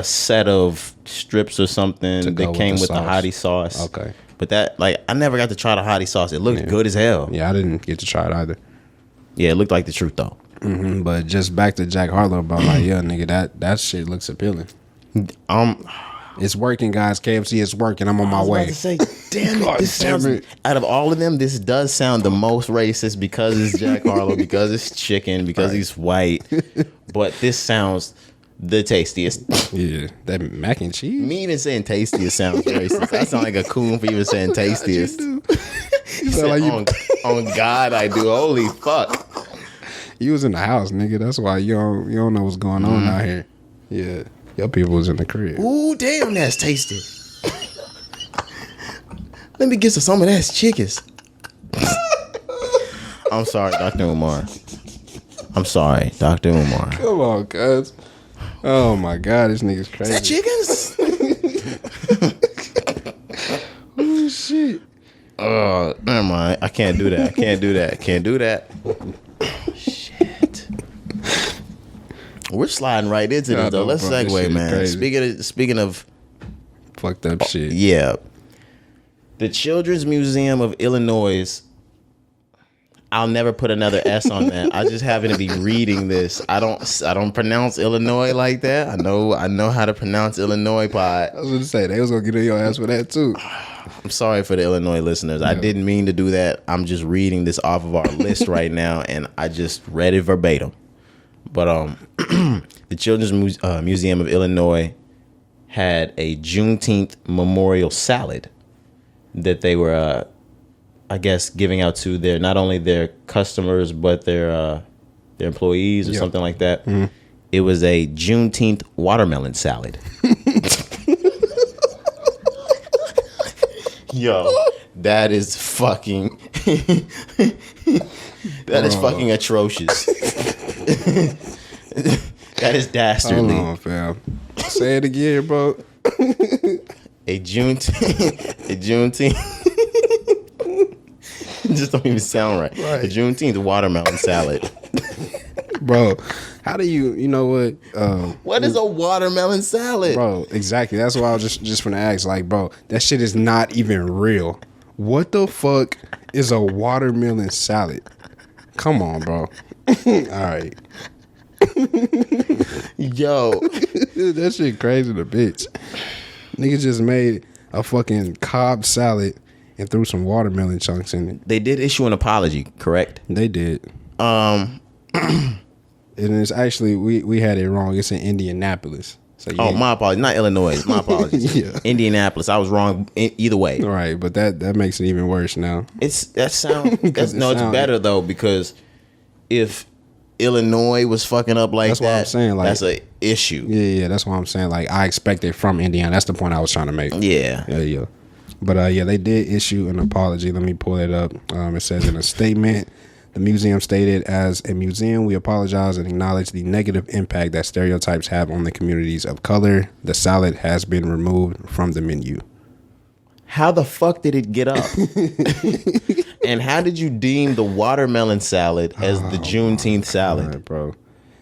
A: set of strips or something that came with the hottie sauce.
B: Okay.
A: But that, I never got to try the hottie sauce. It looked good as hell.
B: Yeah, I didn't get to try it either.
A: Yeah, it looked like the truth, though.
B: Mm-hmm, but just back to Jack Harlow, bro. Yeah, nigga, that shit looks appealing. It's working, guys. KFC is working. I'm on my way.
A: I was about to say, damn it. This sounds, out of all of them, this does sound the most racist because it's Jack Harlow, because it's chicken, because he's white. But this sounds the tastiest.
B: Yeah, that mac and cheese.
A: Me even saying tastiest sounds racist. I sound like a coon for even saying tastiest.
B: You
A: said, on God, I do. Holy fuck.
B: You was in the house, nigga. That's why you don't know what's going on out here. Yeah. Your people was in the crib.
A: Ooh, damn, that's tasty. Let me get some of that chickens. I'm sorry, Dr. Umar. I'm sorry, Dr. Umar.
B: Come on, cuz. Oh my God, this nigga's crazy.
A: Is that chickens?
B: Oh shit.
A: Never mind. I can't do that. Can't do that. Shit. We're sliding right into this though. Let's segue, man. Speaking of
B: fucked up shit.
A: Yeah. The Children's Museum of Illinois. I'll never put another S on that. I just happen to be reading this. I don't pronounce Illinois like that. I know how to pronounce Illinois pod.
B: I was gonna say they was gonna get on your ass for that too.
A: I'm sorry for the Illinois listeners. Yeah. I didn't mean to do that. I'm just reading this off of our list right now, and I just read it verbatim. But the Children's Museum of Illinois had a Juneteenth memorial salad that they were, I guess, giving out to their not only their customers but their employees or something like that. Mm-hmm. It was a Juneteenth watermelon salad. Yo, that is fucking That is fucking atrocious. That is dastardly.
B: Hold on, fam. Say it again, bro.
A: A Juneteenth. Just don't even sound right. A Juneteenth watermelon salad.
B: Bro, how do you know what?
A: What is a watermelon salad?
B: Bro, exactly. That's why I was just gonna ask. Like, bro, that shit is not even real. What the fuck is a watermelon salad? Come on, bro. All right.
A: Yo.
B: That shit crazy to bitch. Niggas just made a fucking Cobb salad and threw some watermelon chunks in it.
A: They did issue an apology, correct?
B: They did. And it's actually we had it wrong. It's in Indianapolis. So
A: my apologies. Not Illinois. My apologies.
B: Yeah.
A: Indianapolis. I was wrong either way.
B: Right, but that makes it even worse now.
A: It's better though, because if Illinois was fucking up like
B: that's what I'm saying. Like,
A: that's an issue.
B: Yeah, that's what I'm saying. Like, I expect it from Indiana. That's the point I was trying to make.
A: Yeah.
B: But they did issue an apology. Let me pull it up. It says in a statement, the museum stated, as a museum, we apologize and acknowledge the negative impact that stereotypes have on the communities of color. The salad has been removed from the menu.
A: How the fuck did it get up? And how did you deem the watermelon salad as the Juneteenth salad?
B: God, bro.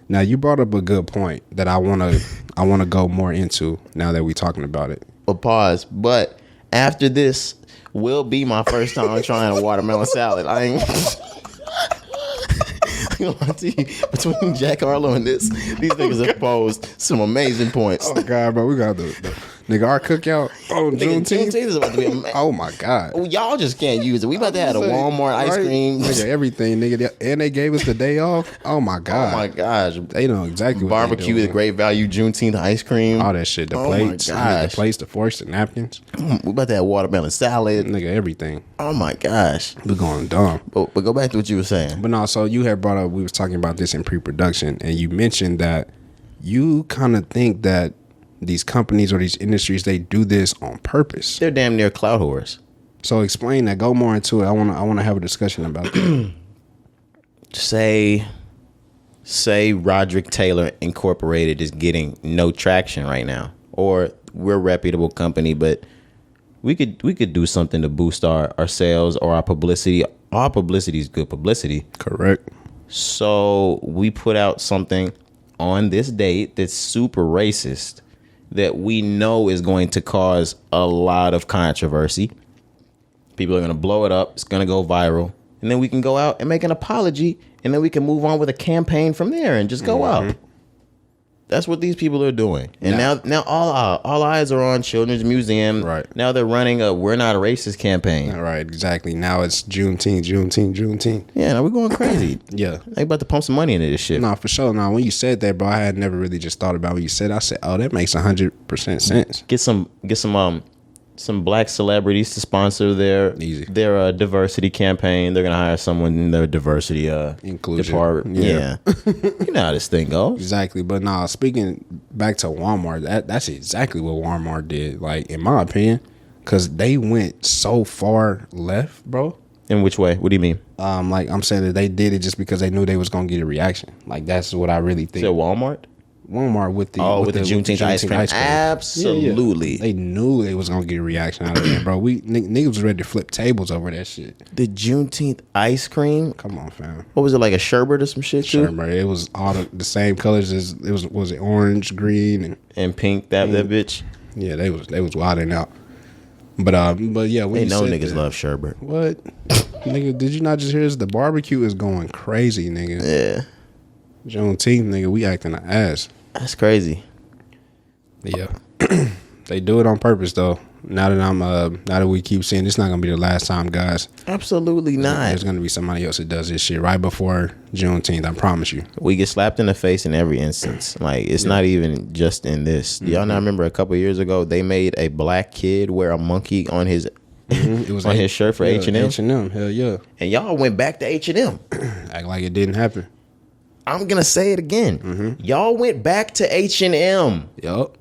B: Now, you brought up a good point that I wanna go more into now that we're talking about it.
A: But pause. But after this will be my first time trying a watermelon salad. I ain't gonna lie to you, between Jack Harlow and these niggas have posed some amazing points.
B: Oh God, bro, we got the nigga our cookout on Juneteenth.
A: Juneteenth is about to be amazing.
B: Oh my God,
A: y'all just can't use it. We about to have a Walmart ice cream,
B: nigga, everything, nigga, and they gave us the day off. Oh my God,
A: oh my gosh,
B: they know exactly what
A: barbecue with great value Juneteenth ice cream,
B: all that shit. The plates, the forks, the napkins.
A: We about to have watermelon salad,
B: nigga, everything.
A: Oh my gosh,
B: we're going dumb.
A: But go back to what you were saying.
B: But no, so you had brought up, we was talking about this in pre-production, and you mentioned that you kind of think that these companies or these industries, they do this on purpose.
A: They're damn near clout whores.
B: So explain that. Go more into it. I want to have a discussion about that.
A: Say Roderick Taylor Incorporated is getting no traction right now, or we're a reputable company, but we could do something to boost our sales or our publicity. Our publicity is good publicity.
B: Correct.
A: So we put out something on this date that's super racist that we know is going to cause a lot of controversy. People are going to blow it up. It's going to go viral. And then we can go out and make an apology. And then we can move on with a campaign from there and just go out. That's what these people are doing. And now all eyes are on Children's Museum.
B: Right.
A: Now they're running a We're Not a Racist campaign.
B: All right, exactly. Now it's Juneteenth.
A: Yeah, now we're going crazy.
B: Yeah.
A: They about to pump some money into this shit.
B: No, for sure. Now, when you said that, bro, I had never really just thought about what you said. I said, oh, that makes 100% sense.
A: Get some black celebrities to sponsor their diversity campaign. They're gonna hire someone in their diversity
B: inclusion
A: department. Yeah. You know how this thing goes.
B: Exactly. But nah, speaking back to Walmart, that's exactly what Walmart did. Like, in my opinion, because they went so far left, bro.
A: In which way? What do you mean?
B: Like, I'm saying that they did it just because they knew they was gonna get a reaction. Like, that's what I really think.
A: So Walmart with the Juneteenth ice cream. Absolutely.
B: Yeah. They knew they was gonna get a reaction out of it, bro. Niggas was ready to flip tables over that shit.
A: The Juneteenth ice cream.
B: Come on, fam.
A: What was it, like a sherbet or some shit too?
B: Sherbet. It was all the same colors as it was it orange, green,
A: and pink. That bitch.
B: Yeah, they was wilding out. But yeah, when
A: they know niggas love sherbet.
B: What, nigga? Did you not just hear this? The barbecue is going crazy, nigga.
A: Yeah.
B: Juneteenth, nigga, we acting an ass.
A: That's crazy.
B: Yeah, they do it on purpose though. Now that we keep seeing, it's not gonna be the last time, guys.
A: Absolutely not.
B: There's gonna be somebody else that does this shit right before Juneteenth. I promise you.
A: We get slapped in the face in every instance. Like, it's not even just in this. Do y'all not remember a couple of years ago they made a black kid wear a monkey on his it was on his shirt for H&M?
B: H&M, hell yeah.
A: And y'all went back to H&M.
B: Act like it didn't happen.
A: I'm gonna say it again. Y'all went back to H&M.
B: Yup.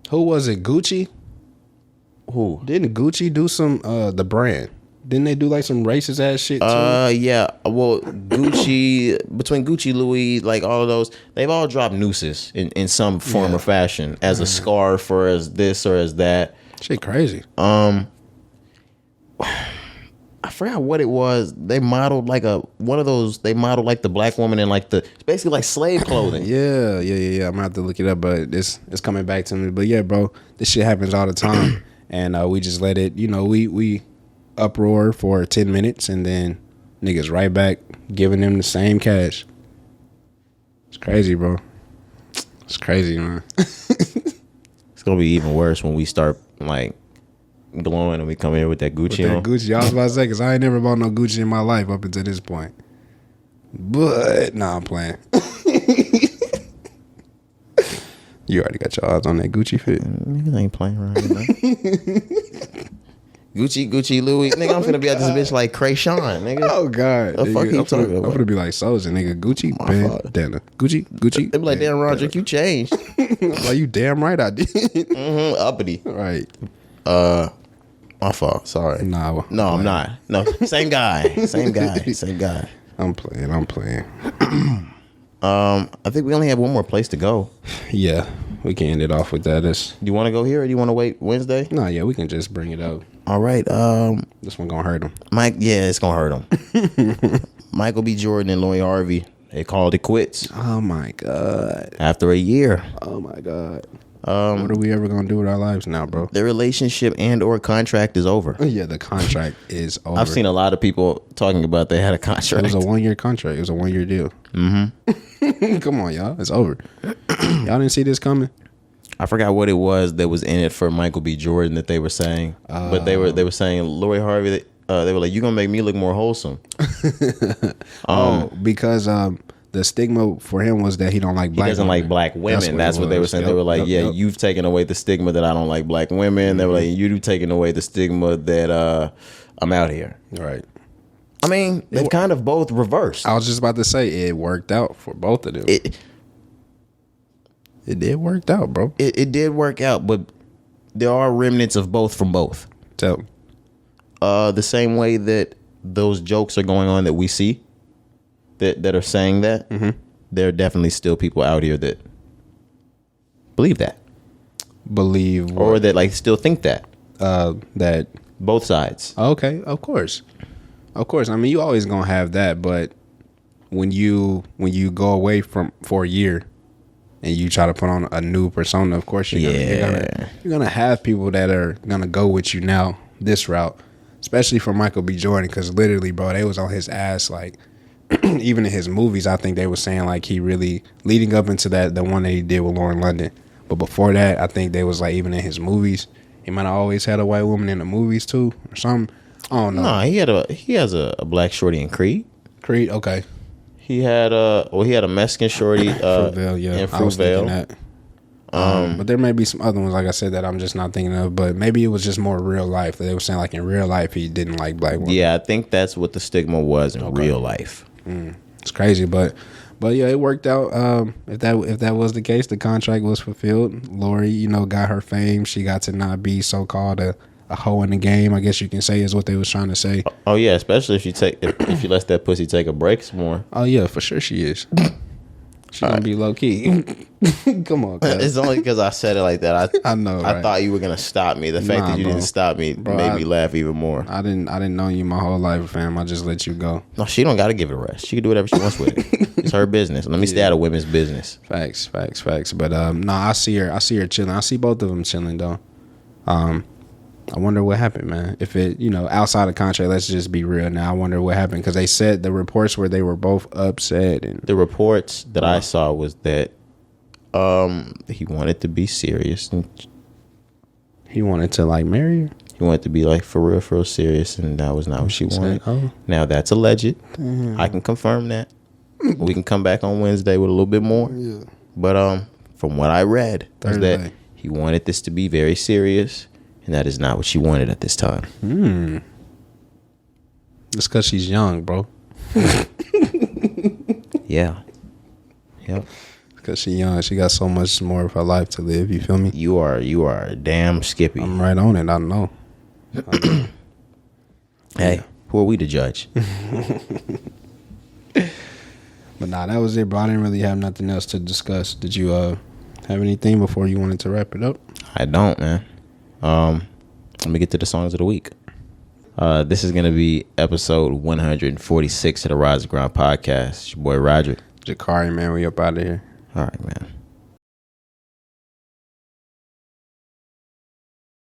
B: Who was it? Gucci?
A: Who?
B: Didn't Gucci do some the brand? Didn't they do like some racist ass shit too?
A: Yeah. Well, Gucci, between Gucci, Louis, like all of those, they've all dropped nooses in some form or fashion as a scarf or as this or as that.
B: Shit crazy.
A: I forgot what it was. They modeled like one of those. They modeled like the black woman in like it's basically like slave clothing.
B: Yeah. I'm gonna have to look it up, but it's coming back to me. But yeah, bro, this shit happens all the time, and we just let it. You know, we uproar for 10 minutes, and then niggas right back giving them the same cash. It's crazy, bro. It's crazy, man.
A: It's gonna be even worse when we start like glowing and we come here with that Gucci on.
B: Gucci, I was about to say, because I ain't never bought no Gucci in my life up until this point. But nah, I'm playing. You already got your eyes on that Gucci fit.
A: Niggas ain't playing around with that. Gucci, Louis. Nigga, I'm finna be at this bitch like Krayshawn, nigga.
B: Oh, God.
A: The fuck you talking about?
B: I'm finna be like Soulja, nigga. Gucci, bandana. Gucci.
A: They be like, damn, Roderick, you changed.
B: Like, you damn right I did.
A: Uppity.
B: Right.
A: My fault. Sorry.
B: No,
A: I'm not. No, same guy. I'm
B: playing.
A: I think we only have one more place to go.
B: Yeah, we can end it off with that. Do
A: you want to go here or do you want to wait Wednesday?
B: No, yeah, we can just bring it up.
A: All right.
B: This one gonna hurt him.
A: Mike, yeah, it's gonna hurt him. Michael B. Jordan and Lori Harvey, they called it quits.
B: Oh my God.
A: After a year.
B: Oh my God. What are we ever gonna do with our lives now, bro?
A: Their relationship and or contract is over.
B: Yeah, the contract is over.
A: I've seen a lot of people talking about they had a contract.
B: It was a 1-year contract. It was a 1-year deal. Mm-hmm. Come on, y'all. It's over. Y'all didn't see this coming?
A: I forgot what it was that was in it for Michael B. Jordan that they were saying. But they were saying Lori Harvey, they were like, you're gonna make me look more wholesome.
B: Because the stigma for him was that he don't like black women. He
A: doesn't like black women. That's what they were saying. Yep, they were like, you've taken away the stigma that I don't like black women. Mm-hmm. They were like, you've taken away the stigma that I'm out here.
B: Right.
A: I mean, they've kind of both reversed.
B: I was just about to say it worked out for both of them. It did work out, bro.
A: It did work out, but there are remnants of both from both.
B: Tell me.
A: The same way that those jokes are going on that we see that are saying that, there are definitely still people out here that believe that.
B: Believe what?
A: Or that like still think that.
B: That
A: both sides.
B: Okay, of course. Of course. I mean, you always gonna have that, but when you go away for a year and you try to put on a new persona, of course you're gonna have people that are gonna go with you now this route, especially for Michael B. Jordan, because literally, bro, they was on his ass like even in his movies. I think they were saying like he really leading up into the one that he did with Lauren London, but before that, I think they was like even in his movies, he might have always had a white woman in the movies too or something. I don't know.
A: No, he has a black shorty in Creed.
B: Creed, okay.
A: He had a Mexican shorty
B: Fruitvale, yeah.
A: in
B: I was thinking
A: Fruitvale.
B: that. But there may be some other ones, like I said, that I'm just not thinking of. But maybe it was just more real life. They were saying like in real life he didn't like black women.
A: Yeah, I think that's what the stigma was in real life.
B: It's crazy, but yeah, it worked out. If that was the case, the contract was fulfilled. Lori, got her fame. She got to not be so called a hoe in the game, I guess you can say, is what they was trying to say.
A: Oh yeah, especially if she lets that pussy take a break some more.
B: Oh yeah, for sure she is. She gonna be low key. Come on, cuz.
A: It's only because I said it like that.
B: I know. Right?
A: I thought you were gonna stop me. The fact that you didn't stop me made me laugh even more.
B: I didn't know you my whole life, fam. I just let you go.
A: No, she don't got to give it a rest. She can do whatever she wants with it. It's her business. Let me stay out of women's business.
B: Facts. But no, I see her chilling. I see both of them chilling though. I wonder what happened, man. If it, outside of contract, let's just be real now. I wonder what happened, because they said the reports where they were both upset. And
A: the reports that I saw was that he wanted to be serious. And
B: he wanted to like marry her?
A: He wanted to be like for real serious, and that was not what she wanted. Now that's alleged. I can confirm that. We can come back on Wednesday with a little bit more. Yeah. But from what I read, was that he wanted this to be very serious. And that is not what she wanted at this time.
B: It's because she's young, bro.
A: Yeah. Yep.
B: Because she's young. She got so much more of her life to live. You feel me?
A: You are damn Skippy.
B: I'm right on it. I know.
A: Hey, who are we to judge?
B: But nah, that was it, bro. I didn't really have nothing else to discuss. Did you have anything before you wanted to wrap it up?
A: I don't, man. Let me get to the songs of the week. This is going to be episode 146 of the Rise and Grind podcast. It's your boy Roderick
B: Cari, man. We up out of here.
A: All right, man.